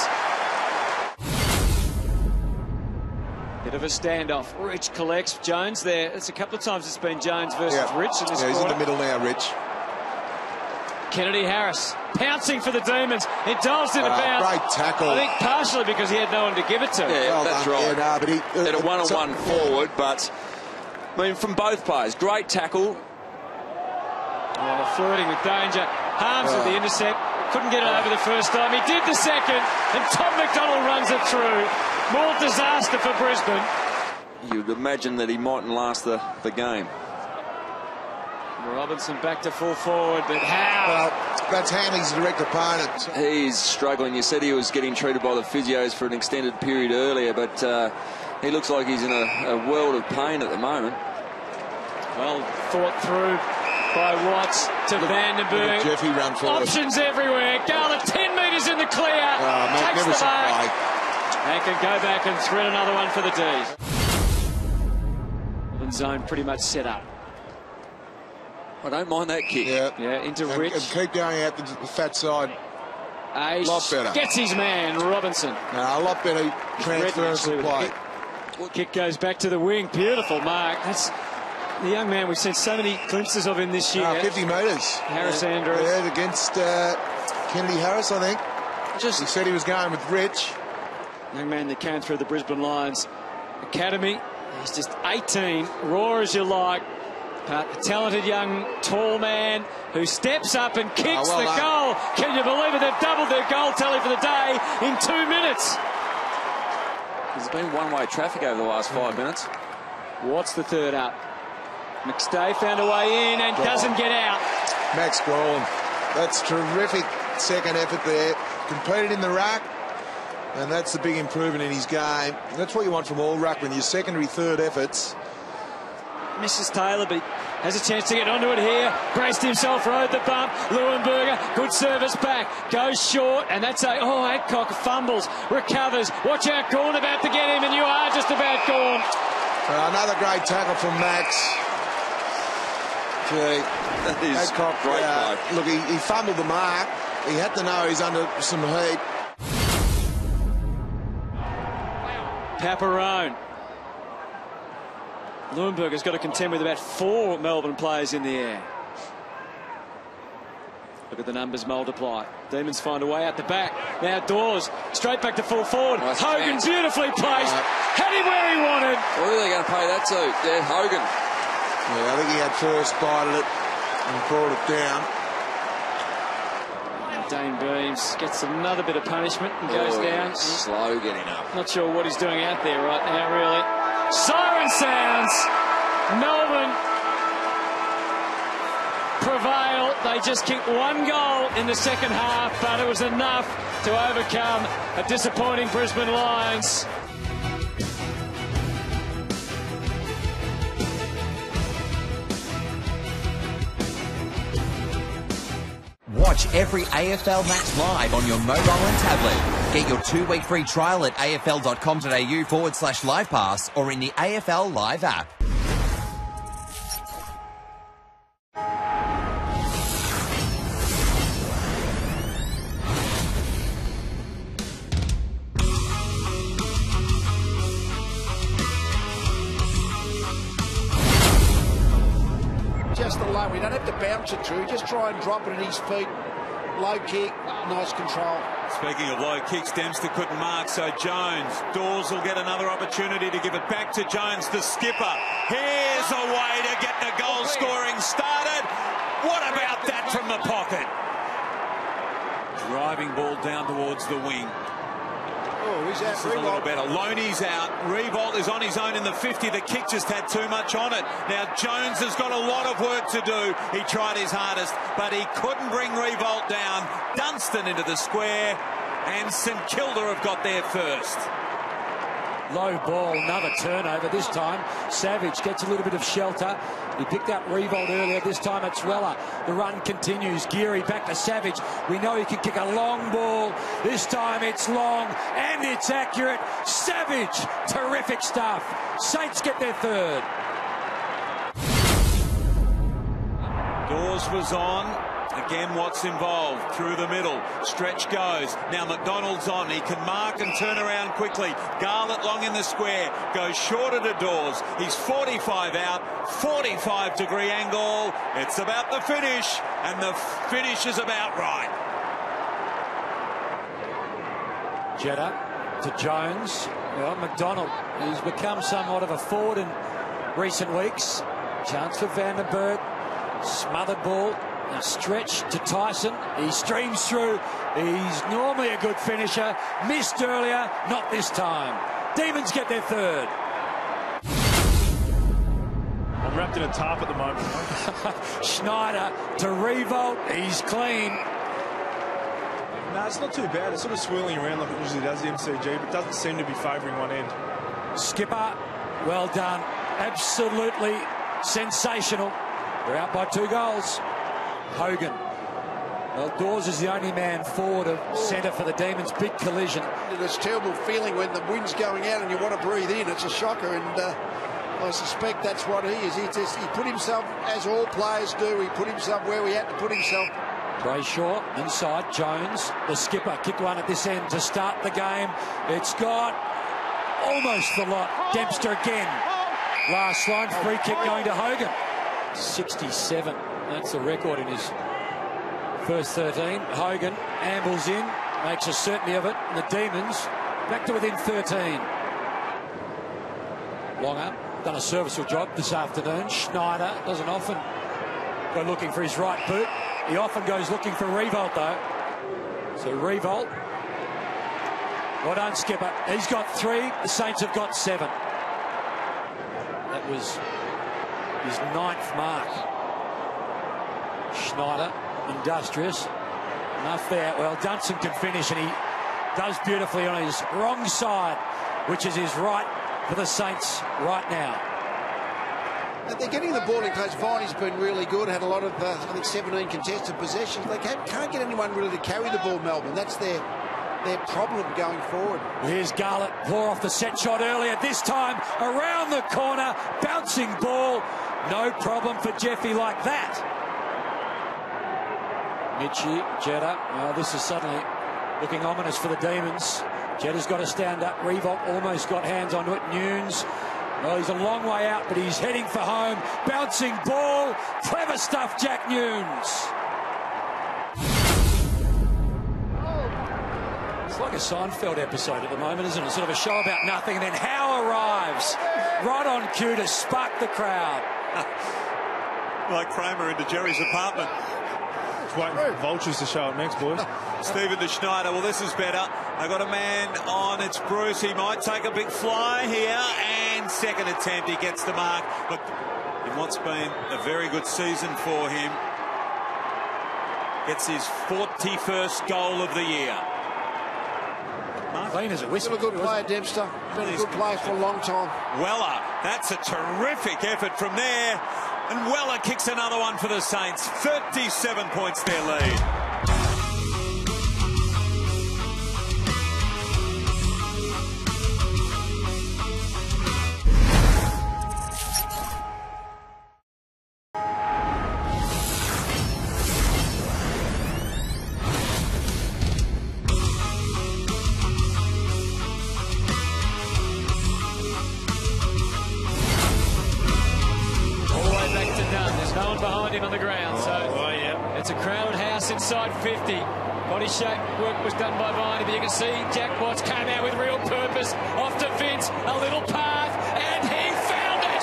Bit of a standoff. Rich collects. Jones there. It's a couple of times it's been Jones versus Rich in this quarter. He's in the middle now, Rich. Kennedy Harris pouncing for the Demons. Indulged in a bounce. Great tackle. I think partially because he had no one to give it to. Yeah, that's right. Yeah, no, but he had a one-on-one forward, but I mean, from both players, great tackle. Oh, flirting with danger. Harms with the intercept. Couldn't get it over the first time. He did the second, and Tom McDonald runs it through. More disaster for Brisbane. You'd imagine that he mightn't last the game. Robinson back to full forward, but how? Well, that's Hanley's direct opponent. He's struggling. You said he was getting treated by the physios for an extended period earlier, but he looks like he's in a world of pain at the moment. Well thought through by Watts to Vandenberg. Jeffy run forward. Options everywhere. Garlett 10 metres in the clear. Takes the mark. And can go back and thread another one for the D's. And zone pretty much set up. I don't mind that kick. Yeah, into Rich. And keep going out the fat side. A lot better. Gets his man, Robinson. No, a lot better transference of play. Kick goes back to the wing. Beautiful mark. That's the young man we've seen so many glimpses of him this year. 50 metres. Harris Andrews. Yeah, against Kennedy Harris, I think. He said he was going with Rich. Young man that came through the Brisbane Lions Academy. He's just 18, raw as you like. But a talented young tall man who steps up and kicks the goal. Can you believe it? They've doubled their goal tally for the day in 2 minutes. There's been one-way traffic over the last 5 minutes. Watts the third up. McStay found a way in and doesn't get out. Max Gorlin. That's terrific second effort there. Competed in the ruck. And that's the big improvement in his game. That's what you want from all ruckmen, your secondary third efforts. Misses Taylor, but has a chance to get onto it here. Braced himself, rode the bump. Leuenberger, good service back. Goes short, and that's Adcock fumbles, recovers. Watch out, Gawn about to get him, and you are just about gone. Another great tackle from Max. Gee, that is Adcock, great play. Look, he fumbled the mark. He had to know he's under some heat. Paparone. Leuenberger's got to contend with about 4 Melbourne players in the air. Look at the numbers multiply. Demons find a way out the back. Now Dawes, straight back to full forward. Hogan beautifully placed. Had him where he wanted. Who are they going to pay that to? Yeah, Hogan. Yeah, I think he had first bite at it and brought it down. And Dane Beams gets another bit of punishment and goes down. Slow getting up. Not sure what he's doing out there right now, really. Siren sounds. Melbourne prevail. They just kicked one goal in the second half, but it was enough to overcome a disappointing Brisbane Lions. Watch every AFL match live on your mobile and tablet. Get your 2-week free trial at afl.com.au/livepass or in the AFL Live app. Just alone. We don't have to bounce it through. Just try and drop it at his feet. Low kick, nice control. Speaking of low kicks, Dempster couldn't mark, so Jones. Dawes will get another opportunity to give it back to Jones, the skipper. Here's a way to get the goal scoring started. What about that from the pocket? Driving ball down towards the wing. Oh, he's out. This is a little better. Loney's out. Revolt is on his own in the 50. The kick just had too much on it. Now Jones has got a lot of work to do. He tried his hardest, but he couldn't bring Revolt down. Dunstan into the square, and St Kilda have got there first. Low ball, another turnover. This time, Savage gets a little bit of shelter. He picked up Revolt earlier. This time it's Weller. The run continues. Geary back to Savage. We know he can kick a long ball. This time it's long and it's accurate. Savage, terrific stuff. Saints get their third. Dawes was on. Again, what's involved? Through the middle. Stretch goes. Now McDonald's on. He can mark and turn around quickly. Garlett long in the square. Goes shorter to Dawes. He's 45 out. 45-degree angle. It's about the finish. And the finish is about right. Jetta to Jones. Well, McDonald, he's become somewhat of a forward in recent weeks. Chance for Vandenberg. Smothered ball. Now stretch to Tyson. He streams through. He's normally a good finisher. Missed earlier, not this time. Demons get their third. I'm wrapped in a tarp at the moment. Schneider to Revolt. He's clean. No, it's not too bad. It's sort of swirling around like it usually does, the MCG, but doesn't seem to be favouring one end. Skipper, well done. Absolutely sensational. They're out by 2 goals. Hogan. Well, Dawes is the only man forward of centre for the Demons. Big collision. It's a terrible feeling when the wind's going out and you want to breathe in. It's a shocker, and I suspect that's what he is. He put himself, as all players do, he put himself where he had to put himself. Brayshaw inside. Jones, the skipper, kicked one at this end to start the game. It's got almost the lot. Dempster again. Last line, free kick going to Hogan. 67. That's the record in his first 13. Hogan ambles in, makes a certainty of it. And the Demons back to within 13. Longer, done a serviceable job this afternoon. Schneider doesn't often go looking for his right boot. He often goes looking for Revolt, though. So Revolt. Well done, skipper. He's got 3. The Saints have got 7. That was his 9th mark. Schneider, industrious. Enough there. Well, Dunstan can finish, and he does beautifully on his wrong side, which is his right for the Saints right now. They're getting the ball in close. Viney's been really good. Had a lot of, I think, 17 contested possessions. They can't get anyone really to carry the ball, Melbourne. That's their problem going forward. Here's Garlett, pour off the set shot earlier. This time around the corner, bouncing ball. No problem for Jeffy like that. Mitchie, Jetta. Well, this is suddenly looking ominous for the Demons. Jetta's got to stand up. Revolt almost got hands onto it. Nunes. Well, he's a long way out, but he's heading for home. Bouncing ball. Clever stuff, Jack Nunes. It's like a Seinfeld episode at the moment, isn't it? Sort of a show about nothing, and then Howe arrives right on cue to spark the crowd. Like Kramer into Jerry's apartment. Just waiting for the vultures to show up next, boys. Stephen De Schneider, well, this is better. They got a man on, it's Bruce. He might take a big fly here, and second attempt, he gets the mark. Look, in what's been a very good season for him, gets his 41st goal of the year. Clean as a whistle. Still a good player, Dempster. Been a good player for a long time. Weller, that's a terrific effort from there. And Weller kicks another one for the Saints. 37 points their lead. Behind him on the ground, so it's a crowded house inside 50. Body shape work was done by Viney, but you can see Jack Watts came out with real purpose off to Vince, a little path, and he found it.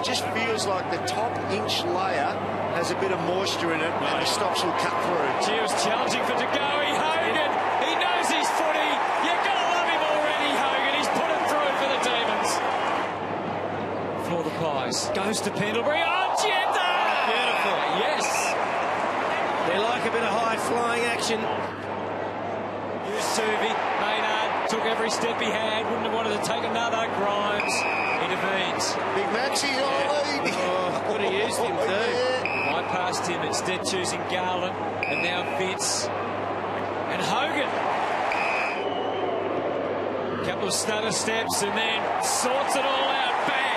It just feels like the top inch layer has a bit of moisture in it, and the stops will cut through. She was challenging for Degoe. Hogan, he knows his footy. You gotta love him already, Hogan. He's put it through for the Demons. For the Pies. Goes to Pendlebury. Oh, Jetta! Beautiful. Yes. They like a bit of high-flying action. Here's Suvi. Maynard took every step he had. Wouldn't have wanted to take another. Grimes intervenes. Big Maxie's on the lead. Oh, could have used him too. Bypassed him, instead choosing Garland. And now Vince. And Hogan. A couple of stutter steps and then sorts it all out. Bang!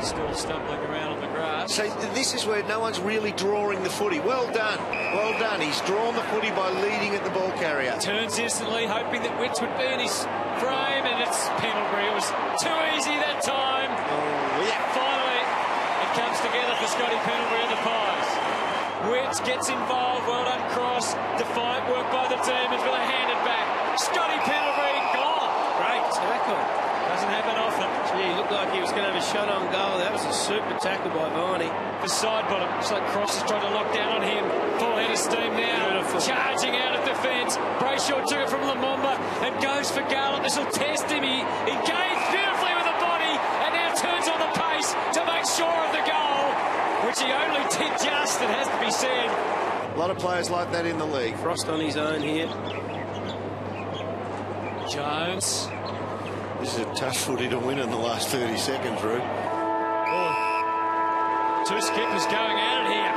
Still stumbling around on the grass. So this is where no one's really drawing the footy. Well done. Well done. He's drawn the footy by leading at the ball carrier. Turns instantly, hoping that Witts would be in his frame, and it's Pendlebury. It was too easy that time. Oh, yeah. Finally, it comes together for Scotty Pendlebury and the Pies. Witts gets involved. Well done, Cross. Defiant work by the Demons, but they hand it back. Scotty Pendlebury gone. Great tackle. Doesn't happen often. Gee, he looked like he was going to have a shot on goal. That was a super tackle by Viney. The side bottom. It's like Cross is trying to lock down on him. Full head of steam now. Beautiful. Charging out of defence. Brayshaw took it from Lumumba and goes for Garland. This will test him. He engaged beautifully with the body and now turns on the pace to make sure of the goal, which he only did just, it has to be said. A lot of players like that in the league. Frost on his own here. Jones. This is a tough footy to win in the last 30 seconds, Roo. Oh. Two skippers going at it here.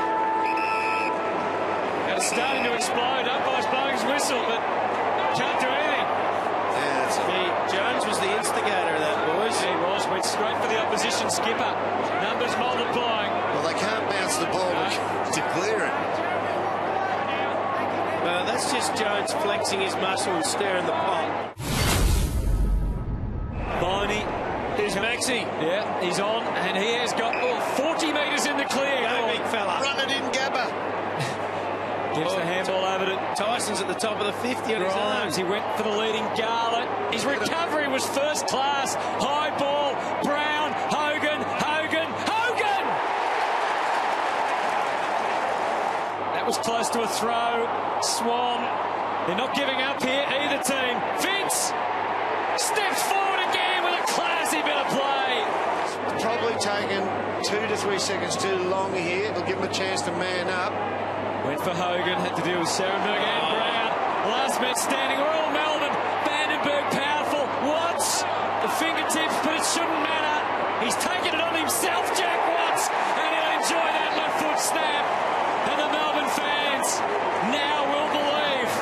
And it's starting to explode. Umpire's blowing his whistle, but can't do anything. Jones was the instigator of that, boys. He was. Went straight for the opposition skipper. Numbers multiplying. Well, they can't bounce the ball to clear it. That's just Jones flexing his muscle and stirring the pot. Viney. Here's Maxie. Yeah, he's on, and he has got 40 metres in the clear. Go, big fella. Run it in, Gabba. Gives the handball over to Tyson's at the top of the 50 on his Grimes. He went for the leading Garland. His recovery was first class. High ball. Brown. Hogan. That was close to a throw. Swan. They're not giving up here, either team. Vince steps forward again with a classy bit of play. Probably taken 2 to 3 seconds too long here. It'll give him a chance to man up. Went for Hogan, had to deal with Sarenberg and Brown. Last man standing, Royal Melbourne. Vandenberg powerful. Watts, the fingertips, but it shouldn't matter. He's taken it on himself, Jack Watts, and he'll enjoy that left foot snap. And the Melbourne fans now will believe.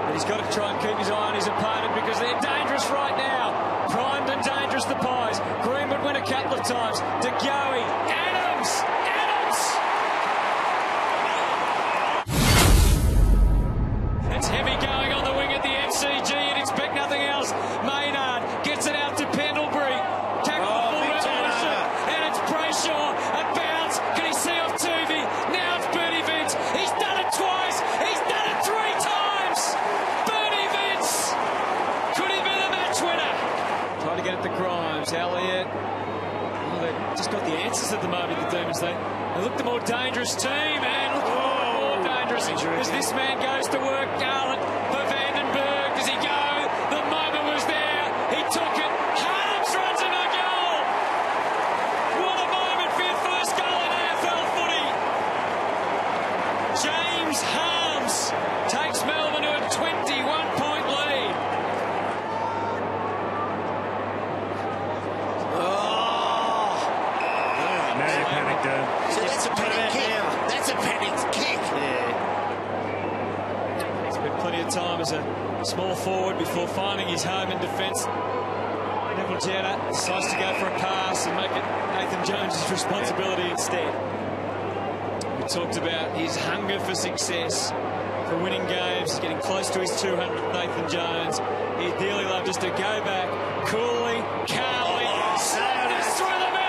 But he's got to try and keep his eye on his opponent because they're dangerous right now. Primed and dangerous, the Pies. Greenwood win a couple of times. Degoe, Adams. It's heavy going on the wing at the MCG. You'd expect nothing else. Maynard gets it out to Pendlebury. Tackle the full revolution. And it's Brayshaw. A bounce. Can he see off Tuvey? Now it's Bernie Vince. He's done it twice. He's done it 3 times. Bernie Vince. Could he be the match winner? Try to get it to Grimes. Elliott. Oh, they're just got the answers at the moment, the Demons. They look the more dangerous team, and look more dangerous as this man goes to work. Garland for Vandenberg. Does he go? The moment was there. He took it. Harms runs in a goal. What a moment for your first goal in AFL footy. James Harms takes Melbourne to a 21-point lead. So that's a penalty kick. That's a penalty kick. Yeah. He's been plenty of time as a small forward before finding his home in defence. Neville Jetta decides to go for a pass and make it Nathan Jones' responsibility instead. We talked about his hunger for success, for winning games, getting close to his 200th Nathan Jones. He'd dearly love just to go back coolly, calmly, Sanders through the middle.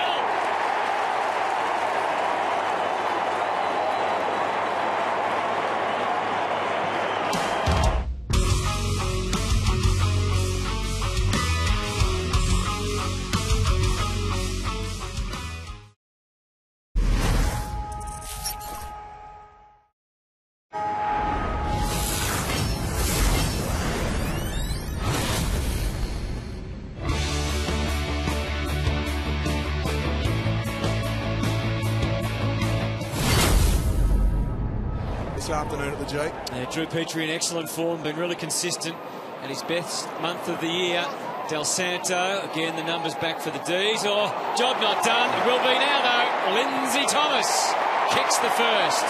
Afternoon at the G. Yeah, Drew Petrie in excellent form, been really consistent at his best month of the year. Del Santo, again the numbers back for the D's. Oh, job not done. It will be now though. Lindsay Thomas kicks the first.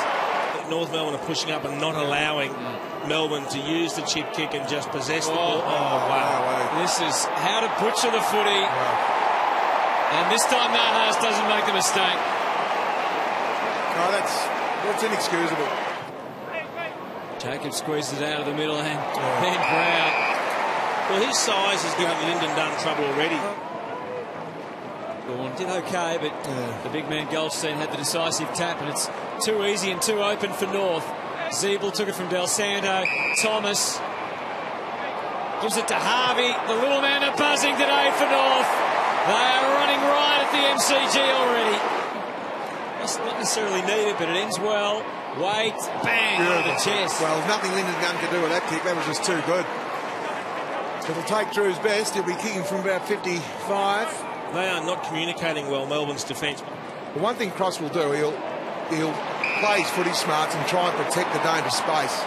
North Melbourne are pushing up and not allowing Melbourne to use the chip kick and just possess the ball. Oh, wow. This is how to butcher the footy. Wow. And this time Nahas doesn't make the mistake. No, that's inexcusable. Jacob squeezes it out of the middle and Ben Brown. Well, his size has given Lyndon Dunn trouble already. Gawn did okay, but the big man Goldstein had the decisive tap, and it's too easy and too open for North. Zeeble took it from Del Santo. Thomas gives it to Harvey. The little man are buzzing today for North. They are running right at the MCG already. Not necessarily needed, but it ends well. Wait, bang, on the chest. Well, there's nothing Lyndon Dunn could do with that kick. That was just too good. It'll take Drew's best. He'll be kicking from about 55. They are not communicating well, Melbourne's defence. The one thing Cross will do, he'll play his footy smarts and try and protect the dangerous space.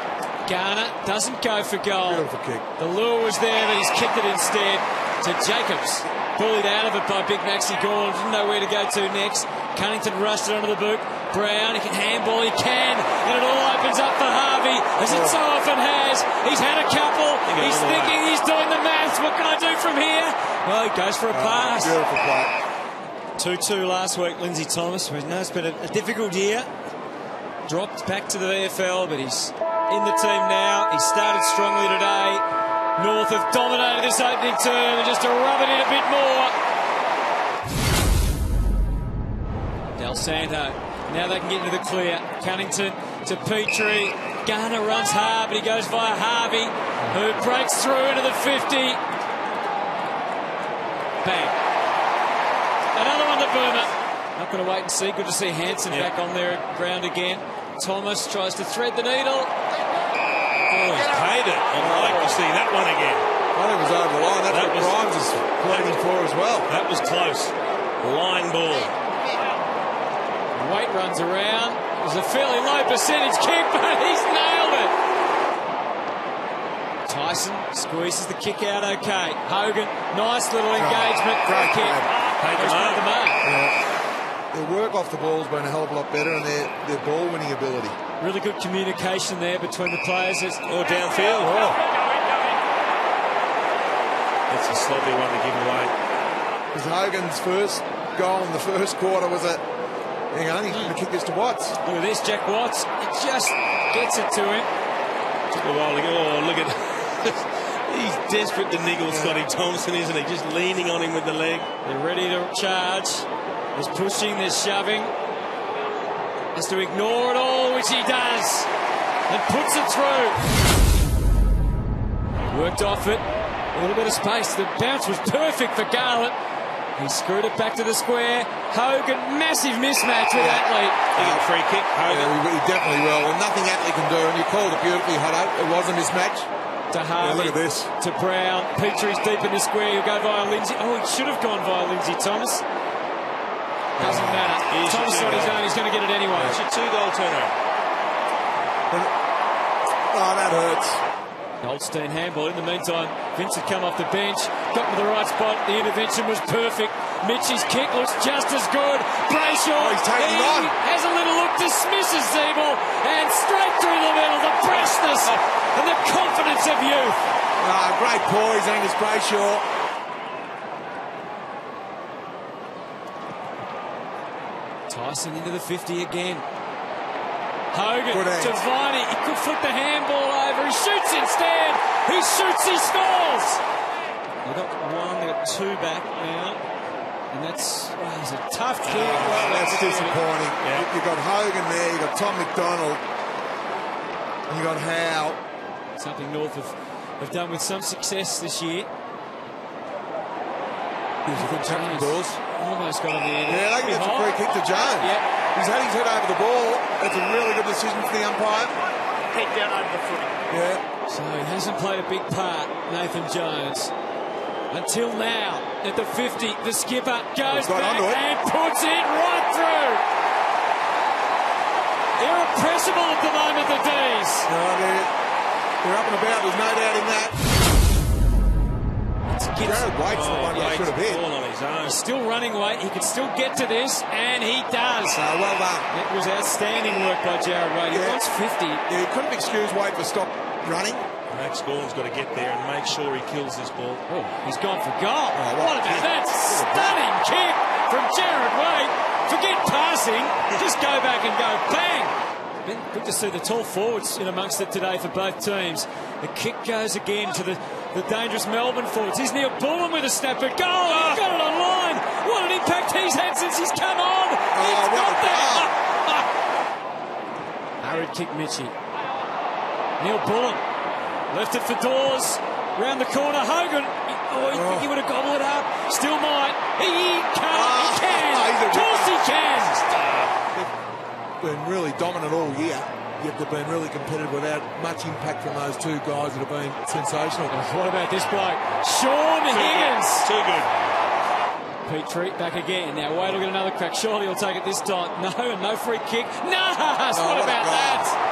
Garner doesn't go for goal. Beautiful kick. The lure was there, but he's kicked it instead to Jacobs. Bullied out of it by Big Maxi Gawn. Didn't know where to go to next. Cunnington rushed it onto the boot. Brown, he can handball, he can, and it all opens up for Harvey, as it so often has. He's had a couple, he's thinking, he's doing the maths, what can I do from here? Well, he goes for a pass. Beautiful play. 2-2 last week, Lindsay Thomas. We know it's been a difficult year. Dropped back to the VFL, but he's in the team now. He started strongly today. North have dominated this opening term, and just to rub it in a bit more. Del Santo. Now they can get into the clear. Cunnington to Petrie. Garner runs hard, but he goes via Harvey, who breaks through into the 50. Bang. Another one to Boomer. Not going to wait and see. Good to see Hansen back on their ground again. Thomas tries to thread the needle. Oh, he's paid it. I'd like to see that one again. I think it was over the line. That's what Grimes is pleading for as well. That was close. Line ball. Waite runs around. It was a fairly low percentage kick, but he's nailed it. Tyson squeezes the kick out okay. Hogan, nice little engagement. Great kick. Their work off the ball has been a hell of a lot better, and their ball winning ability. Really good communication there between the players. Or downfield. Oh. That's a sloppy one to give away. Because Hogan's first goal in the first quarter was a... Hang on, he's going to kick this to Watts. Look at this, Jack Watts. It just gets it to him. Took a while to go. Oh, look at... He's desperate to niggle Scotty Thompson, isn't he? Just leaning on him with the leg. They're ready to charge. There's pushing, there's shoving. Has to ignore it all, which he does. And puts it through. Worked off it. A little bit of space. The bounce was perfect for Garland. He screwed it back to the square. Hogan, massive mismatch with Atley. He got a free kick. Hogan. Yeah, he definitely will. And nothing Atley can do. And you called it beautifully, Hutto. It was a mismatch. To Harvey, look at this. To Brown. Petrie's deep in the square. He'll go via Lindsay. Oh, he should have gone via Lindsay Thomas. Doesn't matter. Thomas on his own. He's going to get it anyway. It's a 2-goal turnaround. Oh, that hurts. Goldstein handball. In the meantime, Vince had come off the bench, got to the right spot. The intervention was perfect. Mitchie's kick looks just as good. Brayshaw, he's taking on. Has a little look, dismisses Zeeble, and straight through the middle. The freshness and the confidence of youth. Great poise, Angus Brayshaw. Tyson into the 50 again. Hogan Good to Viney. He could flick the handball over. He shoots instead. He shoots, he scores. They got one, they got two back now. And that's it's a tough kick. Well, that's disappointing. Yeah. You've got Hogan there, you've got Tom McDonald, and you've got Howe. Something North have done with some success this year. Here's a good tackle, Dawes. Almost got him there. Yeah, they can get the free kick to Jones. Yep. He's had his head over the ball. That's a really good decision for the umpire. Head down over the foot. Yeah. So he hasn't played a big part, Nathan Jones. Until now, at the 50, the skipper goes back and puts it right through. Irrepressible at the moment, the D's. No, they're up and about, there's no doubt in that. Jared Waite's the one that should have hit. He's still running weight. He could still get to this, and he does. Well done. It was outstanding work by Jared Waite. He wants 50. Yeah, he couldn't excuse Waite for stop running. Max Gawn's got to get there and make sure he kills this ball. Oh, he's gone for goal. What about that stunning kick from Jared Waite? Forget passing, just go back and go bang. Been good to see the tall forwards in amongst it today for both teams. The kick goes again to the dangerous Melbourne forwards. Here's Neil Bullen with a snapper. Goal! He's got it on line. What an impact he's had since he's come on. He's got there. Arid kick, Mitchie. Neil Bullen left it for Dawes. Round the corner, Hogan. Oh, you think he would have gobbled it up? Still might. He can't. He can. Of course he can. Been really dominant all year, yet they've been really competitive without much impact from those two guys that have been sensational. What about this bloke? Sean Higgins. Too good. Petrie back again. Now Wade will get another crack. Surely he'll take it this time. No, and no free kick. Nice. What about that?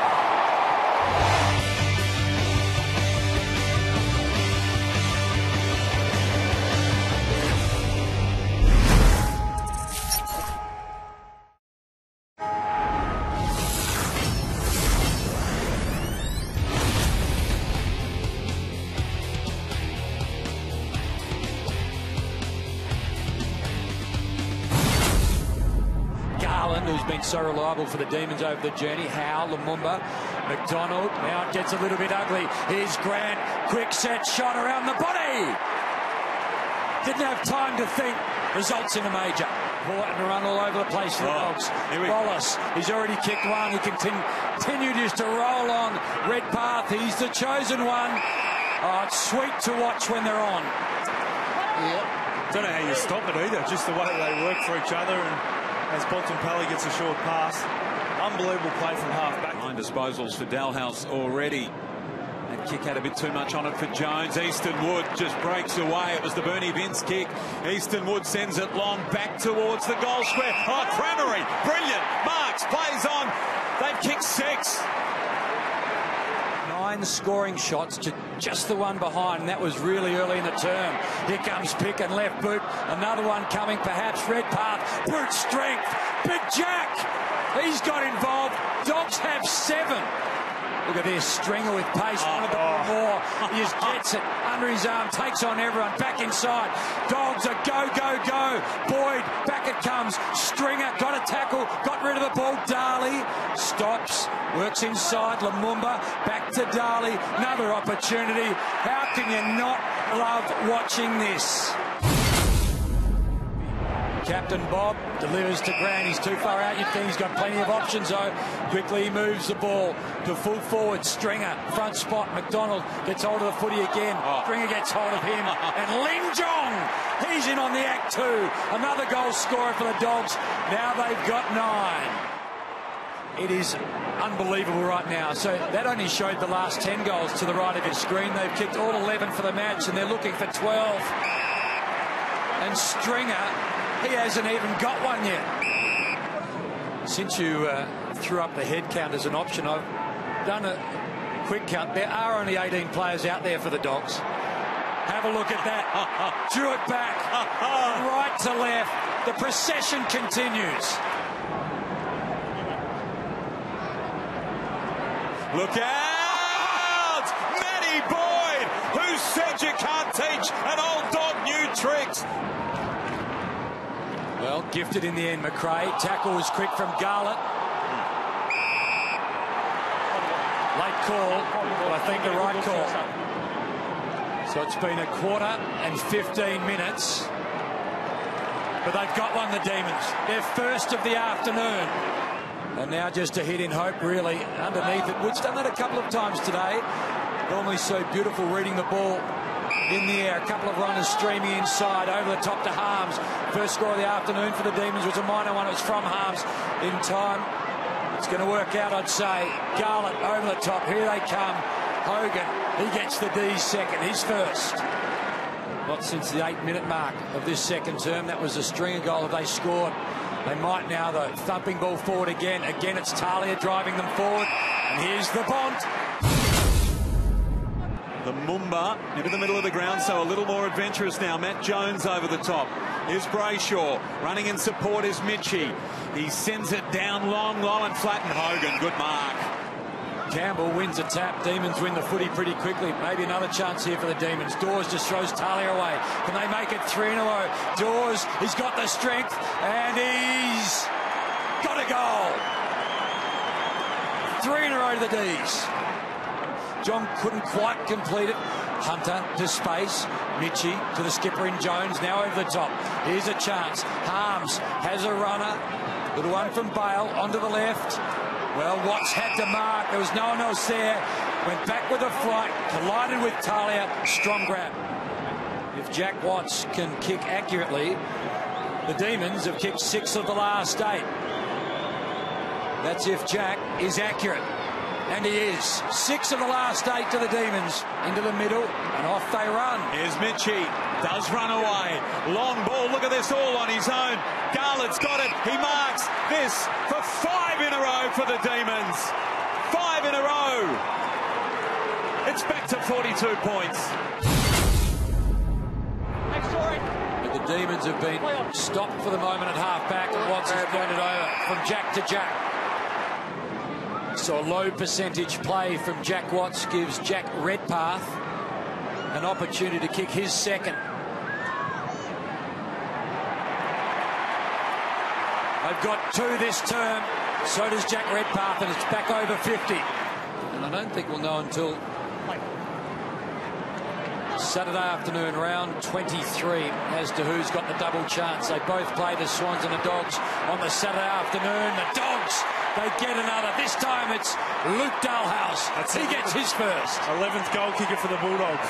Who's been so reliable for the Demons over the journey. Howe, Lumumba, McDonald. Now it gets a little bit ugly. Here's Grant. Quick set shot around the body. Didn't have time to think. Results in a major. Ball and run all over the place for the Dogs. Wallace, he's already kicked one. He continued just to roll on. Redpath, he's the chosen one. Oh, it's sweet to watch when they're on. Yeah. Don't know how you stop it either. Just the way they work for each other, and as Bontempelli gets a short pass. Unbelievable play from half-back. 9 disposals for Dalhouse already. That kick had a bit too much on it for Jones. Easton Wood just breaks away. It was the Bernie Vince kick. Easton Wood sends it long back towards the goal square. Oh, Cramery, brilliant. Marks plays on. They've kicked 6. 9 scoring shots to just the one behind, and that was really early in the term. Here comes Pick and left boot. Another one coming, perhaps. Redpath, brute strength. Big Jack, he's got involved. Dogs have 7. Look at this, Stringer with pace, wanted the ball more. He just gets it under his arm, takes on everyone, back inside. Dogs are go, go, go. Boyd, back it comes. Stringer, got a tackle, got rid of the ball. Darley stops, works inside. Lumumba, back to Darley. Another opportunity. How can you not love watching this? Captain Bob delivers to Grant. He's too far out, you think. He's got plenty of options, though. Quickly he moves the ball to full forward. Stringer, front spot. McDonald gets hold of the footy again. Stringer gets hold of him. And Ling Jong, he's in on the act too. Another goal scorer for the Dogs. Now they've got 9. It is unbelievable right now. So that only showed the last 10 goals to the right of your screen. They've kicked all 11 for the match, and they're looking for 12. And Stringer, he hasn't even got one yet. Since you threw up the head count as an option, I've done a quick count. There are only 18 players out there for the Dogs. Have a look at that. Drew it back. Right to left. The procession continues. Look out! Matty Boyd, who said you can't teach an old dog new tricks. Well, gifted in the end, McRae. Tackle was quick from Garlett. Late call, but I think the right call. So it's been 1:15 minutes. But they've got one, the Demons. Their first of the afternoon. And now just a hit in hope, really, underneath it. Wood's done that a couple of times today. Normally so beautiful reading the ball in the air. A couple of runners streaming inside, over the top to Harms. First score of the afternoon for the Demons was a minor one. It was from Harms in time. It's going to work out, I'd say. Garlett over the top. Here they come. Hogan, he gets the D's second. His first. Not since the 8-minute mark of this second term. That was a Stringer goal that they scored. They might now, though. Thumping ball forward again. Again, it's Talia driving them forward. And here's the Bont. The Mumba into the middle of the ground, so a little more adventurous now. Matt Jones over the top. Here's Brayshaw. Running in support is Mitchie. He sends it down long, low and flat, and Hogan. Good mark. Campbell wins a tap. Demons win the footy pretty quickly. Maybe another chance here for the Demons. Dawes just throws Talia away. Can they make it 3 in a row? Dawes, he's got the strength, and he's got a goal. 3 in a row to the D's. John couldn't quite complete it. Hunter to space. Mitchie to the skipper in Jones. Now over the top. Here's a chance. Harms has a runner. Little one from Bale onto the left. Well, Watts had to mark. There was no one else there. Went back with a flight. Collided with Talia. Strong grab. If Jack Watts can kick accurately, the Demons have kicked 6 of the last 8. That's if Jack is accurate. And he is. 6 of the last 8 to the Demons. Into the middle, and off they run. Here's Mitchie. Does run away. Long ball. Look at this, all on his own. Garlett's got it. He marks this for 5 in a row for the Demons. 5 in a row. It's back to 42 points. But the Demons have been stopped for the moment at half-back, and Watts has pointed over from Jack to Jack. So a low percentage play from Jack Watts gives Jack Redpath an opportunity to kick his second. They've got 2 this term. So does Jack Redpath, and it's back over 50. And I don't think we'll know until Saturday afternoon, round 23, as to who's got the double chance. They both play the Swans and the Dogs on the Saturday afternoon. The Dogs, they get another. This time it's Luke Dalhouse. He gets his first. 11th goal kicker for the Bulldogs.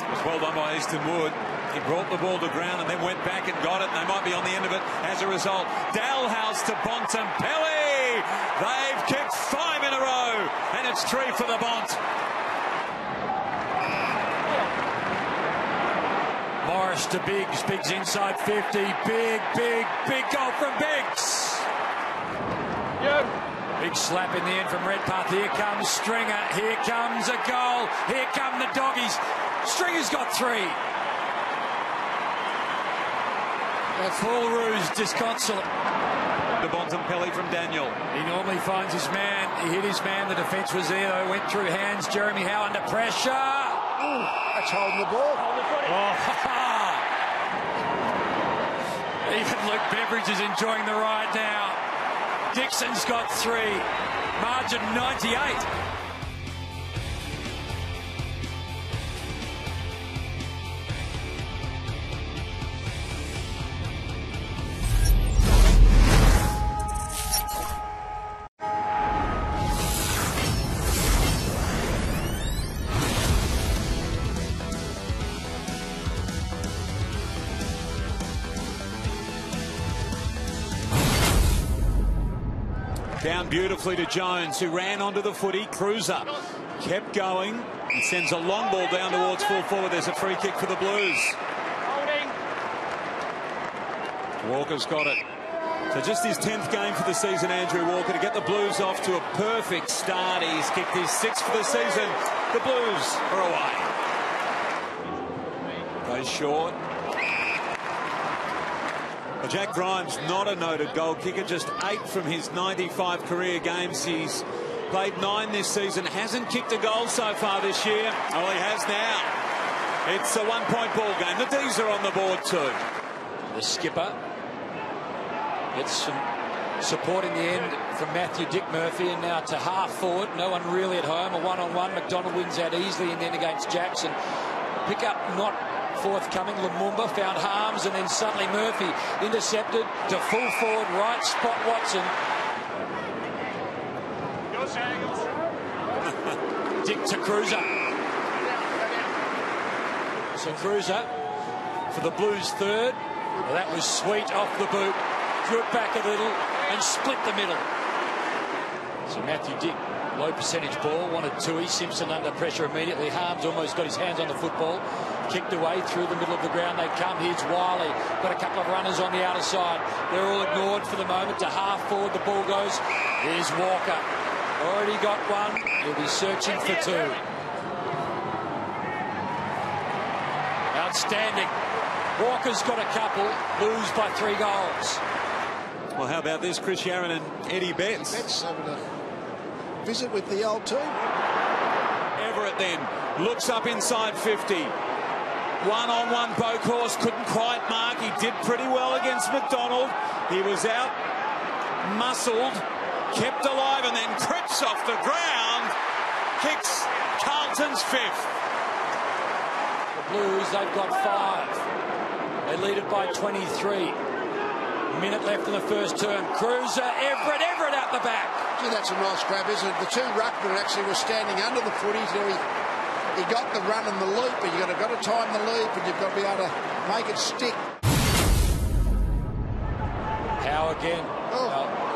It was well done by Easton Wood. He brought the ball to ground and then went back and got it. They might be on the end of it as a result. Dalhouse to Bontempelli. They've kicked 5 in a row, and it's 3 for the Bont. Morris to Biggs. Biggs inside 50. Big goal from Biggs. Big slap in the end from Redpath. Here comes Stringer. Here comes a goal. Here come the Doggies. Stringer's got 3. Paul Roos disconsolate. To Bontempelli from Daniel. He normally finds his man. He hit his man. The defence was there, though. Went through hands. Jeremy Howe under pressure. Ooh, that's holding the ball. Even Luke Beveridge is enjoying the ride now. Dixon's got 3. Margin 98. Down beautifully to Jones, who ran onto the footy. Cruiser kept going. He sends a long ball down towards full forward. There's a free kick for the Blues. Walker's got it. So just his 10th game for the season, Andrew Walker, to get the Blues off to a perfect start. He's kicked his 6th for the season. The Blues are away. Goes short. Well, Jack Grimes, not a noted goal kicker, just 8 from his 95 career games. He's played 9 this season, hasn't kicked a goal so far this year. Oh, he has now. It's a 1-point ball game. The D's are on the board too. The skipper gets some support in the end from Matthew Dick Murphy, and now to half forward. No one really at home. A one-on-one. McDonald wins out easily in the end against Jackson. Pick up not forthcoming. Lumumba found Harms, and then suddenly Murphy intercepted to full forward, right spot Watson. Dick to Cruiser. So Cruiser for the Blues third. Well, that was sweet off the boot. Drew it back a little and split the middle. So Matthew Dick, low percentage ball, wanted Tui. Simpson under pressure immediately. Harms almost got his hands on the football. Kicked away through the middle of the ground. They come. Here's Wiley. Got a couple of runners on the outer side. They're all ignored for the moment. To half forward the ball goes. Here's Walker. Already got one. He'll be searching for 2. Outstanding. Walker's got a couple. Lose by 3 goals. Well, how about this? Chris Yarran and Eddie Betts. Betts having a visit with the old team. Everett then looks up inside 50. One-on-one Bokhorst couldn't quite mark. He did pretty well against McDonald. He was out muscled, kept alive, and then Cripps off the ground. Kicks Carlton's 5th. The Blues, they've got 5. They lead it by 23. Minute left in the first term. Cruiser, Everett out the back. Gee, that's a nice grab, isn't it? The 2 ruckmen actually were standing under the footies. He got the run and the loop, but you've got to time the loop, and you've got to be able to make it stick. Howe again.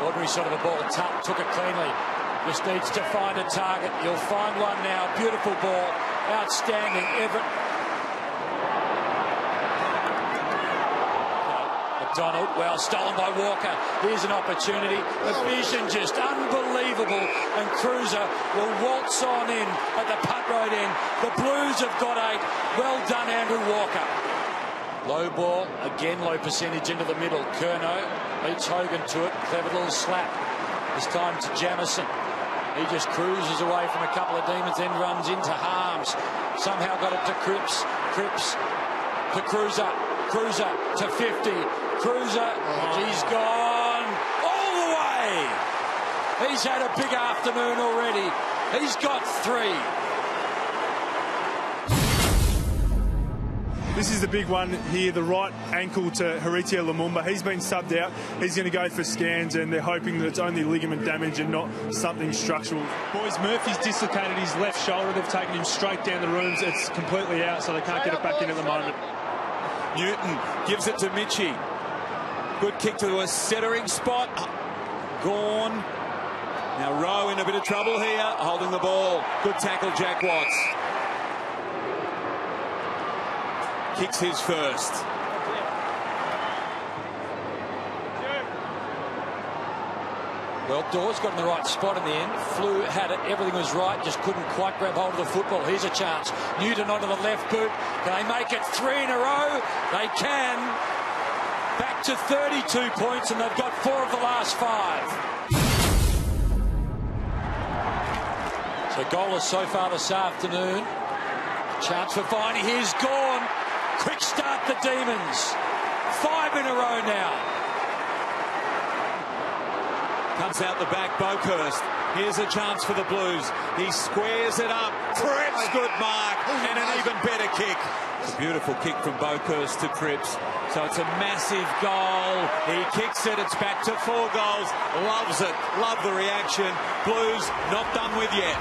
Ordinary shot of the ball. Tuck took it cleanly. Just needs to find a target. You'll find one now. Beautiful ball. Outstanding. Everett. McDonald, well, stolen by Walker. Here's an opportunity. The vision just unbelievable. And Cruiser will waltz on in at the punt road end. The Blues have got 8. Well done, Andrew Walker. Low ball, again low percentage into the middle. Curnow beats Hogan to it. Clever little slap. This time to Jamison. He just cruises away from a couple of demons, then runs into Harms. Somehow got it to Cripps. Cripps to Cruiser. Cruiser to 50. Cruiser, he's gone all the way. He's had a big afternoon already. He's got 3. This is the big one here, the right ankle to Haritia Lumumba. He's been subbed out. He's going to go for scans, and they're hoping that it's only ligament damage and not something structural. Boys, Murphy's dislocated his left shoulder. They've taken him straight down the rooms. It's completely out, so they can't get it back in at the moment. Newton gives it to Mitchie. Good kick to a centering spot. Gone. Now Rowe in a bit of trouble here, holding the ball. Good tackle, Jack Watts. Kicks his first. Well, Dawes got in the right spot in the end. Flew, had it, everything was right, just couldn't quite grab hold of the football. Here's a chance. Newton onto the left boot. Can they make it 3 in a row? They can. Back to 32 points, and they've got 4 of the last 5. So goalless so far this afternoon. Chance for Viney. Here's Gawn. Quick start the Demons. 5 in a row now. Comes out the back, Bokhorst. Here's a chance for the Blues. He squares it up. Cripps, good mark, and an even better kick. A beautiful kick from Bokhorst to Cripps. So it's a massive goal. He kicks it. It's back to 4 goals. Loves it. Love the reaction. Blues not done with yet.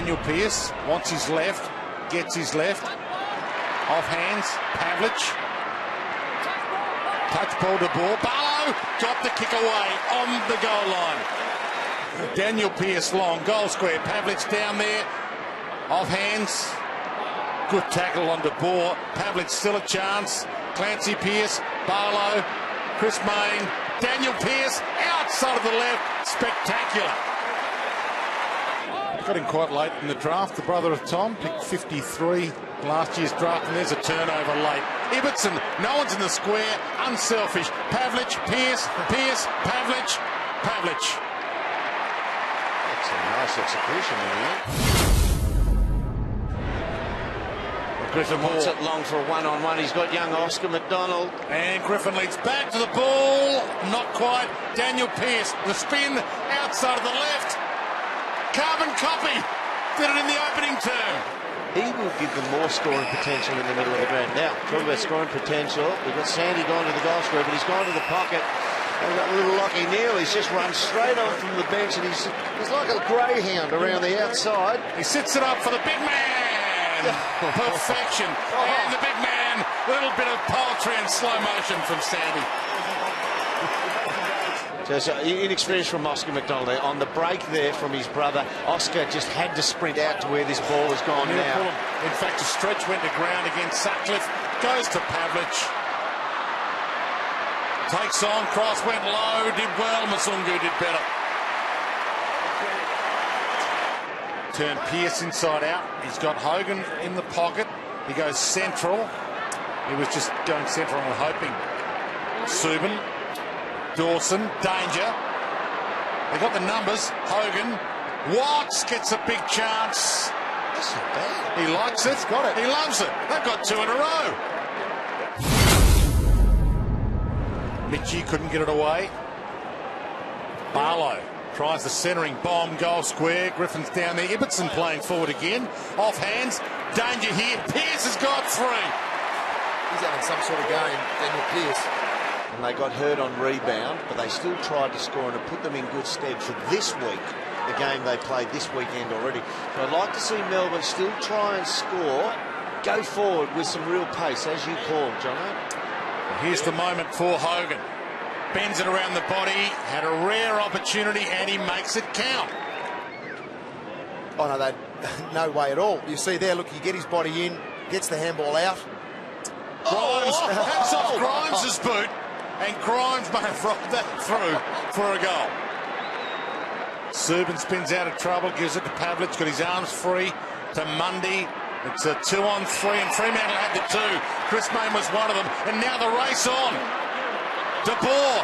Daniel Pearce wants his left, gets his left. Off hands, Pavlich. Touch ball to ball. Barlow got the kick away on the goal line. Daniel Pearce long, goal square. Pavlich down there. Off hands. Good tackle on De Boer. Pavlich still a chance. Clancy Pearce, Barlow, Chris Mayne, Daniel Pearce outside of the left. Spectacular. Got him quite late in the draft. The brother of Tom picked 53 last year's draft, and there's a turnover late. Ibbotson, no one's in the square. Unselfish. Pavlich, Pearce, Pearce, Pavlich, Pavlich. That's a nice execution in here. Griffin wants it long for a one-on-one. He's got young Oscar McDonald. And Griffin leads back to the ball. Not quite. Daniel Pearce, the spin outside of the left. Carbon copy. Did it in the opening term. He will give them more scoring potential in the middle of the ground. Now, talking about scoring potential, we've got Sandy gone to the goal square, but he's gone to the pocket. And we've got little Lockie Neal. He's just run straight on from the bench, and he's like a greyhound around the outside. He sits it up for the big man. Perfection. And the big man, a little bit of poetry and slow motion from Sandy. So inexperience from Oscar McDonald there. On the break there from his brother, Oscar just had to sprint out to where this ball has gone now. In fact, a stretch went to ground against Sutcliffe. Goes to Pavlich. Takes on, cross went low, did well. Masungu did better. Turn Pearce inside out. He's got Hogan in the pocket. He goes central. He was just going central and hoping. Subin, Dawson, danger. They got the numbers. Hogan, Watts gets a big chance. That's not bad. He likes it. Got it. He loves it. They've got two in a row. Mitchie couldn't get it away. Barlow tries the centering bomb, goal square. Griffin's down there. Ibbotson playing forward again. Off hands. Danger here. Pearce has got three. He's having some sort of game, Daniel Pearce. And they got hurt on rebound, but they still tried to score, and it put them in good stead for this week, the game they played this weekend already. So I'd like to see Melbourne still try and score, go forward with some real pace, as you called, Jono. Here's the moment for Hogan. Bends it around the body, had a rare opportunity, and he makes it count. Oh, no, no way at all. You see there, look, you get his body in, gets the handball out. Grimes, that's off Grimes' boot, and Grimes may have rolled that through for a goal. Subin spins out of trouble, gives it to Pavlich, got his arms free to Mundy. It's a 2-on-3, and Fremantle had the two. Chris Mayne was one of them, and now the race on. De Boer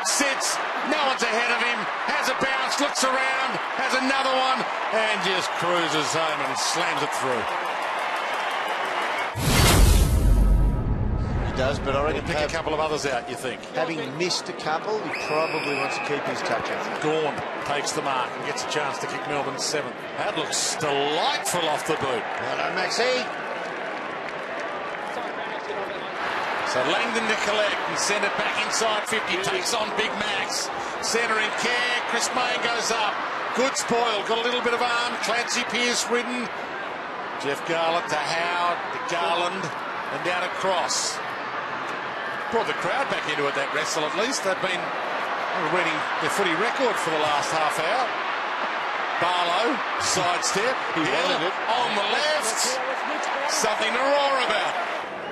sits, no one's ahead of him, has a bounce, looks around, has another one, and just cruises home and slams it through. He does, but I reckon pick a couple of others out, you think? Having missed a couple, he probably wants to keep his touch out. Gawn takes the mark and gets a chance to kick Melbourne's seventh. That looks delightful off the boot. Hello, Maxie. So Langdon to collect and send it back inside 50. Takes on Big Max. Centre in care. Chris Mayne goes up. Good spoil. Got a little bit of arm. Clancy Pearce ridden. Jeff Garland to Howard. To Garland. And down across. Brought the crowd back into it, that wrestle at least. They've been reading their footy record for the last half hour. Barlow. Sidestep. He wanted it. On the left. Something to roar about.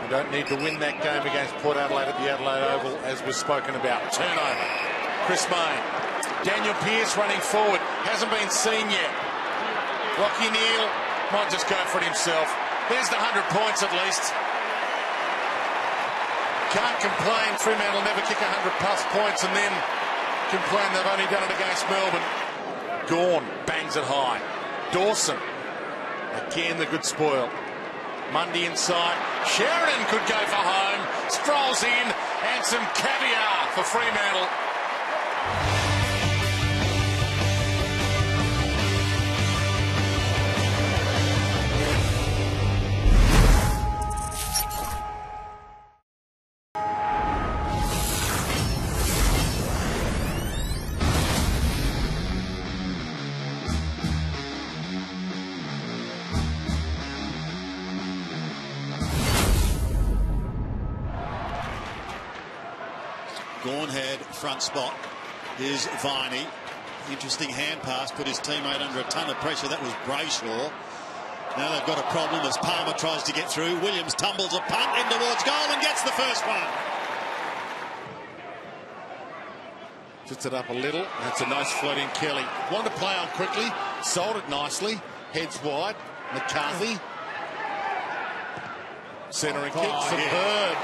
We don't need to win that game against Port Adelaide at the Adelaide Oval, as was spoken about. Turnover. Chris Mayne. Daniel Pearce running forward. Hasn't been seen yet. Lockie Neal might just go for it himself. There's the 100 points at least. Can't complain. Fremantle never kick 100-plus points and then complain they've only done it against Melbourne. Gawn bangs it high. Dawson. Again, the good spoil. Mundy inside. Sheridan could go for home. Strolls in, and some caviar for Fremantle. Gawn had front spot. Here's Viney. Interesting hand pass, put his teammate under a ton of pressure. That was Brayshaw. Now they've got a problem as Palmer tries to get through. Williams tumbles a punt in towards goal and gets the first one. Puts it up a little. That's a nice floating Kelly. Wanted to play on quickly. Sold it nicely. Heads wide. McCarthy. Centre and kick. Superb.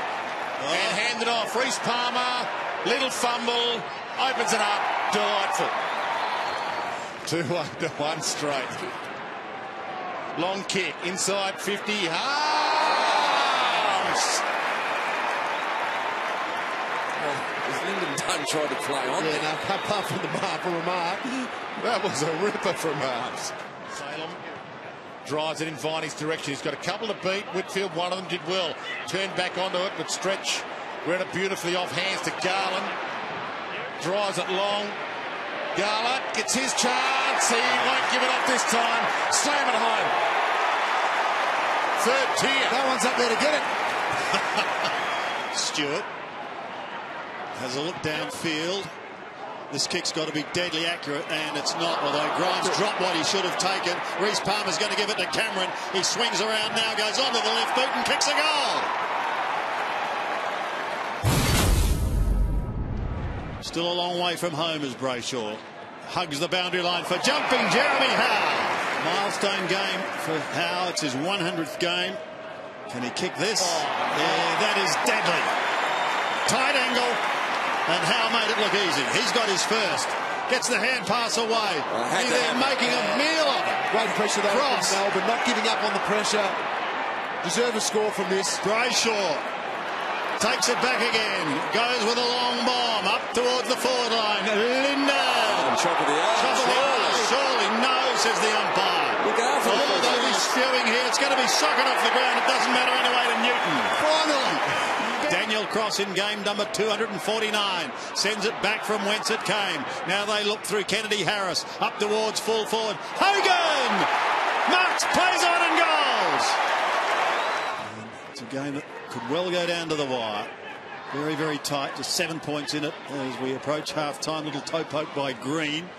And handed off. Reece Palmer. Little fumble. Opens it up. Delightful. 2-1 to 1 straight. Long kick. Inside 50. Harms. Lyndon Dunn tried to play on. Yeah, no, apart from the remark. That was a ripper from Harms. Salem drives it in Viney's direction. He's got a couple to beat. Whitfield, one of them did well. Turned back onto it, but Stretch read it beautifully off hands to Garland. Drives it long. Garland gets his chance. He won't give it up this time. Slam it home. Third tier. That one's up there to get it. Stewart has a look downfield. This kick's got to be deadly accurate, and it's not, although Grimes dropped what he should have taken. Reece Palmer's going to give it to Cameron. He swings around now, goes onto the left boot and kicks a goal. Still a long way from home as Brayshaw hugs the boundary line for jumping Jeremy Howe. Milestone game for Howe. It's his 100th game. Can he kick this? Yeah, that is deadly. Tight angle, and Howe made it look easy. He's got his first. Gets the hand pass away. They're making a meal of it. Great pressure though from Melbourne, not giving up on the pressure. Deserve a score from this. Brayshaw takes it back again. Goes with a long bomb up towards the forward line. Linden. Chop of the arm. Surely no, says the umpire. Look after Although he's spewing here, it's going to be socket off the ground. It doesn't matter anyway to Newton. Finally. Daniel Cross in game number 249. Sends it back from whence it came. Now they look through Kennedy Harris. Up towards full forward. Hogan! Marks, plays on and goals. It's a game that could well go down to the wire. Very, very tight. Just 7 points in it as we approach half-time. Little toe poke by Green.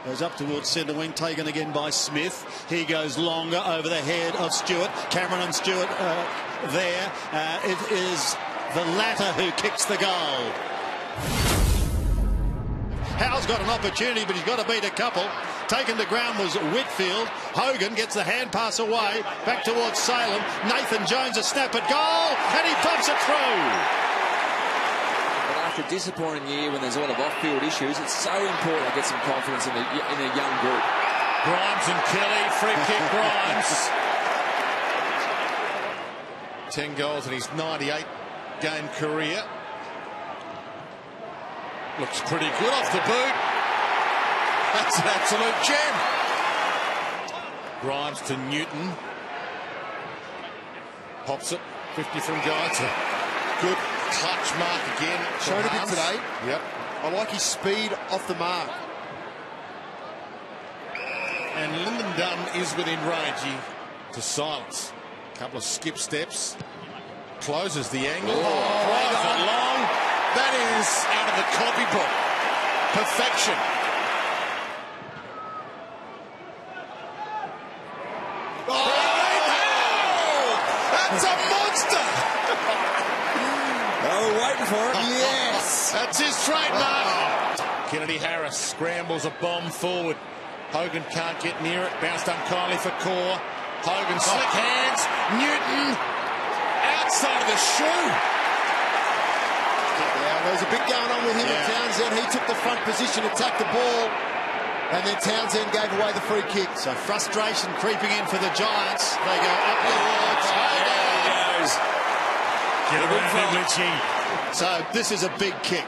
Goes up towards centre wing, taken again by Smith. He goes longer over the head of Stewart. Cameron and Stewart there. It is the latter who kicks the goal. Howe's got an opportunity, but he's got to beat a couple. Taken to ground was Whitfield. Hogan gets the hand pass away. Back towards Salem. Nathan Jones a snap at goal, and he bumps it through. After a disappointing year when there's a lot of off-field issues, it's so important to get some confidence in a young group. Grimes and Kelly, free kick Grimes. 10 goals in his 98-game career. Looks pretty good off the boot. That's an absolute gem. Grimes to Newton. Pops it, 50 from goal. It's a good clutch mark again. Shown a bit today. Yep. I like his speed off the mark. And Lyndon Dunn is within range. He to silence. A couple of skip steps. Closes the angle. Drives it long. That is out of the copybook. Perfection. That's a monster. Oh, waiting for it. Yes. That's his trademark. Kennedy Harris scrambles a bomb forward. Hogan can't get near it. Bounced unkindly for Core. Hogan slick hands. Newton outside of the shoe. Yeah, there was a bit going on with him at Townsend. He took the front position, attacked the ball, and then Townsend gave away the free kick. So frustration creeping in for the Giants. They go up towards Hogan. So this is a big kick,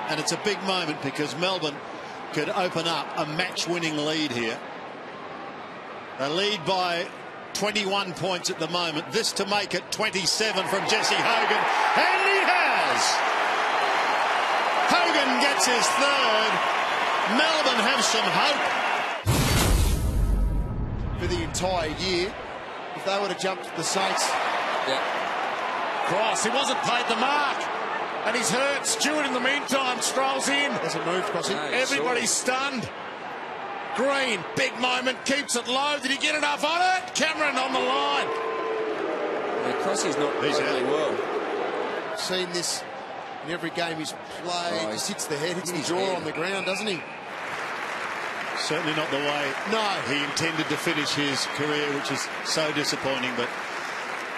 and it's a big moment because Melbourne could open up a match-winning lead here. A lead by 21 points at the moment. This to make it 27 from Jesse Hogan, and he has. Hogan gets his third. Melbourne have some hope. For the entire year, if they would have jumped the Saints. Cross, he wasn't paid the mark. and he's hurt. Stewart, in the meantime, strolls in. Hasn't moved, Crossy. Everybody's stunned. Green, big moment, keeps it low. Did he get enough on it? Cameron on the line. Yeah, Crossy's not really well. Seen this in every game he's played. Oh, Just hits the head, hits the jaw on the ground, doesn't he? Certainly not the way he intended to finish his career, which is so disappointing. But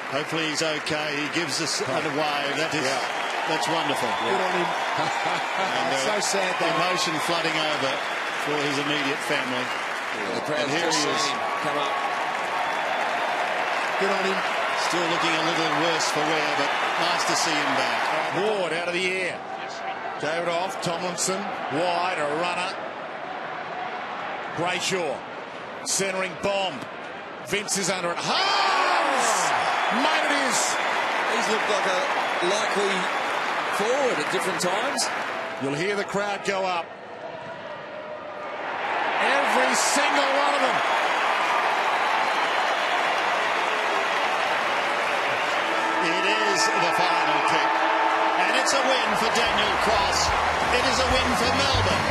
hopefully he's okay. He gives us a wave. That's wonderful. Good on him. And, so sad. The emotion flooding over for his immediate family. The crowd's and here just he is. seen him come up. Good on him. Still looking a little worse for wear, but nice to see him back. Ward out of the air. David off, Tomlinson, wide, a runner. Brayshaw, centering bomb. Vince is under it. Harms! Mate, it is. He's looked like a likely forward at different times. You'll hear the crowd go up. Every single one of them. It is the final kick. And it's a win for Daniel Cross. It is a win for Melbourne.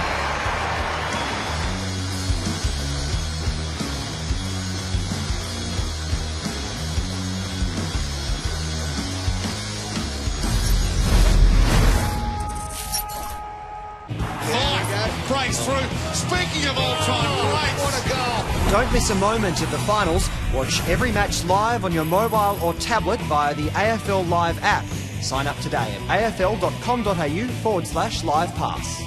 Breaks through. Speaking of all-time greats. What a goal. Don't miss a moment of the finals. Watch every match live on your mobile or tablet via the AFL Live app. Sign up today at afl.com.au/live pass.